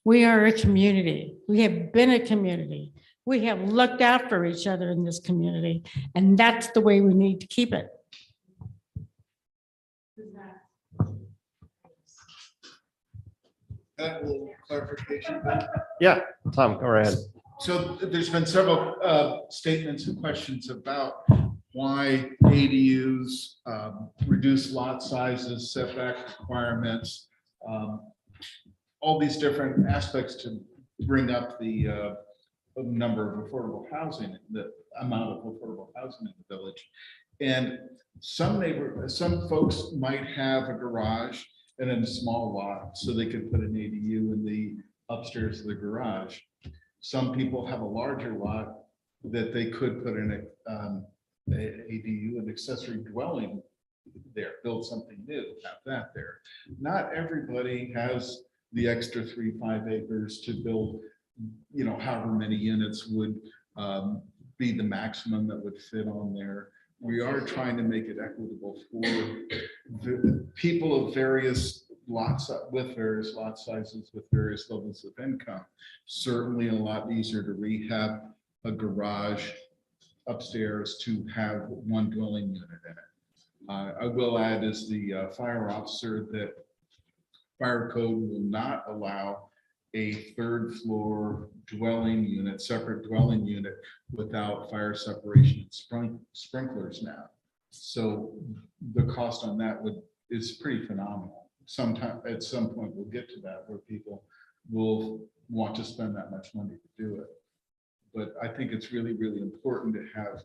We are a community. We have been a community. We have looked out for each other in this community, and that's the way we need to keep it. That little clarification. Ben? Yeah, Tom, go ahead. So there's been several statements and questions about why ADUs reduce lot sizes, setback requirements, all these different aspects to bring up the number of affordable housing, the amount of affordable housing in the village. And some folks might have a garage and then a small lot, so they could put an ADU in the upstairs of the garage. Some people have a larger lot that they could put in a ADU, an accessory dwelling there, build something new, have that there. Not everybody has the extra 3-5 acres to build, you know, however many units would be the maximum that would fit on there. We are trying to make it equitable for the people of various lots, with various lot sizes, with various levels of income. Certainly a lot easier to rehab a garage upstairs to have one dwelling unit in it. I will add as the fire officer that fire code will not allow a third floor dwelling unit, separate dwelling unit without fire separation and sprinklers now. So the cost on that is pretty phenomenal. Sometime at some point we'll get to that where people will want to spend that much money to do it. But I think it's really, really important to have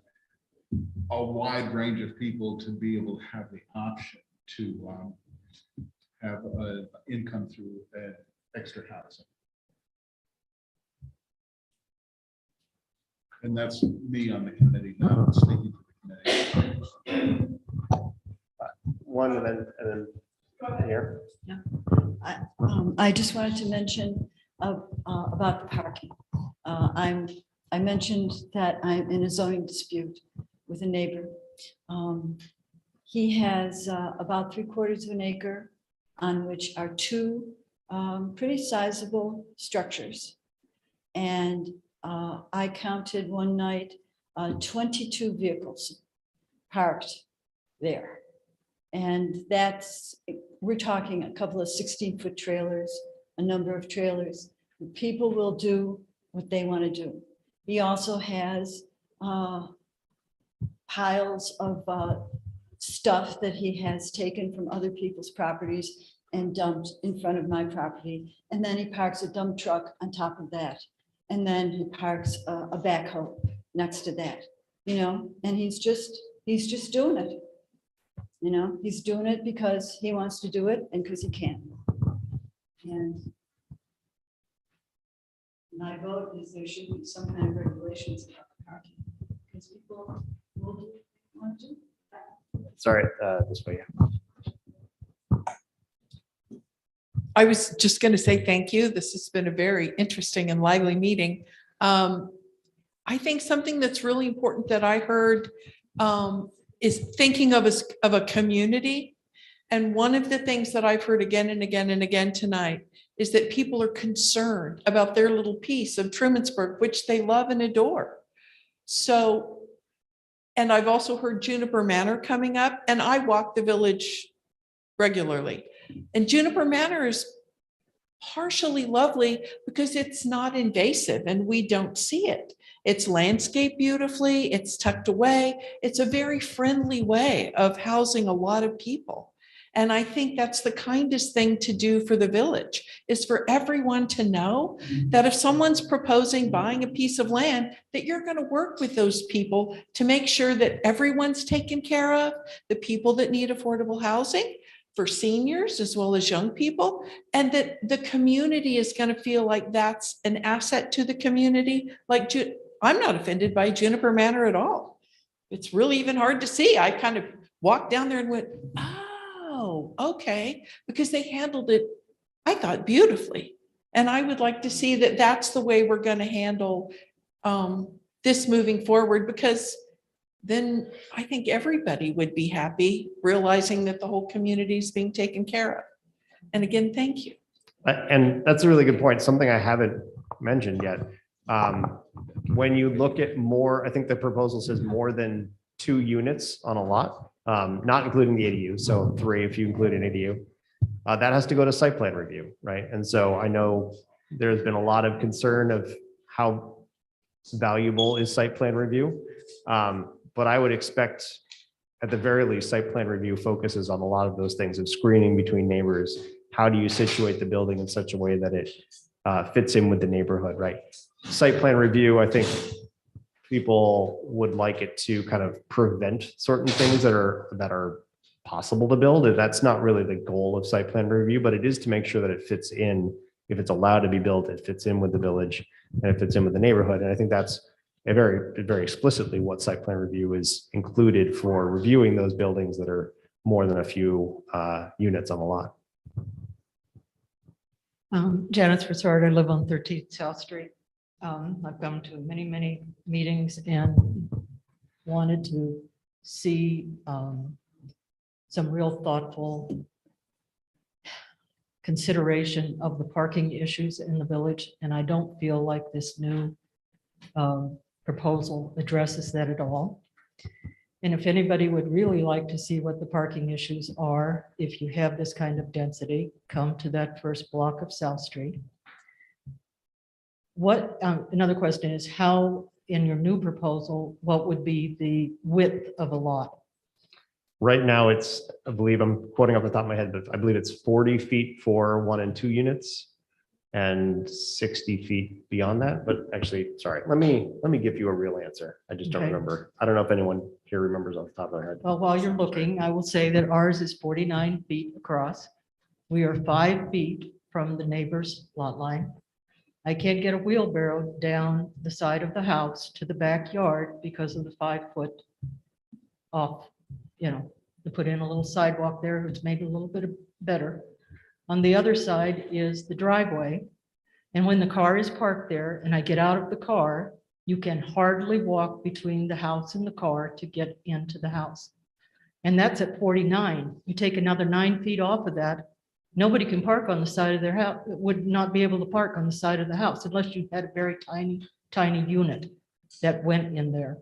a wide range of people to be able to have the option to have an income through extra housing. And that's me on the committee, not speaking to the committee. One and then here. I just wanted to mention about the parking. I mentioned that I'm in a zoning dispute with a neighbor. He has about 3/4 of an acre on which are two pretty sizable structures. And I counted one night 22 vehicles parked there. And we're talking a couple of 16-foot trailers, a number of trailers. People will do what they want to do. He also has piles of stuff that he has taken from other people's properties and dumped in front of my property. And then he parks a dump truck on top of that. And then he parks a backhoe next to that, you know, and he's just doing it. You know, he's doing it because he wants to do it and because he can. And my vote is there should be some kind of regulations about the parking, because people will want to. Sorry, this way. I was just going to say thank you. This has been a very interesting and lively meeting. I think something that's really important that I heard is thinking of a community. And one of the things that I've heard again and again and again tonight is that people are concerned about their little piece of Trumansburg, which they love and adore. So, and I've also heard Juniper Manor coming up, and I walk the village regularly. And Juniper Manor is partially lovely because it's not invasive and we don't see it. It's landscaped beautifully, it's tucked away. It's a very friendly way of housing a lot of people. And I think that's the kindest thing to do for the village, is for everyone to know that if someone's proposing buying a piece of land, that you're going to work with those people to make sure that everyone's taken care of, the people that need affordable housing for seniors as well as young people, and that the community is going to feel like that's an asset to the community. Like, I'm not offended by Juniper Manor at all. It's really even hard to see. I kind of walked down there and went, oh, okay, because they handled it, I thought, beautifully. And I would like to see that that's the way we're going to handle this moving forward, because then I think everybody would be happy realizing that the whole community is being taken care of. And again, thank you. And that's a really good point. Something I haven't mentioned yet. When you look at more, I think the proposal says more than 2 units on a lot, not including the ADU. So 3 if you include an ADU. That has to go to site plan review, right? And so I know there's been a lot of concern of how valuable is site plan review. But I would expect at the very least, site plan review focuses on a lot of those things of screening between neighbors. How do you situate the building in such a way that it fits in with the neighborhood, right? Site plan review, I think people would like it to kind of prevent certain things that are possible to build. That's not really the goal of site plan review, but it is to make sure that it fits in. If it's allowed to be built, it fits in with the village and it fits in with the neighborhood. And I think that's very explicitly what site plan review is included for reviewing those buildings that are more than a few units on a lot. Janice Broussard, I live on 13th South Street. I've come to many meetings and wanted to see some real thoughtful consideration of the parking issues in the village. And I don't feel like this new proposal addresses that at all. And if anybody would really like to see what the parking issues are, if you have this kind of density, come to that first block of South Street. What, another question is, how in your new proposal, what would be the width of a lot? Right now, it's, I believe, I'm quoting off the top of my head, but I believe it's 40 feet for 1 and 2 units and 60 feet beyond that. But actually, sorry, let me give you a real answer. I just don't Okay. remember. I don't know if anyone here remembers off the top of their head. Well, while you're looking, I will say that ours is 49 feet across. We are 5 feet from the neighbor's lot line. I can't get a wheelbarrow down the side of the house to the backyard because of the 5 foot off, to put in a little sidewalk there, it's maybe a little bit better. On the other side is the driveway. And when the car is parked there and I get out of the car, you can hardly walk between the house and the car to get into the house. And that's at 49. You take another 9 feet off of that, nobody can park on the side of their house, would not be able to park on the side of the house unless you had a very tiny unit that went in there.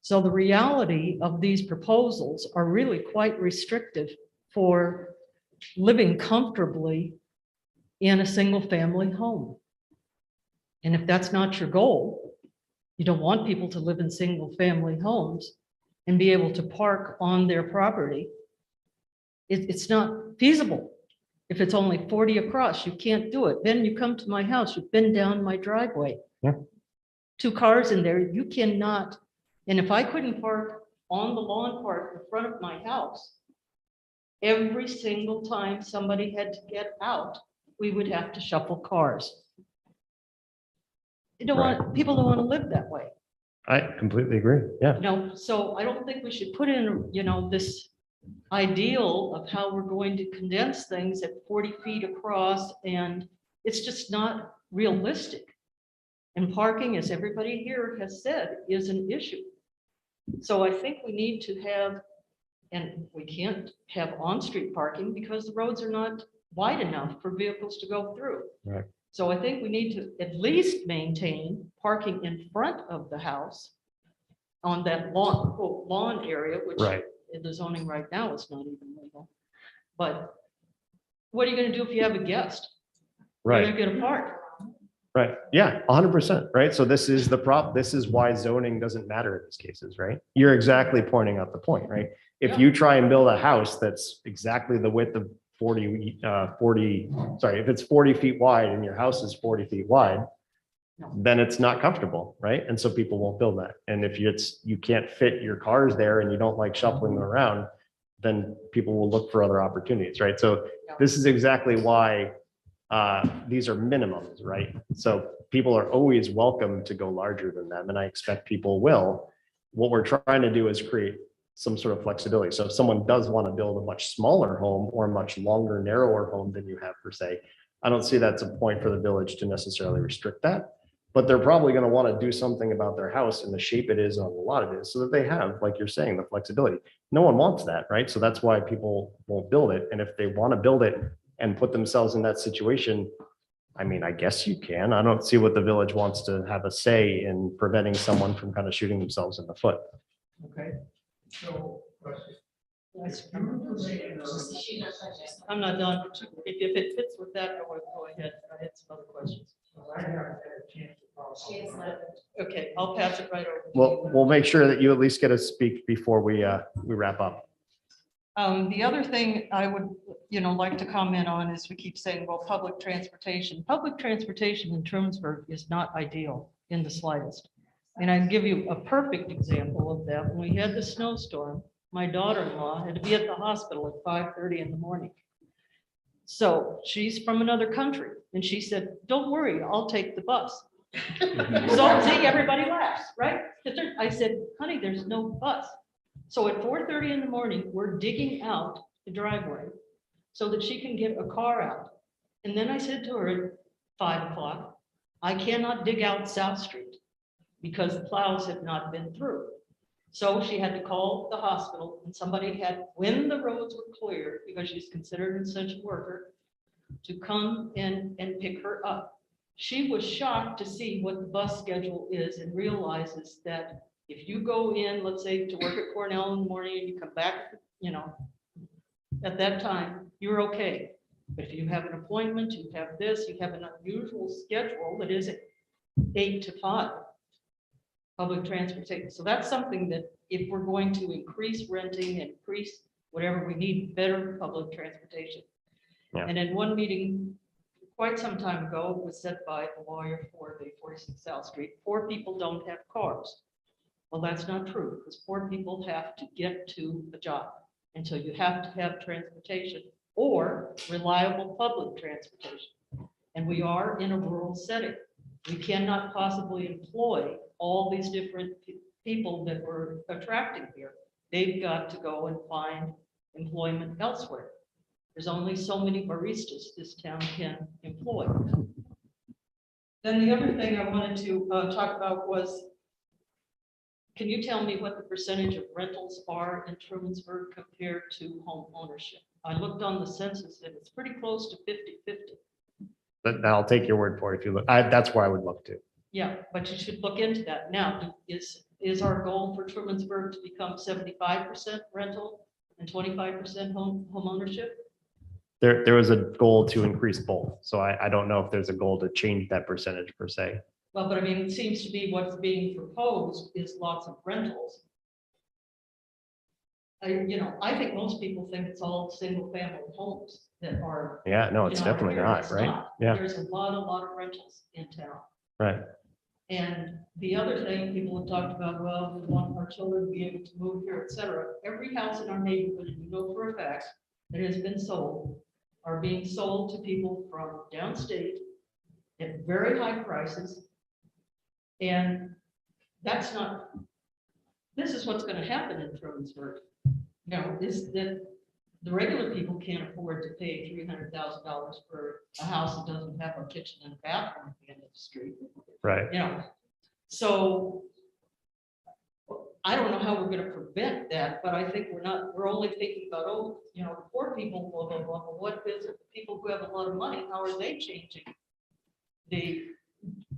So the reality of these proposals are really quite restrictive for living comfortably in a single family home. And if that's not your goal, you don't want people to live in single family homes and be able to park on their property. It's not feasible. If it's only 40 across, you can't do it. Then you come to my house, you've been down my driveway. Yeah. 2 cars in there, you cannot. And if I couldn't park on the lawn part in front of my house, every single time somebody had to get out, we would have to shuffle cars. People don't want to live that way. I completely agree. Yeah. So I don't think we should put in, this ideal of how we're going to condense things at 40 feet across, and it's just not realistic. And parking, as everybody here has said, is an issue. So I think we need to have, and we can't have on-street parking because the roads are not wide enough for vehicles to go through. Right. So I think we need to at least maintain parking in front of the house on that lawn, quote, lawn area, which Right. in the zoning right now is not even legal. But what are you going to do if you have a guest? Right. You're going to park. Right. Yeah, 100%. Right. So this is the prop. This is why zoning doesn't matter in these cases, right? You're exactly pointing out the point, right? If you try and build a house that's exactly the width of 40, if it's 40 feet wide and your house is 40 feet wide, then it's not comfortable, right? And so people won't build that. And if you can't fit your cars there and you don't like shuffling them around, then people will look for other opportunities, right? So this is exactly why these are minimums, right? So people are always welcome to go larger than them, and I expect people will. What we're trying to do is create some sort of flexibility. So if someone does want to build a much smaller home or a much longer, narrower home than you have per se, I don't see that's a point for the village to necessarily restrict that. But they're probably going to want to do something about their house and the shape it is on a lot of it so that they have, like you're saying, the flexibility. No one wants that, right? So that's why people won't build it. And if they want to build it and put themselves in that situation, I mean, I guess you can. I don't see what the village wants to have a say in preventing someone from kind of shooting themselves in the foot. Okay, so. I'm not done. If it fits with that, I want to go ahead. I had some other questions. Okay, I'll pass it right over. to Well, you. we'll make sure that you at least get to speak before we wrap up. The other thing I would, like to comment on is we keep saying, well, public transportation. Public transportation in Trumansburg is not ideal in the slightest. And I can give you a perfect example of that. When we had the snowstorm, my daughter-in-law had to be at the hospital at 5:30 in the morning. So she's from another country and she said, don't worry, I'll take the bus. So see, everybody laughs, right? I said, honey, there's no bus. So at 4:30 in the morning, we're digging out the driveway so that she can get a car out. And then I said to her at 5 o'clock, I cannot dig out South Street because the plows have not been through. So she had to call the hospital and somebody had, when the roads were clear, because she's considered an essential worker, to come in and pick her up. She was shocked to see what the bus schedule is and realizes that if you go in, let's say to work at Cornell in the morning and you come back, at that time, you're okay. But if you have an appointment, you have this, you have an unusual schedule that is 8 to 5. Public transportation. So that's something that if we're going to increase renting, increase whatever, we need better public transportation. Yeah. And in one meeting, quite some time ago, it was said by the lawyer for the 46 South Street, poor people don't have cars. Well, that's not true, because poor people have to get to a job. And so you have to have transportation or reliable public transportation. And we are in a rural setting. We cannot possibly employ all these different people that we're attracting here. They've got to go and find employment elsewhere. There's only so many baristas this town can employ. Then the other thing I wanted to talk about was, can you tell me what the percentage of rentals are in Trumansburg compared to home ownership? I looked on the census and it's pretty close to 50-50. But I'll take your word for it if you look. That's where I would look to. Yeah, but you should look into that. Now, is our goal for Trumansburg to become 75% rental and 25% home ownership? There was a goal to increase both. So I don't know if there's a goal to change that percentage per se. Well, but I mean, it seems to be what's being proposed is lots of rentals. I think most people think it's all single family homes that are. Yeah, no, it's definitely here. not, It's right? not. Yeah, There's a lot of rentals in town. right. And the other thing people have talked about, well, we want our children to be able to move here, et cetera. Every house in our neighborhood, we know for a fact, that has been sold, are being sold to people from downstate at very high prices. And that's not, this is what's going to happen in Trumansburg. Is that the regular people can't afford to pay $300,000 for a house that doesn't have a kitchen and a bathroom at the end of the street. Right. So I don't know how we're going to prevent that, but I think we're only thinking about, poor people, blah, blah, blah. But what is it? People who have a lot of money, how are they changing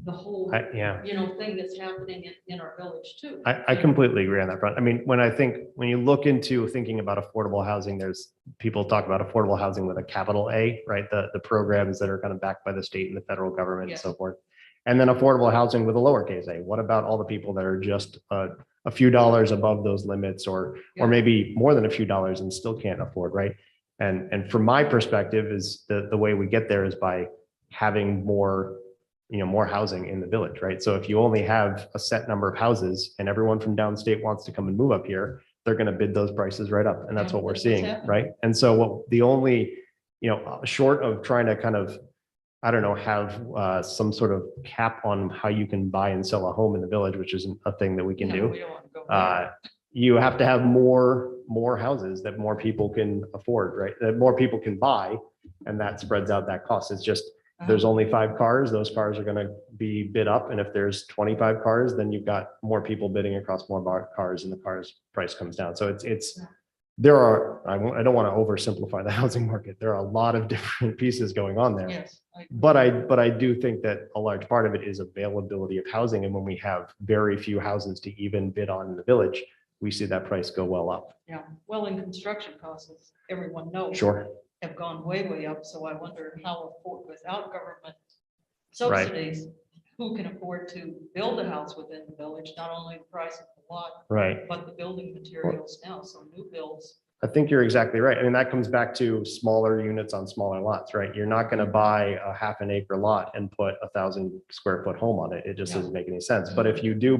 the whole, Yeah. thing that's happening in our village too? I completely agree on that front. I mean, when you look into thinking about affordable housing, there's people talk about affordable housing with a capital A, right? The programs that are kind of backed by the state and the federal government and so forth. And then affordable housing with a lowercase a. What about all the people that are just a few dollars above those limits or maybe more than a few dollars and still can't afford, right? And from my perspective is the way we get there is by having more housing in the village, right? So if you only have a set number of houses and everyone from downstate wants to come and move up here, they're going to bid those prices right up. And that's what we're seeing, right? And so what the only, short of trying to kind of, I don't know, have some sort of cap on how you can buy and sell a home in the village, which isn't a thing that we can do. You have to have more houses that more people can afford, right? That more people can buy, and that spreads out that cost. It's just, there's only 5 cars, those cars are going to be bid up. And if there's 25 cars, then you've got more people bidding across more cars and the car's price comes down. So there are, I don't want to oversimplify the housing market. There are a lot of different pieces going on there. Yes. But I do think that a large part of it is availability of housing. And when we have very few houses to even bid on in the village, we see that price go well up. Yeah, well, in construction costs, as everyone knows. Sure. Have gone way up, so I wonder how without government Right. subsidies, who can afford to build a house within the village, not only the price of the lot, Right. but the building materials now, so new builds. I think you're exactly right. I mean, that comes back to smaller units on smaller lots, right? You're not going to buy a half an acre lot and put 1,000 square foot home on it. It just doesn't make any sense. But if you do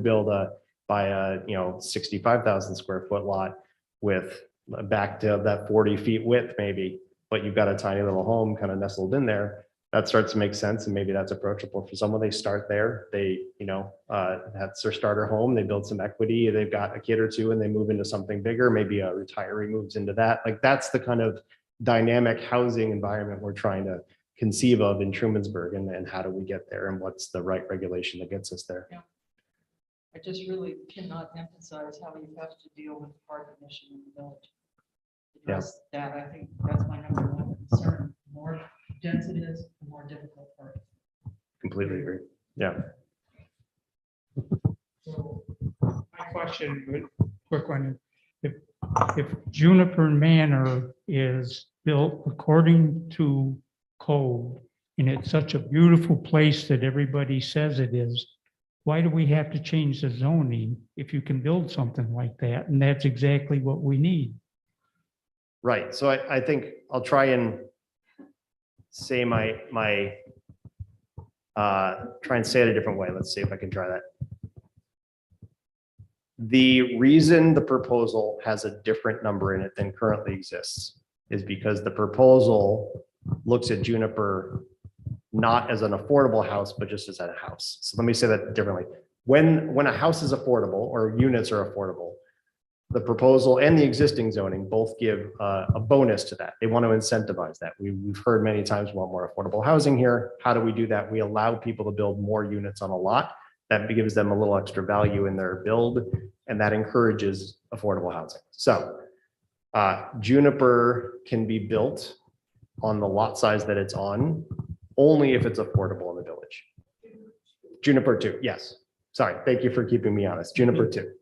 buy a 65,000 square foot lot with back to that 40 feet width maybe, but you've got a tiny little home kind of nestled in there, that starts to make sense. And maybe that's approachable for someone. They start there, that's their starter home. They build some equity. They've got a kid or two and they move into something bigger. Maybe a retiree moves into that. Like that's the kind of dynamic housing environment we're trying to conceive of in Trumansburg. And how do we get there? And what's the right regulation that gets us there? Yeah. I just really cannot emphasize how you have to deal with the parking issue in the village. Because that, I think that's my number one concern. The more dense it is, the more difficult part. Completely agree. Yeah. So my question, quick one, if Juniper Manor is built according to code and it's such a beautiful place that everybody says it is, why do we have to change the zoning if you can build something like that? And that's exactly what we need. Right. So I think I'll try and say try and say it a different way. Let's see if I can try that. The reason the proposal has a different number in it than currently exists is because the proposal looks at Juniper not as an affordable house, but just as a house. So let me say that differently. When a house is affordable or units are affordable, the proposal and the existing zoning both give a bonus to that. They want to incentivize that. We've heard many times we want more affordable housing here. How do we do that? We allow people to build more units on a lot. That gives them a little extra value in their build, and that encourages affordable housing. So Juniper can be built on the lot size that it's on, only if it's affordable in the village. Juniper 2, yes. Sorry, thank you for keeping me honest. Juniper 2.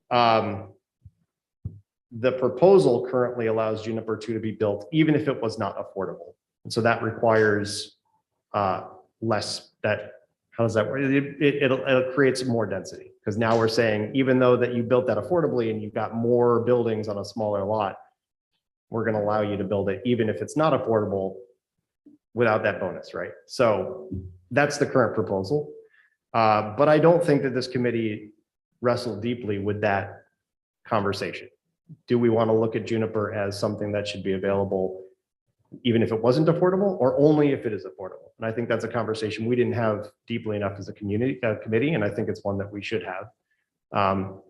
The proposal currently allows Juniper 2 to be built even if it was not affordable. And so that requires less that, how does that work? It creates more density because now we're saying, even though that you built that affordably and you've got more buildings on a smaller lot, we're going to allow you to build it even if it's not affordable without that bonus, right? So that's the current proposal. But I don't think that this committee wrestled deeply with that conversation. Do we want to look at Juniper as something that should be available even if it wasn't affordable or only if it is affordable? And I think that's a conversation we didn't have deeply enough as a committee, and I think it's one that we should have.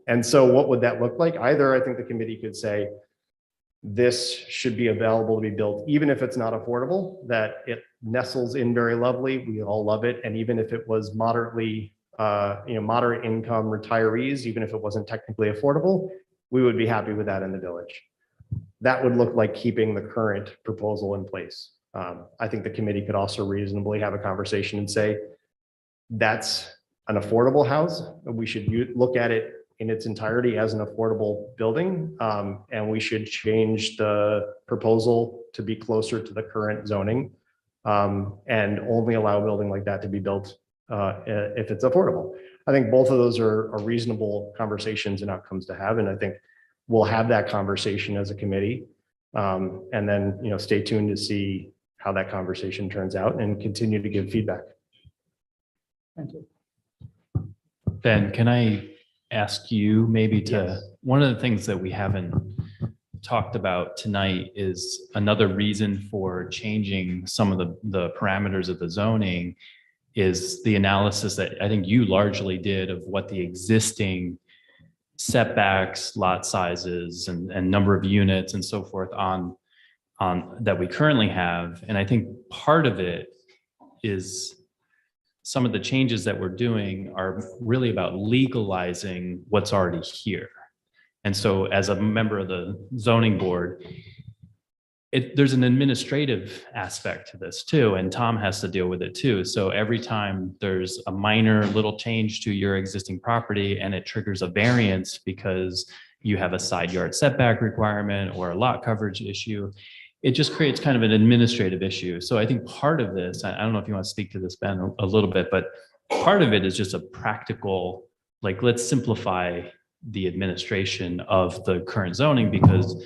And so what would that look like? Either I think the committee could say, this should be available to be built, even if it's not affordable, that it nestles in very lovely. We all love it. And even if it was moderately, moderate income retirees, even if it wasn't technically affordable, we would be happy with that in the village. That would look like keeping the current proposal in place. I think the committee could also reasonably have a conversation and say, that's an affordable house. We should look at it in its entirety as an affordable building. And we should change the proposal to be closer to the current zoning and only allow a building like that to be built if it's affordable. I think both of those are reasonable conversations and outcomes to have. And I think we'll have that conversation as a committee. And then, stay tuned to see how that conversation turns out and continue to give feedback. Thank you. Ben, can I ask you maybe to, one of the things that we haven't talked about tonight is another reason for changing some of the parameters of the zoning is the analysis that I think you largely did of what the existing setbacks, lot sizes, and number of units and so forth on that we currently have. And I think part of it is some of the changes that we're doing are really about legalizing what's already here. And so as a member of the zoning board, there's an administrative aspect to this too, and Tom has to deal with it too. So every time there's a minor little change to your existing property and it triggers a variance because you have a side yard setback requirement or a lot coverage issue, it just creates kind of an administrative issue. So I think part of this, I don't know if you want to speak to this, Ben, a little bit, but part of it is just a practical, like, let's simplify the administration of the current zoning, because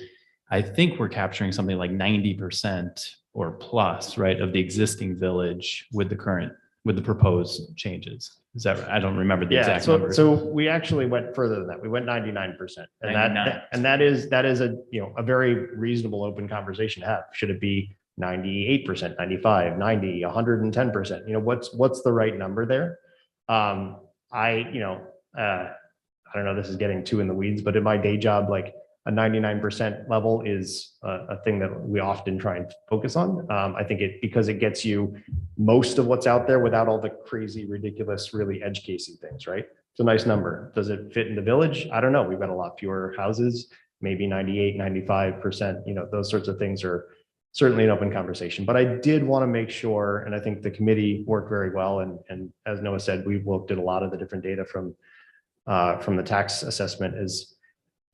I think we're capturing something like 90% or plus, right, of the existing village with the proposed changes. Is that right? I don't remember the exact numbers. So we actually went further than that. We went 99%. And 99. that is a, a very reasonable open conversation to have. Should it be 98%, 95, 90, 110%? What's the right number there? I don't know, this is getting too in the weeds, but in my day job, like a 99% level is a thing that we often try and focus on. I think because it gets you most of what's out there without all the crazy, ridiculous, really edge casing things, right? It's a nice number. Does it fit in the village? I don't know. We've got a lot fewer houses, maybe 98, 95%, those sorts of things are certainly an open conversation. But I did want to make sure, and I think the committee worked very well. And as Noah said, we've looked at a lot of the different data from the tax assessment, is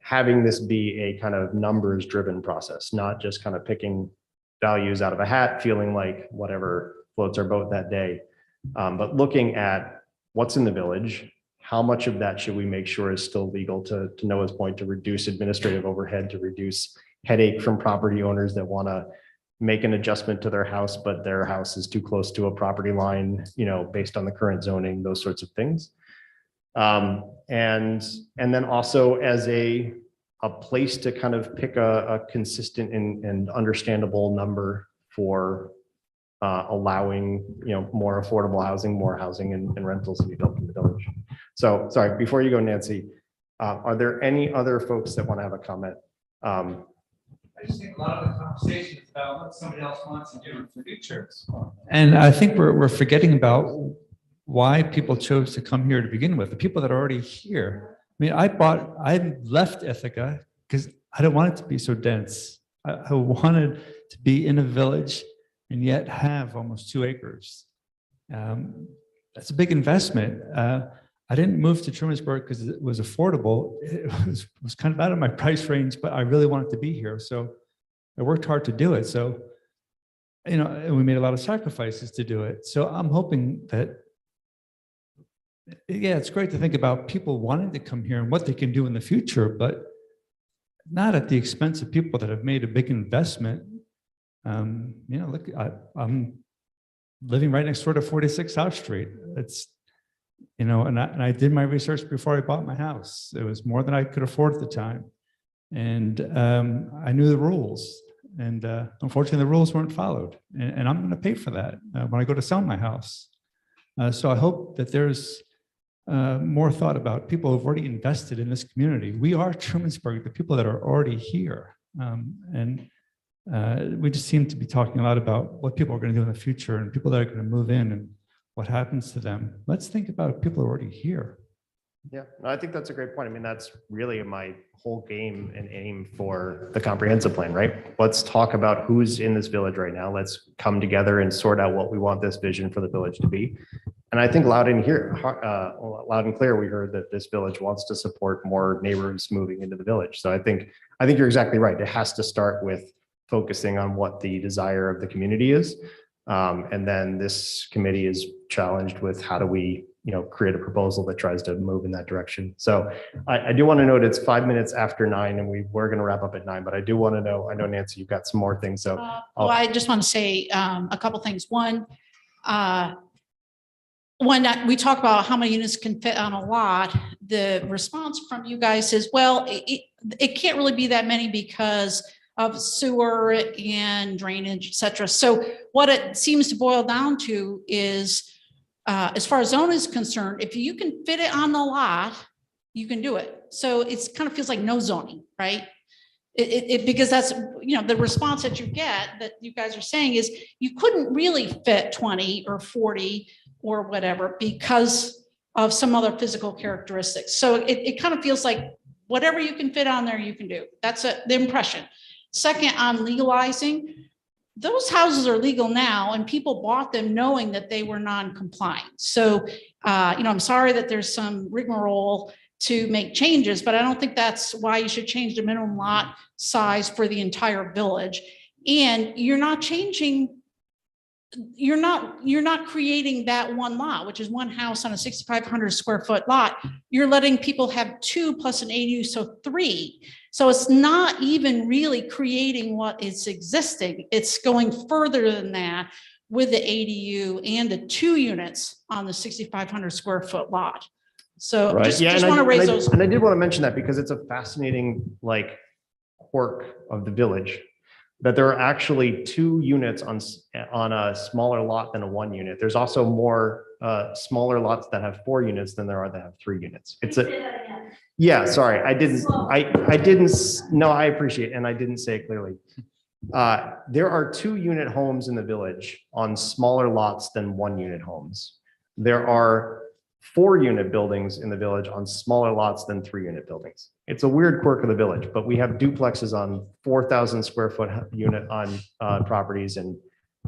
having this be a kind of numbers driven process, not just kind of picking values out of a hat, feeling like whatever floats our boat that day, but looking at what's in the village, how much of that should we make sure is still legal, to Noah's point, to reduce administrative overhead, to reduce headache from property owners that want to make an adjustment to their house, but their house is too close to a property line, based on the current zoning, those sorts of things. And then also as a place to kind of pick a consistent and understandable number for allowing, more affordable housing, more housing and rentals to be built in the village. So, sorry, before you go, Nancy, are there any other folks that want to have a comment? I just think a lot of the conversation is about what somebody else wants to do in the future. And I think we're forgetting about why people chose to come here to begin with, the people that are already here. I mean, I left Ithaca because I don't want it to be so dense. I wanted to be in a village and yet have almost 2 acres. That's a big investment. I didn't move to Trumansburg because it was affordable. It was kind of out of my price range, but I really wanted to be here. So I worked hard to do it. So, and we made a lot of sacrifices to do it. So I'm hoping that, yeah, it's great to think about people wanting to come here and what they can do in the future, but not at the expense of people that have made a big investment. Look, I'm living right next door to 46 South Street. It's, and I did my research before I bought my house. It was more than I could afford at the time. And I knew the rules. And unfortunately, the rules weren't followed. And I'm going to pay for that when I go to sell my house. So I hope that there's more thought about people who've already invested in this community. We are Trumansburg, the people that are already here. We just seem to be talking a lot about what people are going to do in the future and people that are going to move in and what happens to them. Let's think about people who are already here. Yeah, I think that's a great point. I mean, that's really my whole game and aim for the comprehensive plan, right? Let's talk about who's in this village right now. Let's come together and sort out what we want this vision for the village to be. And I think loud and clear, we heard that this village wants to support more neighbors moving into the village. So I think you're exactly right. It has to start with focusing on what the desire of the community is. And then this committee is challenged with how do we, create a proposal that tries to move in that direction. So I do want to note it's 5 minutes after 9 and we're going to wrap up at 9, but I do want to know, I know Nancy, you've got some more things. So I just want to say a couple things. One, we talk about how many units can fit on a lot. The response from you guys is, well, it can't really be that many because of sewer and drainage, et cetera. So what it seems to boil down to is, as far as zone is concerned, if you can fit it on the lot, you can do it. So it's kind of feels like no zoning, right? Because that's, the response that you get that you guys are saying is you couldn't really fit 20 or 40 or whatever because of some other physical characteristics. So it kind of feels like whatever you can fit on there, you can do. That's the impression. Second, on legalizing, those houses are legal now and people bought them knowing that they were non-compliant. So, I'm sorry that there's some rigmarole to make changes, but I don't think that's why you should change the minimum lot size for the entire village. And you're not creating that one lot, which is one house on a 6,500 square foot lot. You're letting people have 2 plus an ADU, so 3. So it's not even really creating what is existing. It's going further than that with the ADU and the 2 units on the 6,500 square foot lot. So Right. just and want to raise those. And I did want to mention that because it's a fascinating quirk of the village, that there are actually 2 units on a smaller lot than a 1 unit. There's also more smaller lots that have 4 units than there are that have 3 units. Yeah, sorry, I didn't, no, I appreciate, and I didn't say it clearly. There are 2 unit homes in the village on smaller lots than 1 unit homes. There are 4 unit buildings in the village on smaller lots than 3 unit buildings. It's a weird quirk of the village, but we have duplexes on 4,000 square foot unit on properties. And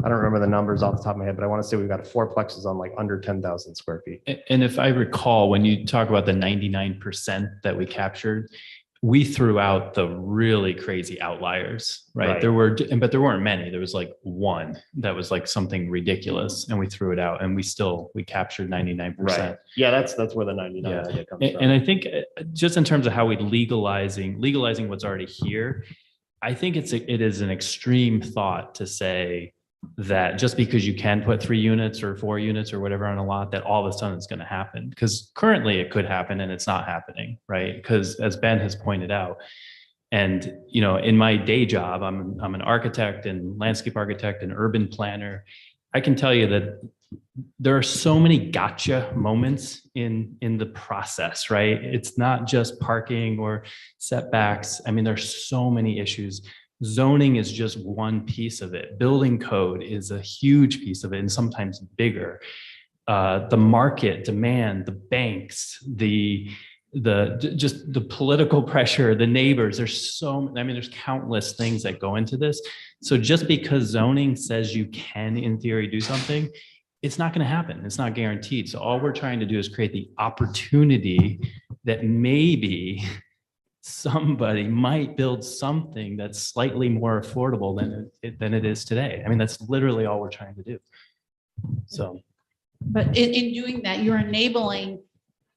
I don't remember the numbers off the top of my head, but I want to say we've got 4plexes on under 10,000 square feet. And if I recall, when you talk about the 99% that we captured, we threw out the really crazy outliers, right? Right. But there weren't many. There was 1 that was something ridiculous, and we threw it out, and we captured 99%. Right. Yeah, that's where the 99 idea comes from. And I think just in terms of how we legalizing what's already here, I think it is an extreme thought to say that just because you can put 3 units or 4 units or whatever on a lot, that all of a sudden it's going to happen. Because currently it could happen and it's not happening, right? Because as Ben has pointed out, and in my day job, I'm an architect and landscape architect and urban planner. I can tell you that there are so many gotcha moments in the process, right? It's not just parking or setbacks. I mean, there's so many issues. Zoning is just one piece of it. Building code is a huge piece of it, and sometimes bigger. The market demand, the banks, just the political pressure, the neighbors. There's countless things that go into this. So just because zoning says you can, in theory, do something, it's not going to happen. It's not guaranteed. So all we're trying to do is create the opportunity that maybe somebody might build something that's slightly more affordable than it is today. I mean, that's literally all we're trying to do. So, But in doing that, you're enabling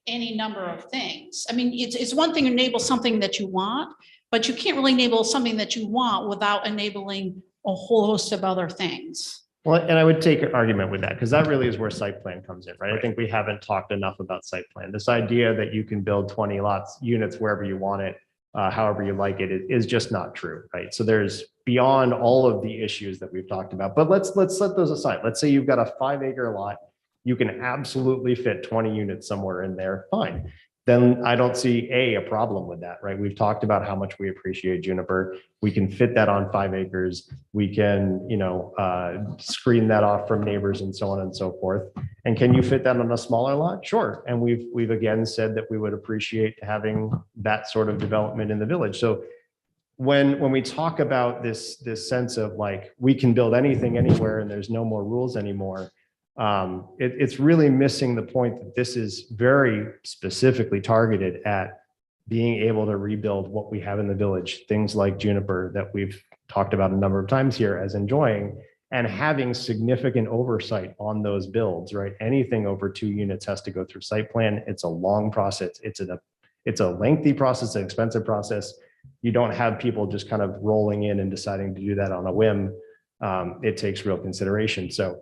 any number of things. I mean, it's one thing to enable something that you want, but you can't really enable something that you want without enabling a whole host of other things. Well, and I would take an argument with that, because that really is where site plan comes in, right? I think we haven't talked enough about site plan. This idea that you can build 20 units wherever you want it, however you like it, is just not true, right? So there's beyond all of the issues that we've talked about, but let's set those aside. Let's say you've got a 5-acre lot. You can absolutely fit 20 units somewhere in there, fine. Then I don't see a problem with that, right? We've talked about how much we appreciate Juniper. We can fit that on 5 acres. We can, screen that off from neighbors and so on and so forth. And can you fit that on a smaller lot? Sure. And we've again said that we would appreciate having that sort of development in the village. So when we talk about this sense of we can build anything anywhere and there's no more rules anymore, it's really missing the point that this is very specifically targeted at being able to rebuild what we have in the village, things like Juniper that we've talked about a number of times here as enjoying, and having significant oversight on those builds, right? Anything over 2 units has to go through site plan. It's a long process. It's a lengthy process, an expensive process. You don't have people just kind of rolling in and deciding to do that on a whim. It takes real consideration. So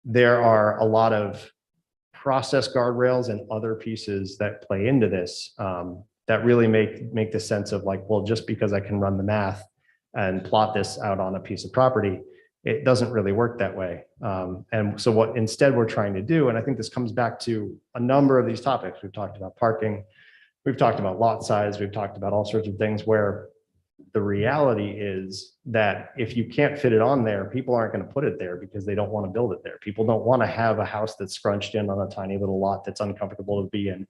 there are a lot of process guardrails and other pieces that play into this that really make the sense of well, just because I can run the math and plot this out on a piece of property, it doesn't really work that way. And so what instead we're trying to do, and I think this comes back to a number of these topics. We've talked about parking, we've talked about lot size, we've talked about all sorts of things where the reality is that if you can't fit it on there, people aren't going to put it there because they don't want to build it there. People don't want to have a house that's scrunched in on a tiny little lot that's uncomfortable to be in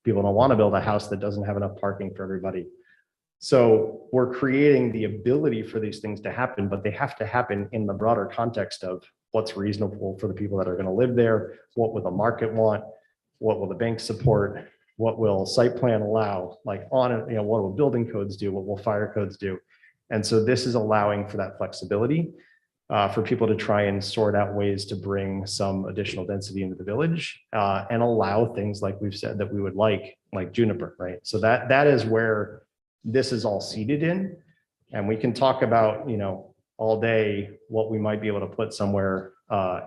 People don't want to build a house that doesn't have enough parking for everybody. So we're creating the ability for these things to happen, but they have to happen in the broader context of what's reasonable for the people that are going to live there. What will the market want? What will the bank support? What will site plan allow? Like on, what will building codes do? What will fire codes do? And so this is allowing for that flexibility for people to try and sort out ways to bring some additional density into the village and allow things like we've said that we would like Juniper, right? So that is where this is all seated in. And we can talk about, all day what we might be able to put somewhere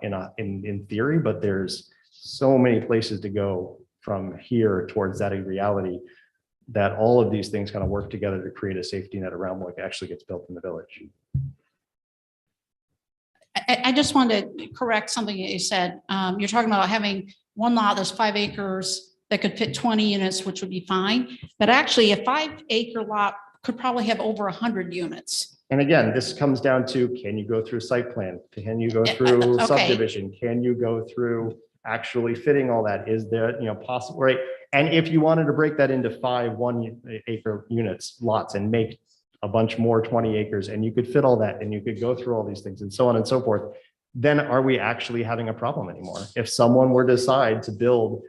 in theory, but there's so many places to go from here towards that reality that all of these things kind of work together to create a safety net around what actually gets built in the village. I just wanted to correct something that you said. You're talking about having one lot that's 5 acres that could fit 20 units, which would be fine. But actually, a 5-acre lot could probably have over 100 units. And again, this comes down to, can you go through site plan? Can you go through okay. subdivision? Can you go through actually fitting all that? Is there, possible, right? And if you wanted to break that into 5 1-acre units, lots, and make a bunch more 20 acres, and you could fit all that, and you could go through all these things and so on and so forth, then are we actually having a problem anymore? If someone were to decide to build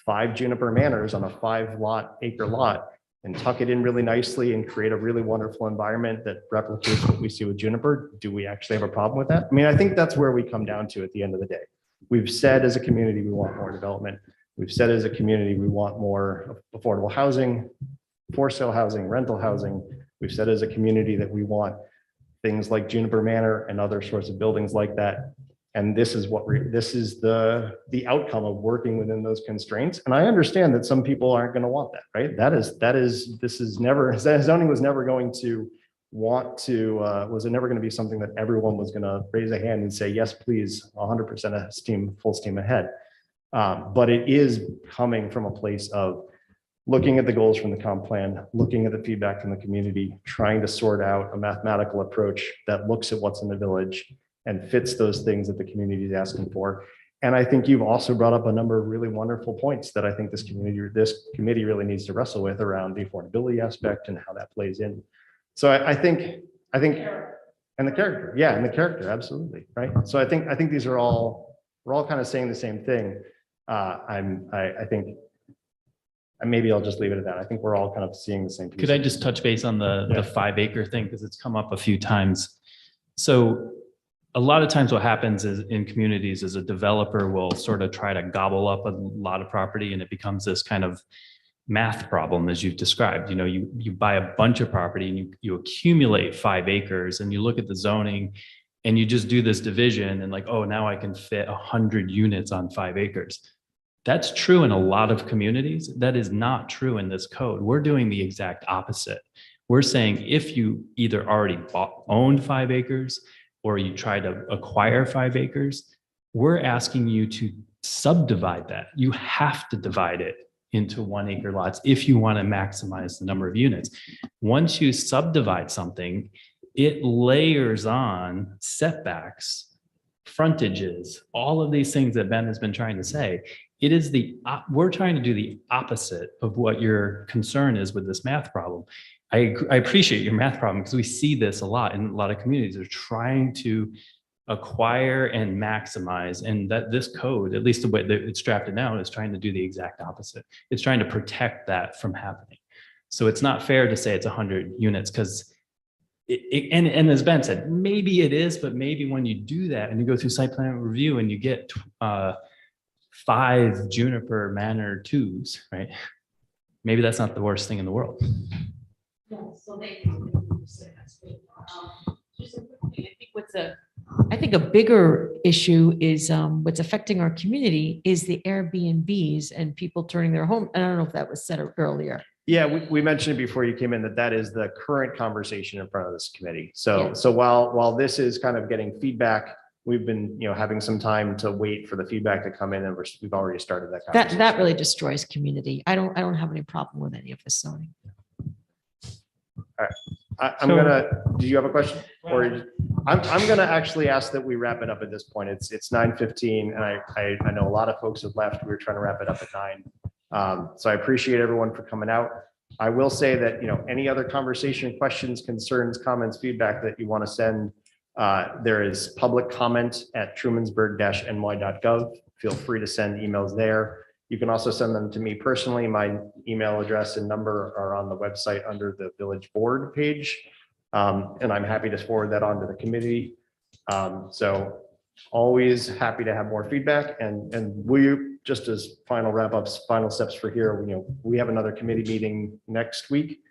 5 Juniper Manors on a 5-acre lot and tuck it in really nicely and create a really wonderful environment that replicates what we see with Juniper, do we actually have a problem with that? I mean, I think that's where we come down to at the end of the day. We've said as a community, we want more development. We've said as a community, we want more affordable housing, for sale housing, rental housing. We've said as a community that we want things like Juniper Manor and other sorts of buildings like that. And this is the outcome of working within those constraints. And I understand that some people aren't going to want that, right? Zoning was never going to was it never going to be something that everyone was going to raise a hand and say, yes, please, 100% full steam ahead. But it is coming from a place of looking at the goals from the comp plan, looking at the feedback from the community, trying to sort out a mathematical approach that looks at what's in the village and fits those things that the community is asking for. And I think you've also brought up a number of really wonderful points that I think this committee really needs to wrestle with around the affordability aspect and how that plays in. So I think, and the character, yeah, and the character, absolutely, right? So I think these are all, we're all kind of saying the same thing. I think, and maybe I'll just leave it at that. I think we're all kind of seeing the same. Could I just touch base on the 5-acre thing, because it's come up a few times. So a lot of times what happens is in communities is a developer will sort of try to gobble up a lot of property, and it becomes this kind of math problem, as you've described. You buy a bunch of property and you accumulate 5 acres, and you look at the zoning and you just do this division and like, oh, now I can fit 100 units on 5 acres. That's true in a lot of communities. That is not true in this code. We're doing the exact opposite. We're saying if you either already owned 5 acres or you try to acquire 5 acres, we're asking you to subdivide that. You have to divide it into 1-acre lots if you want to maximize the number of units. Once you subdivide something, it layers on setbacks, frontages, all of these things that Ben has been trying to say. It is we're trying to do the opposite of what your concern is with this math problem. I appreciate your math problem because we see this a lot in a lot of communities. They're trying to acquire and maximize, and that this code, at least the way that it's drafted now, is trying to do the exact opposite. It's trying to protect that from happening. So it's not fair to say it's 100 units because and as Ben said, maybe it is, but maybe when you do that and you go through site plan review and you get 5 Juniper Manor 2s, right? Maybe that's not the worst thing in the world. I think a bigger issue is what's affecting our community is the Airbnbs and people turning their home. I don't know if that was said earlier. Yeah, we mentioned it before you came in that is the current conversation in front of this committee. So while this is kind of getting feedback, we've been having some time to wait for the feedback to come in, and we've already started that conversation. That really destroys community. I don't have any problem with any of this zoning. All right, do you have a question? Or I'm gonna actually ask that we wrap it up at this point. It's 9:15, and I know a lot of folks have left. We were trying to wrap it up at 9. So I appreciate everyone for coming out. I will say that, any other conversation, questions, concerns, comments, feedback that you want to send, there is public comment at trumansburg-ny.gov. Feel free to send emails there. You can also send them to me personally. My email address and number are on the website under the village board page. And I'm happy to forward that on to the committee. So always happy to have more feedback, and we, just as final wrap ups, final steps for here, we have another committee meeting next week.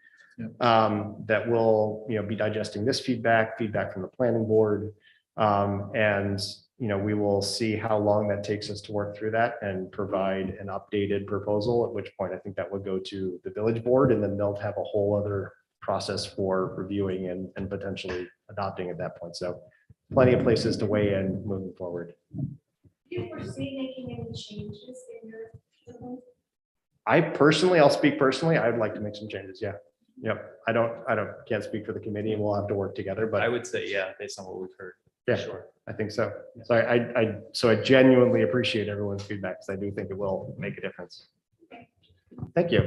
That will, be digesting this feedback from the planning board. And, we will see how long that takes us to work through that and provide an updated proposal, at which point I think that would go to the village board, and then they'll have a whole other process for reviewing and potentially adopting at that point. So plenty of places to weigh in moving forward. Do you foresee making any changes in your? I'll speak personally, I'd like to make some changes. Yeah. Yep. Can't speak for the committee, and we'll have to work together, but I would say, yeah, based on what we've heard. yeah, Sure. I think so. So I genuinely appreciate everyone's feedback, because I do think it will make a difference. Thank you.